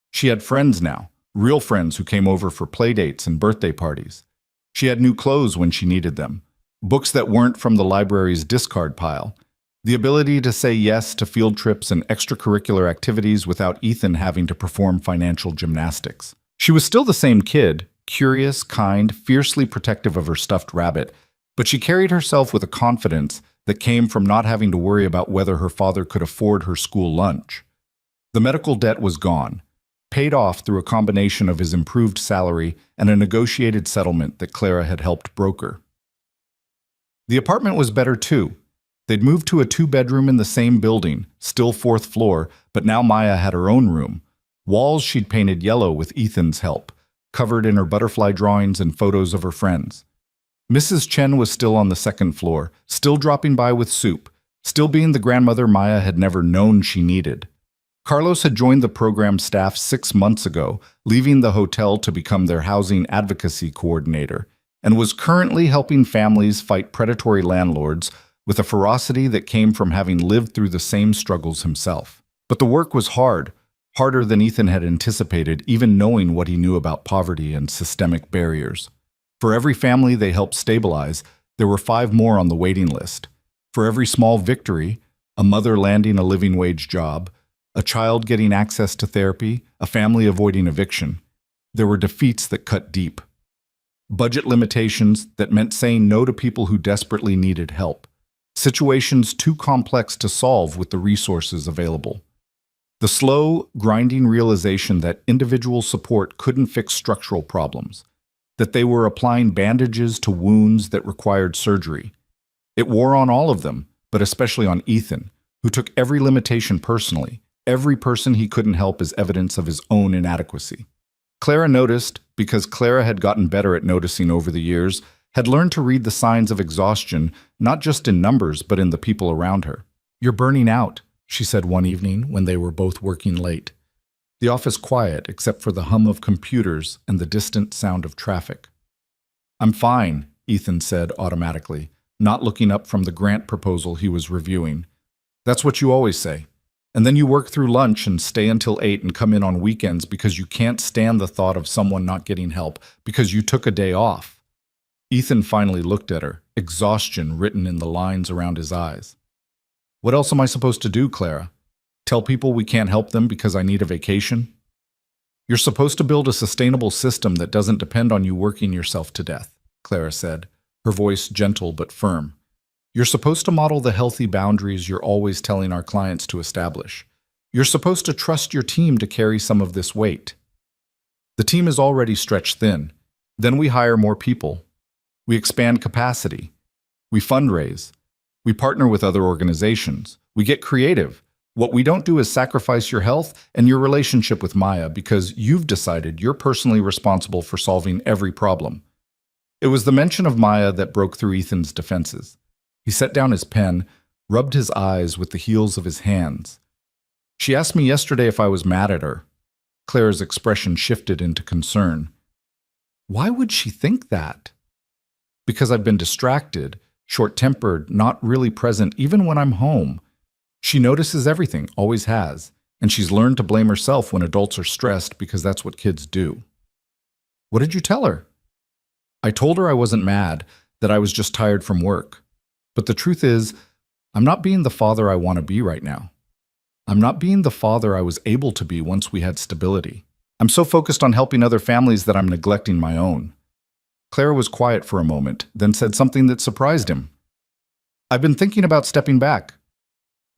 She had friends now, real friends who came over for playdates and birthday parties. She had new clothes when she needed them, books that weren't from the library's discard pile, the ability to say yes to field trips and extracurricular activities without Ethan having to perform financial gymnastics. She was still the same kid, curious, kind, fiercely protective of her stuffed rabbit, but she carried herself with a confidence that came from not having to worry about whether her father could afford her school lunch. The medical debt was gone, paid off through a combination of his improved salary and a negotiated settlement that Clara had helped broker. The apartment was better too. They'd moved to a 2-bedroom in the same building, still 4th floor, but now Maya had her own room. Walls she'd painted yellow with Ethan's help, covered in her butterfly drawings and photos of her friends. Mrs. Chen was still on the 2nd floor, still dropping by with soup, still being the grandmother Maya had never known she needed. Carlos had joined the program staff 6 months ago, leaving the hotel to become their housing advocacy coordinator, and was currently helping families fight predatory landlords with a ferocity that came from having lived through the same struggles himself. But the work was hard, harder than Ethan had anticipated, even knowing what he knew about poverty and systemic barriers. For every family they helped stabilize, there were 5 more on the waiting list. For every small victory, a mother landing a living wage job, a child getting access to therapy, a family avoiding eviction, there were defeats that cut deep. Budget limitations that meant saying no to people who desperately needed help. Situations too complex to solve with the resources available. The slow, grinding realization that individual support couldn't fix structural problems, that they were applying bandages to wounds that required surgery. It wore on all of them, but especially on Ethan, who took every limitation personally, every person he couldn't help as evidence of his own inadequacy. Clara noticed, because Clara had gotten better at noticing over the years, had learned to read the signs of exhaustion, not just in numbers, but in the people around her. "You're burning out," she said one evening when they were both working late. The office quiet except for the hum of computers and the distant sound of traffic. "I'm fine," Ethan said automatically, not looking up from the grant proposal he was reviewing. "That's what you always say. And then you work through lunch and stay until 8 and come in on weekends because you can't stand the thought of someone not getting help because you took a day off." Ethan finally looked at her, exhaustion written in the lines around his eyes. "What else am I supposed to do, Clara? Tell people we can't help them because I need a vacation?" "You're supposed to build a sustainable system that doesn't depend on you working yourself to death," Clara said, her voice gentle but firm. "You're supposed to model the healthy boundaries you're always telling our clients to establish. You're supposed to trust your team to carry some of this weight. The team is already stretched thin. Then we hire more people. We expand capacity. We fundraise. We partner with other organizations. We get creative. What we don't do is sacrifice your health and your relationship with Maya because you've decided you're personally responsible for solving every problem. It was the mention of Maya that broke through Ethan's defenses. He set down his pen, rubbed his eyes with the heels of his hands. She asked me yesterday if I was mad at her. Claire's expression shifted into concern. Why would she think that? Because I've been distracted, short-tempered, not really present even when I'm home. She notices everything, always has, and she's learned to blame herself when adults are stressed because that's what kids do. What did you tell her? I told her I wasn't mad, that I was just tired from work. But the truth is, I'm not being the father I want to be right now. I'm not being the father I was able to be once we had stability. I'm so focused on helping other families that I'm neglecting my own. Clara was quiet for a moment, then said something that surprised him. I've been thinking about stepping back.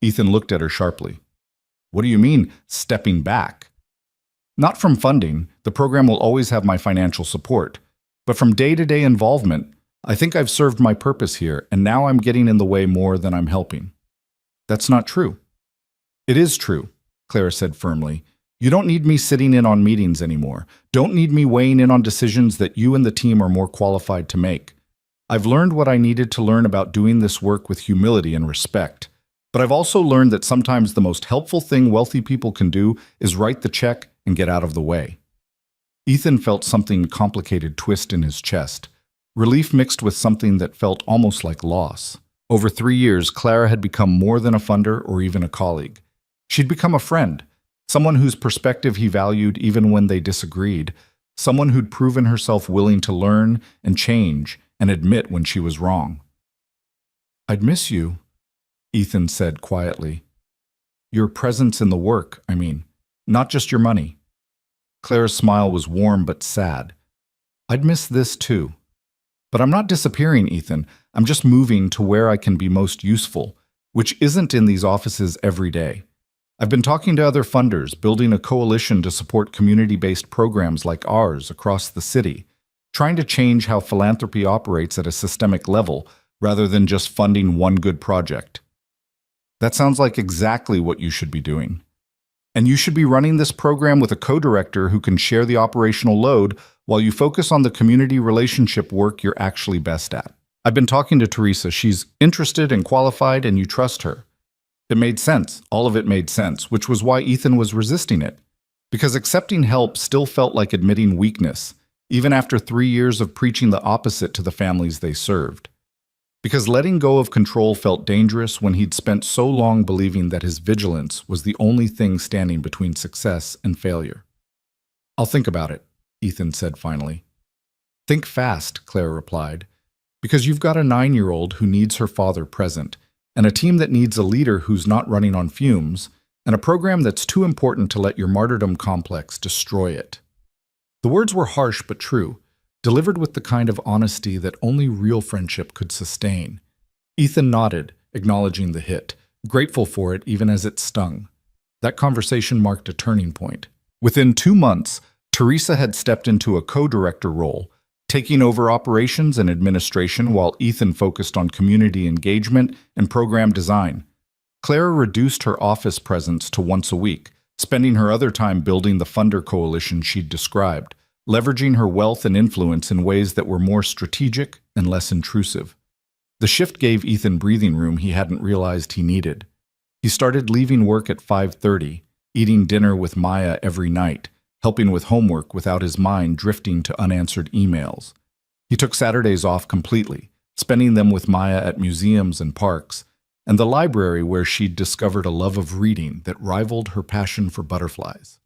Ethan looked at her sharply. What do you mean, stepping back? Not from funding, the program will always have my financial support, but from day-to-day involvement, I think I've served my purpose here, and now I'm getting in the way more than I'm helping. That's not true. It is true, Clara said firmly. You don't need me sitting in on meetings anymore. Don't need me weighing in on decisions that you and the team are more qualified to make. I've learned what I needed to learn about doing this work with humility and respect. But I've also learned that sometimes the most helpful thing wealthy people can do is write the check and get out of the way. Ethan felt something complicated twist in his chest, relief mixed with something that felt almost like loss. Over 3 years, Clara had become more than a funder or even a colleague. She'd become a friend, someone whose perspective he valued even when they disagreed, someone who'd proven herself willing to learn and change and admit when she was wrong. I'd miss you, Ethan said quietly. Your presence in the work, I mean, not just your money. Clara's smile was warm but sad. I'd miss this too. But I'm not disappearing, Ethan. I'm just moving to where I can be most useful, which isn't in these offices every day. I've been talking to other funders, building a coalition to support community-based programs like ours across the city, trying to change how philanthropy operates at a systemic level rather than just funding one good project. That sounds like exactly what you should be doing. And you should be running this program with a co-director who can share the operational load while you focus on the community relationship work you're actually best at. I've been talking to Teresa. She's interested and qualified, and you trust her. It made sense. All of it made sense, which was why Ethan was resisting it. Because accepting help still felt like admitting weakness, even after 3 years of preaching the opposite to the families they served. Because letting go of control felt dangerous when he'd spent so long believing that his vigilance was the only thing standing between success and failure. I'll think about it, Ethan said finally. Think fast, Clara replied, because you've got a 9-year-old who needs her father present, and a team that needs a leader who's not running on fumes, and a program that's too important to let your martyrdom complex destroy it. The words were harsh but true, delivered with the kind of honesty that only real friendship could sustain. Ethan nodded, acknowledging the hit, grateful for it even as it stung. That conversation marked a turning point. Within 2 months, Teresa had stepped into a co-director role, taking over operations and administration while Ethan focused on community engagement and program design. Clara reduced her office presence to once a week, spending her other time building the funder coalition she'd described, leveraging her wealth and influence in ways that were more strategic and less intrusive. The shift gave Ethan breathing room he hadn't realized he needed. He started leaving work at 5:30, eating dinner with Maya every night, helping with homework without his mind drifting to unanswered emails. He took Saturdays off completely, spending them with Maya at museums and parks, and the library where she'd discovered a love of reading that rivaled her passion for butterflies.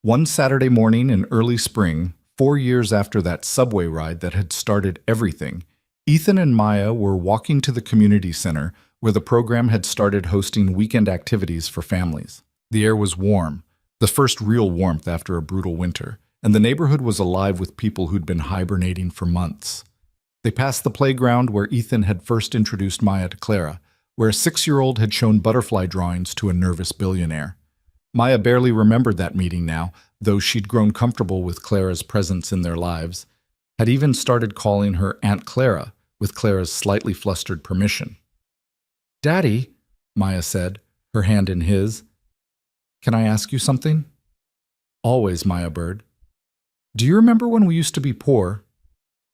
One Saturday morning in early spring, 4 years after that subway ride that had started everything, Ethan and Maya were walking to the community center where the program had started hosting weekend activities for families. The air was warm, the first real warmth after a brutal winter, and the neighborhood was alive with people who'd been hibernating for months. They passed the playground where Ethan had first introduced Maya to Clara, where a 6-year-old had shown butterfly drawings to a nervous billionaire. Maya barely remembered that meeting now, though she'd grown comfortable with Clara's presence in their lives. had even started calling her Aunt Clara, with Clara's slightly flustered permission. "Daddy," Maya said, her hand in his, "can I ask you something?" "Always, Maya Bird." "Do you remember when we used to be poor?"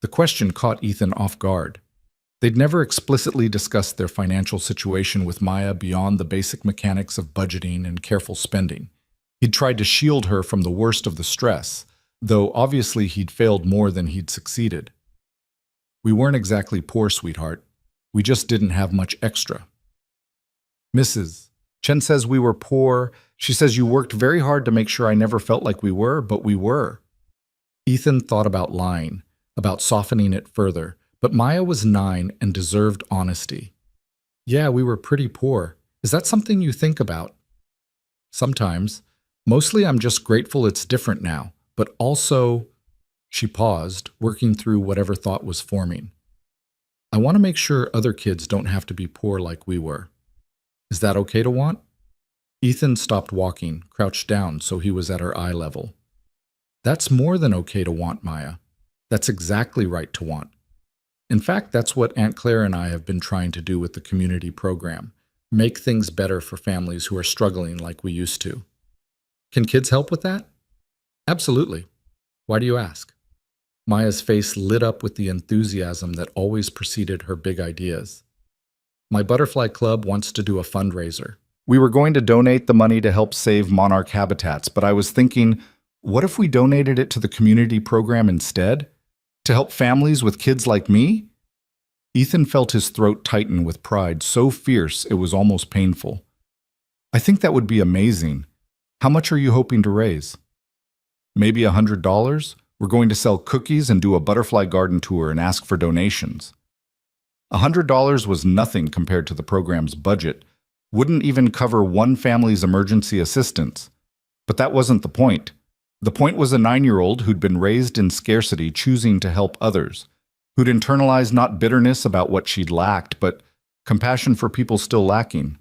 The question caught Ethan off guard. They'd never explicitly discussed their financial situation with Maya beyond the basic mechanics of budgeting and careful spending. He'd tried to shield her from the worst of the stress, though obviously he'd failed more than he'd succeeded. "We weren't exactly poor, sweetheart. We just didn't have much extra." "Mrs. Chen says we were poor. She says you worked very hard to make sure I never felt like we were, but we were." Ethan thought about lying, about softening it further, but Maya was 9 and deserved honesty. "Yeah, we were pretty poor. Is that something you think about?" "Sometimes. Mostly I'm just grateful it's different now, but also—" She paused, working through whatever thought was forming. "I want to make sure other kids don't have to be poor like we were. Is that okay to want?" Ethan stopped walking, crouched down so he was at her eye level. "That's more than okay to want, Maya. That's exactly right to want. In fact, that's what Aunt Claire and I have been trying to do with the community program, make things better for families who are struggling like we used to." "Can kids help with that?" "Absolutely. Why do you ask?" Maya's face lit up with the enthusiasm that always preceded her big ideas. "My butterfly club wants to do a fundraiser. We were going to donate the money to help save monarch habitats, but I was thinking, what if we donated it to the community program instead? To help families with kids like me?" Ethan felt his throat tighten with pride so fierce it was almost painful. "I think that would be amazing. How much are you hoping to raise?" "Maybe $100? We're going to sell cookies and do a butterfly garden tour and ask for donations." $100 was nothing compared to the program's budget, wouldn't even cover one family's emergency assistance. But that wasn't the point. The point was a 9-year-old who'd been raised in scarcity choosing to help others, who'd internalized not bitterness about what she'd lacked, but compassion for people still lacking.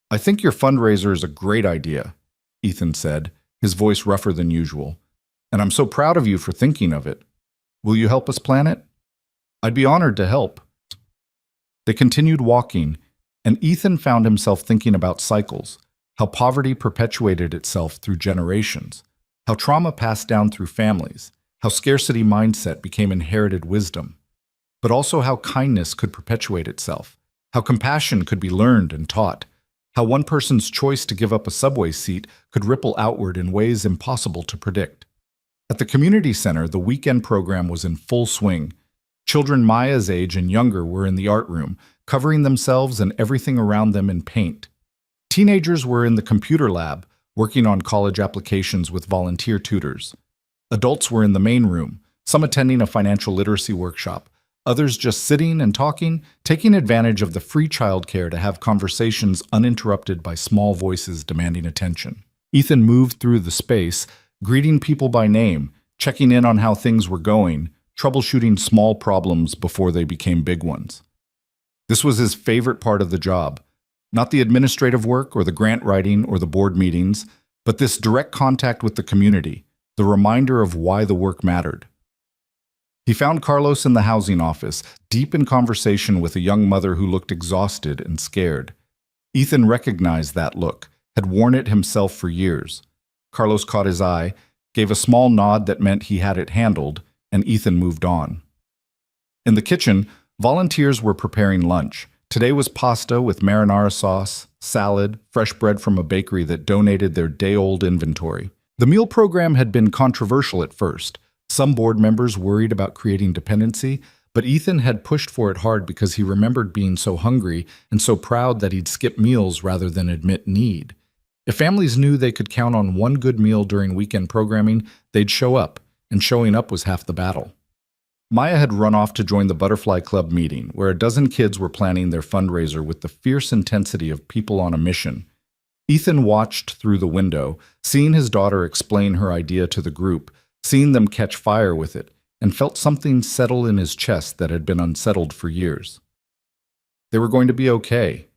"I think your fundraiser is a great idea," Ethan said, his voice rougher than usual. "And I'm so proud of you for thinking of it. Will you help us plan it?" "I'd be honored to help." They continued walking, and Ethan found himself thinking about cycles, how poverty perpetuated itself through generations, how trauma passed down through families, how scarcity mindset became inherited wisdom, but also how kindness could perpetuate itself, how compassion could be learned and taught, how one person's choice to give up a subway seat could ripple outward in ways impossible to predict. At the community center, the weekend program was in full swing. Children Maya's age and younger were in the art room, covering themselves and everything around them in paint. Teenagers were in the computer lab, working on college applications with volunteer tutors. Adults were in the main room, some attending a financial literacy workshop, others just sitting and talking, taking advantage of the free childcare to have conversations uninterrupted by small voices demanding attention. Ethan moved through the space, greeting people by name, checking in on how things were going, troubleshooting small problems before they became big ones. This was his favorite part of the job. Not the administrative work or the grant writing or the board meetings, but this direct contact with the community, the reminder of why the work mattered. He found Carlos in the housing office, deep in conversation with a young mother who looked exhausted and scared. Ethan recognized that look, had worn it himself for years. Carlos caught his eye, gave a small nod that meant he had it handled, and Ethan moved on. In the kitchen, volunteers were preparing lunch. Today was pasta with marinara sauce, salad, fresh bread from a bakery that donated their day-old inventory. The meal program had been controversial at first. Some board members worried about creating dependency, but Ethan had pushed for it hard because he remembered being so hungry and so proud that he'd skip meals rather than admit need. If families knew they could count on one good meal during weekend programming, they'd show up, and showing up was half the battle. Maya had run off to join the Butterfly Club meeting, where a dozen kids were planning their fundraiser with the fierce intensity of people on a mission. Ethan watched through the window, seeing his daughter explain her idea to the group, seeing them catch fire with it, and felt something settle in his chest that had been unsettled for years. They were going to be okay.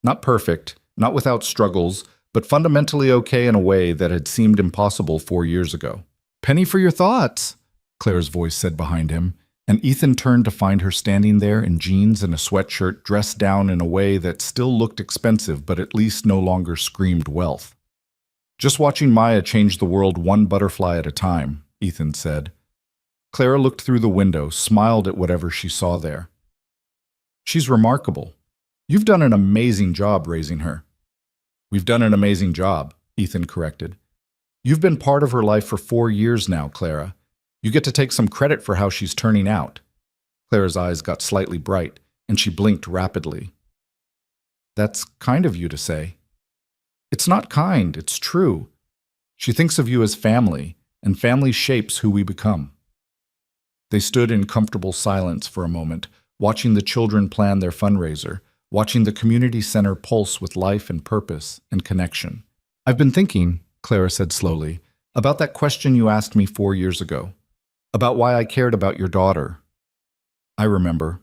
Not perfect, not without struggles, but fundamentally okay in a way that had seemed impossible 4 years ago. "Penny for your thoughts," Claire's voice said behind him, and Ethan turned to find her standing there in jeans and a sweatshirt, dressed down in a way that still looked expensive but at least no longer screamed wealth. "Just watching Maya change the world one butterfly at a time," Ethan said. Clara looked through the window, smiled at whatever she saw there. "She's remarkable. You've done an amazing job raising her." "We've done an amazing job," Ethan corrected. "You've been part of her life for 4 years now, Clara. You get to take some credit for how she's turning out." Clara's eyes got slightly bright, and she blinked rapidly. "That's kind of you to say." "It's not kind, it's true. She thinks of you as family, and family shapes who we become." They stood in comfortable silence for a moment, watching the children plan their fundraiser, watching the community center pulse with life and purpose and connection. "I've been thinking," Clara said slowly, "about that question you asked me 4 years ago, about why I cared about your daughter." "I remember.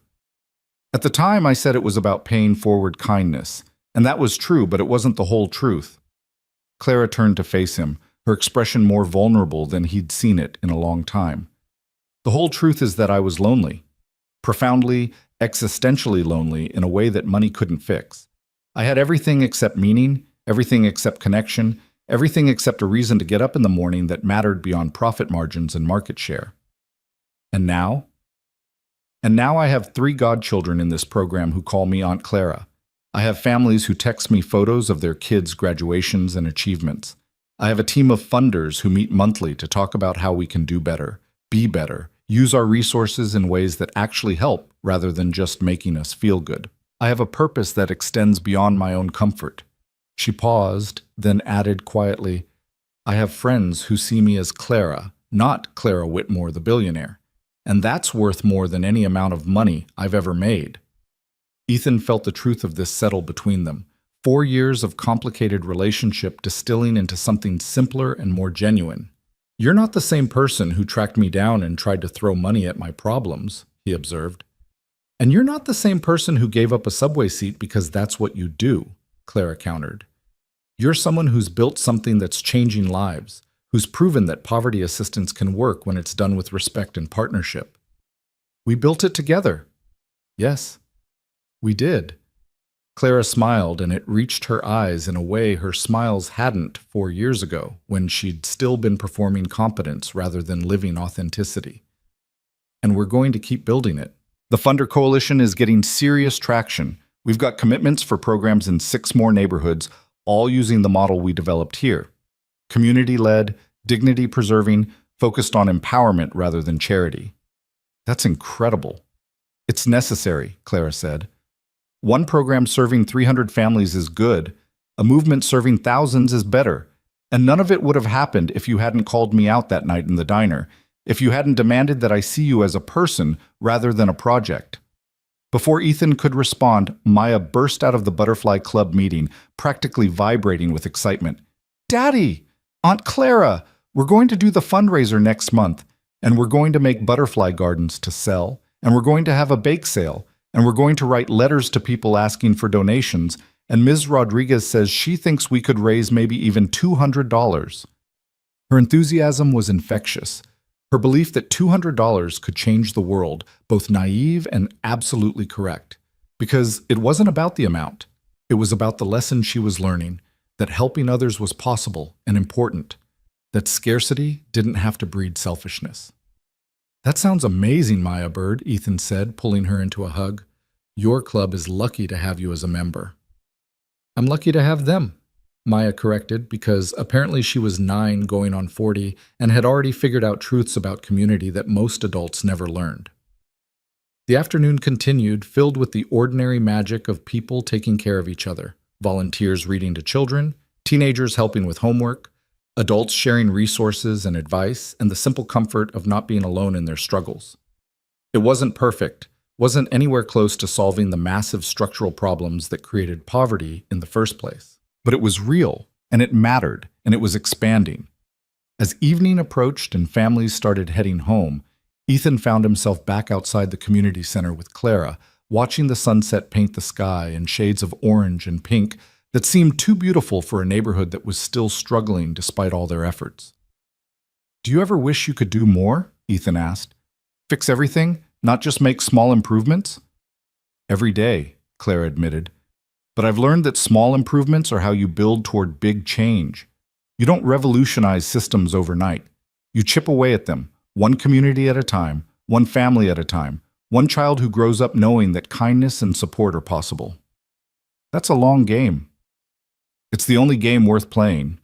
At the time I said it was about paying forward kindness, and that was true, but it wasn't the whole truth." Clara turned to face him, her expression more vulnerable than he'd seen it in a long time. "The whole truth is that I was lonely. Profoundly, existentially lonely in a way that money couldn't fix. I had everything except meaning, everything except connection, everything except a reason to get up in the morning that mattered beyond profit margins and market share. And now? And now I have 3 godchildren in this program who call me Aunt Clara. I have families who text me photos of their kids' graduations and achievements. I have a team of funders who meet monthly to talk about how we can do better, be better, use our resources in ways that actually help rather than just making us feel good. I have a purpose that extends beyond my own comfort." She paused, then added quietly, "I have friends who see me as Clara, not Clara Whitmore the billionaire, and that's worth more than any amount of money I've ever made." Ethan felt the truth of this settle between them. 4 years of complicated relationship distilling into something simpler and more genuine. "You're not the same person who tracked me down and tried to throw money at my problems," he observed. "And you're not the same person who gave up a subway seat because that's what you do," Clara countered. "You're someone who's built something that's changing lives, who's proven that poverty assistance can work when it's done with respect and partnership." "We built it together." "Yes, we did." Clara smiled, and it reached her eyes in a way her smiles hadn't 4 years ago, when she'd still been performing competence rather than living authenticity. "And we're going to keep building it. The Funder Coalition is getting serious traction. We've got commitments for programs in 6 more neighborhoods, all using the model we developed here. Community-led, dignity-preserving, focused on empowerment rather than charity." "That's incredible." "It's necessary," Clara said. "One program serving 300 families is good. A movement serving thousands is better. And none of it would have happened if you hadn't called me out that night in the diner, if you hadn't demanded that I see you as a person rather than a project." Before Ethan could respond, Maya burst out of the Butterfly Club meeting, practically vibrating with excitement. "Daddy! Aunt Clara! We're going to do the fundraiser next month, and we're going to make butterfly gardens to sell, and we're going to have a bake sale, and we're going to write letters to people asking for donations, and Ms. Rodriguez says she thinks we could raise maybe even $200. Her enthusiasm was infectious. Her belief that $200 could change the world, both naive and absolutely correct. Because it wasn't about the amount. It was about the lesson she was learning, that helping others was possible and important, that scarcity didn't have to breed selfishness. "That sounds amazing, Maya Bird," Ethan said, pulling her into a hug. "Your club is lucky to have you as a member." "I'm lucky to have them," Maya corrected, because apparently she was 9 going on 40 and had already figured out truths about community that most adults never learned. The afternoon continued, filled with the ordinary magic of people taking care of each other, volunteers reading to children, teenagers helping with homework, adults sharing resources and advice, and the simple comfort of not being alone in their struggles. It wasn't perfect, wasn't anywhere close to solving the massive structural problems that created poverty in the first place. But it was real, and it mattered, and it was expanding. As evening approached and families started heading home, Ethan found himself back outside the community center with Clara, watching the sunset paint the sky in shades of orange and pink that seemed too beautiful for a neighborhood that was still struggling despite all their efforts. "Do you ever wish you could do more?" Ethan asked. Fix everything, not just make small improvements? Every day, Clara admitted. But I've learned that small improvements are how you build toward big change. You don't revolutionize systems overnight. You chip away at them, one community at a time, one family at a time, one child who grows up knowing that kindness and support are possible. That's a long game. It's the only game worth playing.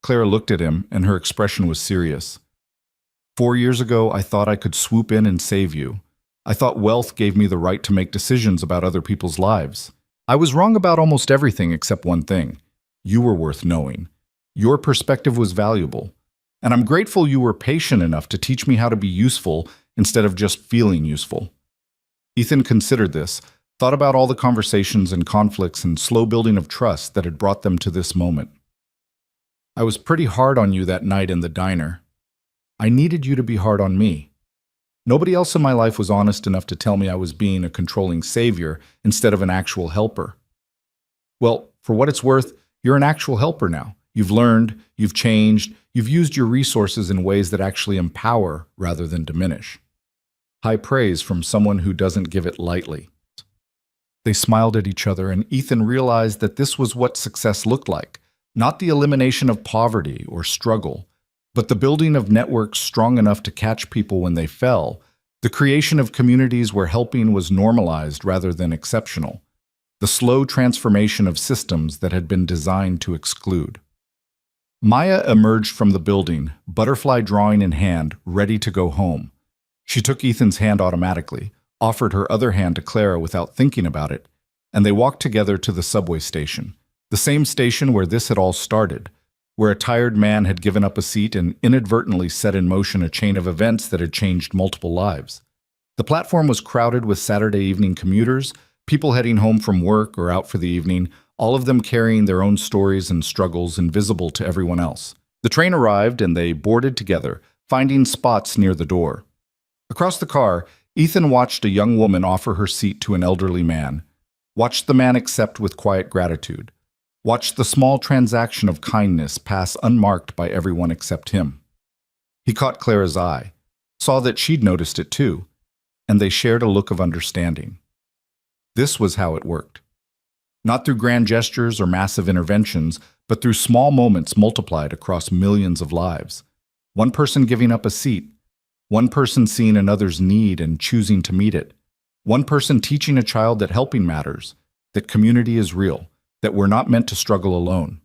Clara looked at him, and her expression was serious. 4 years ago, I thought I could swoop in and save you. I thought wealth gave me the right to make decisions about other people's lives. I was wrong about almost everything except one thing. You were worth knowing. Your perspective was valuable. And I'm grateful you were patient enough to teach me how to be useful instead of just feeling useful. Ethan considered this, thought about all the conversations and conflicts and slow building of trust that had brought them to this moment. I was pretty hard on you that night in the diner. I needed you to be hard on me. Nobody else in my life was honest enough to tell me I was being a controlling savior instead of an actual helper. Well, for what it's worth, you're an actual helper now. You've learned, you've changed, you've used your resources in ways that actually empower rather than diminish. High praise from someone who doesn't give it lightly. They smiled at each other, and Ethan realized that this was what success looked like, not the elimination of poverty or struggle, but the building of networks strong enough to catch people when they fell, the creation of communities where helping was normalized rather than exceptional, the slow transformation of systems that had been designed to exclude. Maya emerged from the building, butterfly drawing in hand, ready to go home. She took Ethan's hand automatically, offered her other hand to Clara without thinking about it, and they walked together to the subway station, the same station where this had all started, where a tired man had given up a seat and inadvertently set in motion a chain of events that had changed multiple lives. The platform was crowded with Saturday evening commuters, people heading home from work or out for the evening, all of them carrying their own stories and struggles invisible to everyone else. The train arrived and they boarded together, finding spots near the door. Across the car, Ethan watched a young woman offer her seat to an elderly man, watched the man accept with quiet gratitude, watched the small transaction of kindness pass unmarked by everyone except him. He caught Clara's eye, saw that she'd noticed it too, and they shared a look of understanding. This was how it worked. Not through grand gestures or massive interventions, but through small moments multiplied across millions of lives. One person giving up a seat, one person seeing another's need and choosing to meet it, one person teaching a child that helping matters, that community is real, that we're not meant to struggle alone.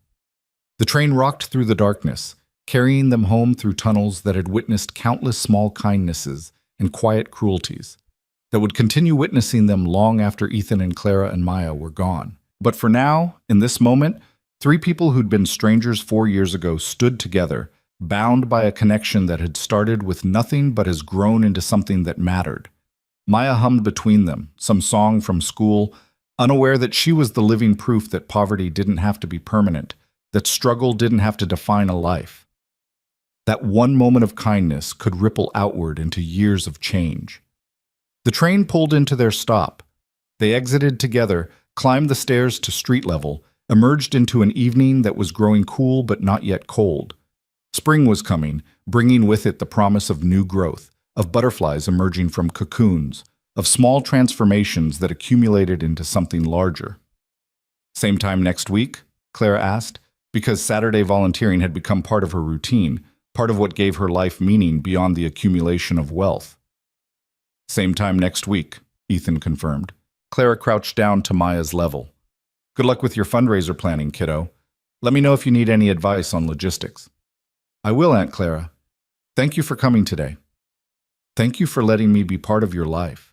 The train rocked through the darkness, carrying them home through tunnels that had witnessed countless small kindnesses and quiet cruelties, that would continue witnessing them long after Ethan and Clara and Maya were gone. But for now, in this moment, 3 people who'd been strangers 4 years ago stood together, bound by a connection that had started with nothing but has grown into something that mattered. Maya hummed between them, some song from school, unaware that she was the living proof that poverty didn't have to be permanent, that struggle didn't have to define a life. That one moment of kindness could ripple outward into years of change. The train pulled into their stop. They exited together, climbed the stairs to street level, emerged into an evening that was growing cool but not yet cold. Spring was coming, bringing with it the promise of new growth, of butterflies emerging from cocoons, of small transformations that accumulated into something larger. Same time next week? Clara asked, because Saturday volunteering had become part of her routine, part of what gave her life meaning beyond the accumulation of wealth. Same time next week, Ethan confirmed. Clara crouched down to Maya's level. Good luck with your fundraiser planning, kiddo. Let me know if you need any advice on logistics. I will, Aunt Clara. Thank you for coming today. Thank you for letting me be part of your life.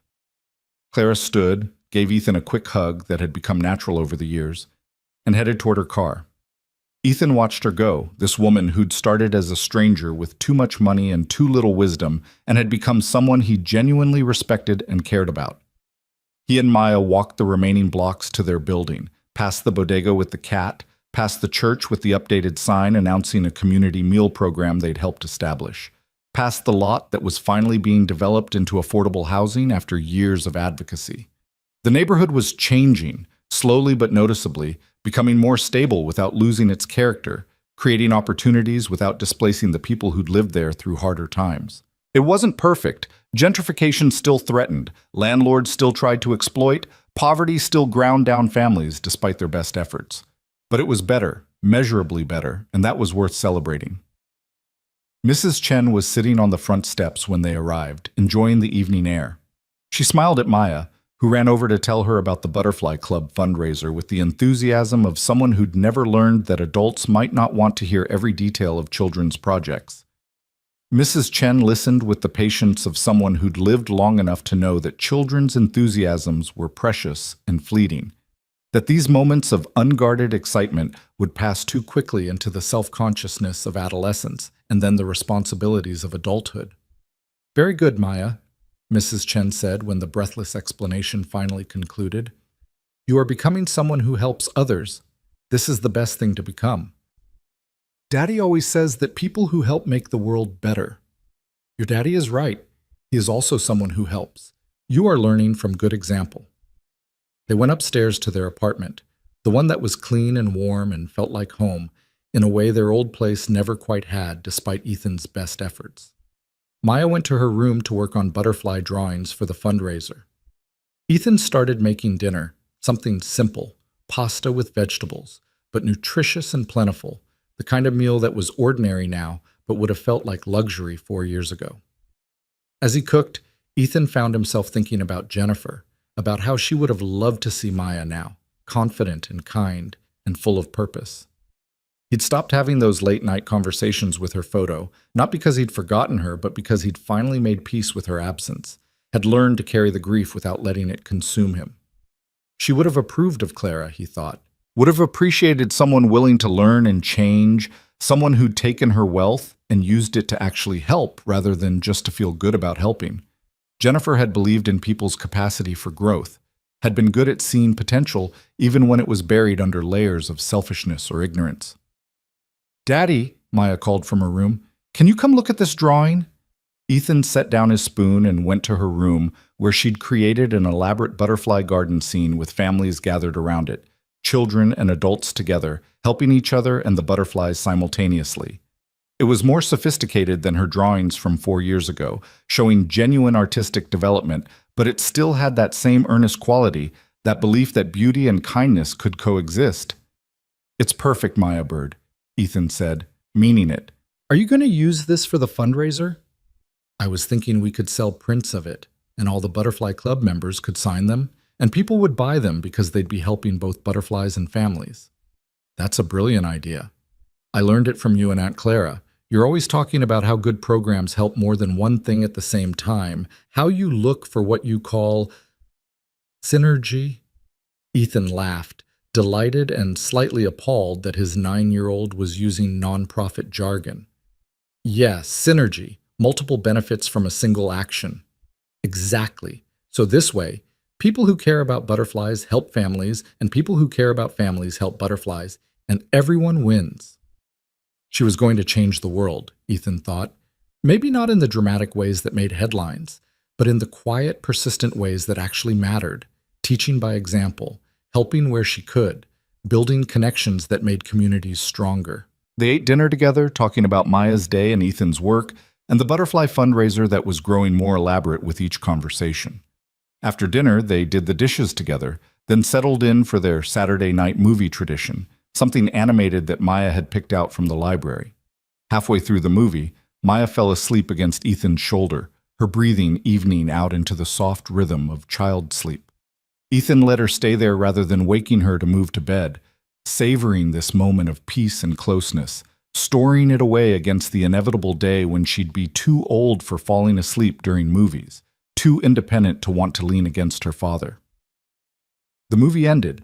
Clara stood, gave Ethan a quick hug that had become natural over the years, and headed toward her car. Ethan watched her go, this woman who'd started as a stranger with too much money and too little wisdom and had become someone he genuinely respected and cared about. He and Maya walked the remaining blocks to their building, past the bodega with the cat, past the church with the updated sign announcing a community meal program they'd helped establish, past the lot that was finally being developed into affordable housing after years of advocacy. The neighborhood was changing, slowly but noticeably, becoming more stable without losing its character, creating opportunities without displacing the people who'd lived there through harder times. It wasn't perfect. Gentrification still threatened. Landlords still tried to exploit. Poverty still ground down families despite their best efforts. But it was better, measurably better, and that was worth celebrating. Mrs. Chen was sitting on the front steps when they arrived, enjoying the evening air. She smiled at Maya, who ran over to tell her about the Butterfly Club fundraiser with the enthusiasm of someone who'd never learned that adults might not want to hear every detail of children's projects. Mrs. Chen listened with the patience of someone who'd lived long enough to know that children's enthusiasms were precious and fleeting, that these moments of unguarded excitement would pass too quickly into the self-consciousness of adolescence and then the responsibilities of adulthood. "Very good, Maya," Mrs. Chen said when the breathless explanation finally concluded. "You are becoming someone who helps others. This is the best thing to become. Daddy always says that people who help make the world better. Your daddy is right. He is also someone who helps. You are learning from good example." They went upstairs to their apartment, the one that was clean and warm and felt like home, in a way their old place never quite had despite Ethan's best efforts. Maya went to her room to work on butterfly drawings for the fundraiser. Ethan started making dinner, something simple, pasta with vegetables, but nutritious and plentiful, the kind of meal that was ordinary now, but would have felt like luxury 4 years ago. As he cooked, Ethan found himself thinking about Jennifer, about how she would have loved to see Maya now, confident and kind and full of purpose. He'd stopped having those late-night conversations with her photo, not because he'd forgotten her, but because he'd finally made peace with her absence, had learned to carry the grief without letting it consume him. She would have approved of Clara, he thought, would have appreciated someone willing to learn and change, someone who'd taken her wealth and used it to actually help rather than just to feel good about helping. Jennifer had believed in people's capacity for growth, had been good at seeing potential even when it was buried under layers of selfishness or ignorance. "Daddy," Maya called from her room, "can you come look at this drawing?" Ethan set down his spoon and went to her room, where she'd created an elaborate butterfly garden scene with families gathered around it, children and adults together, helping each other and the butterflies simultaneously. It was more sophisticated than her drawings from 4 years ago, showing genuine artistic development, but it still had that same earnest quality, that belief that beauty and kindness could coexist. "It's perfect, Maya Bird," Ethan said, meaning it. "Are you going to use this for the fundraiser?" "I was thinking we could sell prints of it, and all the Butterfly Club members could sign them, and people would buy them because they'd be helping both butterflies and families." "That's a brilliant idea. I learned it from you and Aunt Clara. You're always talking about how good programs help more than one thing at the same time, how you look for what you call synergy." Ethan laughed, delighted and slightly appalled that his 9-year-old was using nonprofit jargon. "Yes, synergy, multiple benefits from a single action." "Exactly. So this way, people who care about butterflies help families, and people who care about families help butterflies, and everyone wins." She was going to change the world, Ethan thought. Maybe not in the dramatic ways that made headlines, but in the quiet, persistent ways that actually mattered, teaching by example, helping where she could, building connections that made communities stronger. They ate dinner together, talking about Maya's day and Ethan's work, and the butterfly fundraiser that was growing more elaborate with each conversation. After dinner, they did the dishes together, then settled in for their Saturday night movie tradition, something animated that Maya had picked out from the library. Halfway through the movie, Maya fell asleep against Ethan's shoulder, her breathing evening out into the soft rhythm of child sleep. Ethan let her stay there rather than waking her to move to bed, savoring this moment of peace and closeness, storing it away against the inevitable day when she'd be too old for falling asleep during movies, too independent to want to lean against her father. The movie ended.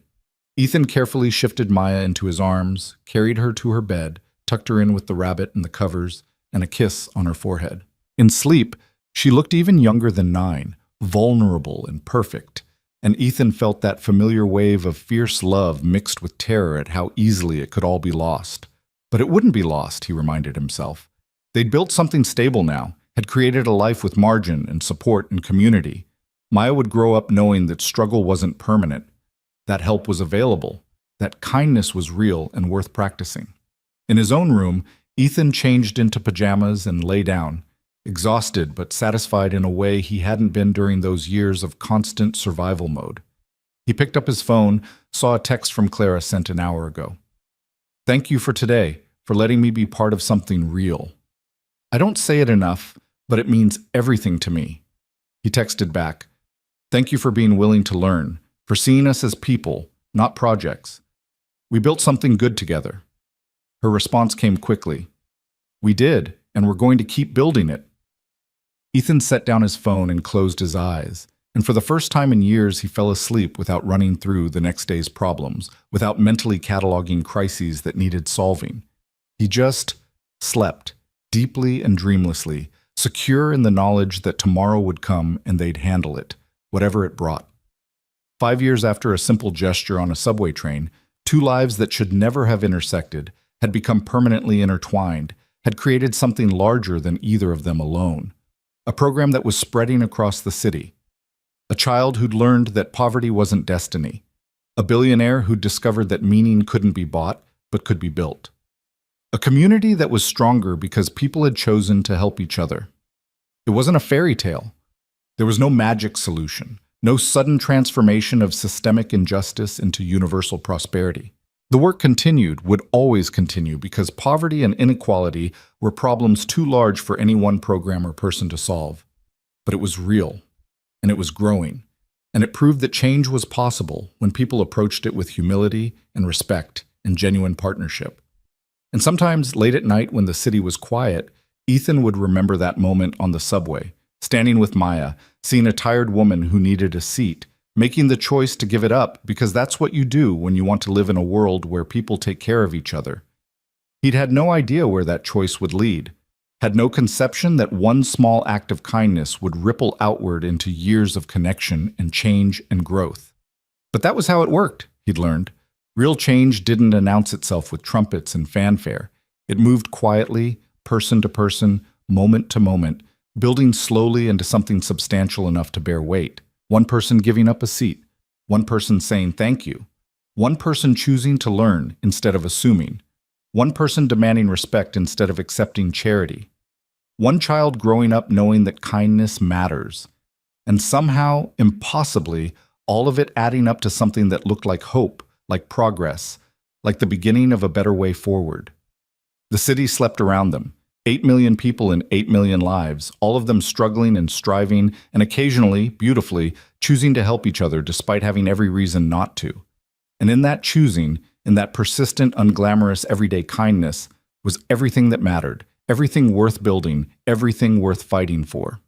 Ethan carefully shifted Maya into his arms, carried her to her bed, tucked her in with the rabbit and the covers, and a kiss on her forehead. In sleep, she looked even younger than 9, vulnerable and perfect, and Ethan felt that familiar wave of fierce love mixed with terror at how easily it could all be lost. But it wouldn't be lost, he reminded himself. They'd built something stable now, had created a life with margin and support and community. Maya would grow up knowing that struggle wasn't permanent, that help was available, that kindness was real and worth practicing. In his own room, Ethan changed into pajamas and lay down, exhausted but satisfied in a way he hadn't been during those years of constant survival mode. He picked up his phone, saw a text from Clara sent an hour ago. "Thank you for today, for letting me be part of something real. I don't say it enough, but it means everything to me." He texted back, "Thank you for being willing to learn, for seeing us as people, not projects. We built something good together." Her response came quickly. "We did, and we're going to keep building it." Ethan set down his phone and closed his eyes, and for the first time in years he fell asleep without running through the next day's problems, without mentally cataloging crises that needed solving. He just slept, deeply and dreamlessly, secure in the knowledge that tomorrow would come and they'd handle it, whatever it brought. 5 years after a simple gesture on a subway train, two lives that should never have intersected had become permanently intertwined, had created something larger than either of them alone. A program that was spreading across the city. A child who'd learned that poverty wasn't destiny. A billionaire who'd discovered that meaning couldn't be bought, but could be built. A community that was stronger because people had chosen to help each other. It wasn't a fairy tale. There was no magic solution, no sudden transformation of systemic injustice into universal prosperity. The work continued, would always continue, because poverty and inequality were problems too large for any one program or person to solve. But it was real, and it was growing, and it proved that change was possible when people approached it with humility and respect and genuine partnership. And sometimes, late at night when the city was quiet, Ethan would remember that moment on the subway, standing with Maya, seeing a tired woman who needed a seat, making the choice to give it up because that's what you do when you want to live in a world where people take care of each other. He'd had no idea where that choice would lead, had no conception that one small act of kindness would ripple outward into years of connection and change and growth. But that was how it worked, he'd learned. Real change didn't announce itself with trumpets and fanfare. It moved quietly, person to person, moment to moment, building slowly into something substantial enough to bear weight. One person giving up a seat, one person saying thank you, one person choosing to learn instead of assuming, one person demanding respect instead of accepting charity, one child growing up knowing that kindness matters, and somehow, impossibly, all of it adding up to something that looked like hope, like progress, like the beginning of a better way forward. The city slept around them. 8 million people in 8 million lives, all of them struggling and striving, and occasionally, beautifully, choosing to help each other despite having every reason not to. And in that choosing, in that persistent, unglamorous, everyday kindness, was everything that mattered, everything worth building, everything worth fighting for.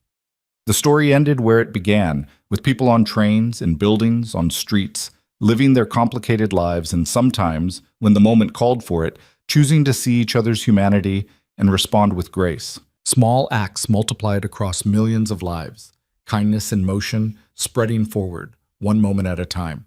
The story ended where it began, with people on trains, in buildings, on streets, living their complicated lives, and sometimes, when the moment called for it, choosing to see each other's humanity and respond with grace. Small acts multiplied across millions of lives, kindness in motion, spreading forward, one moment at a time.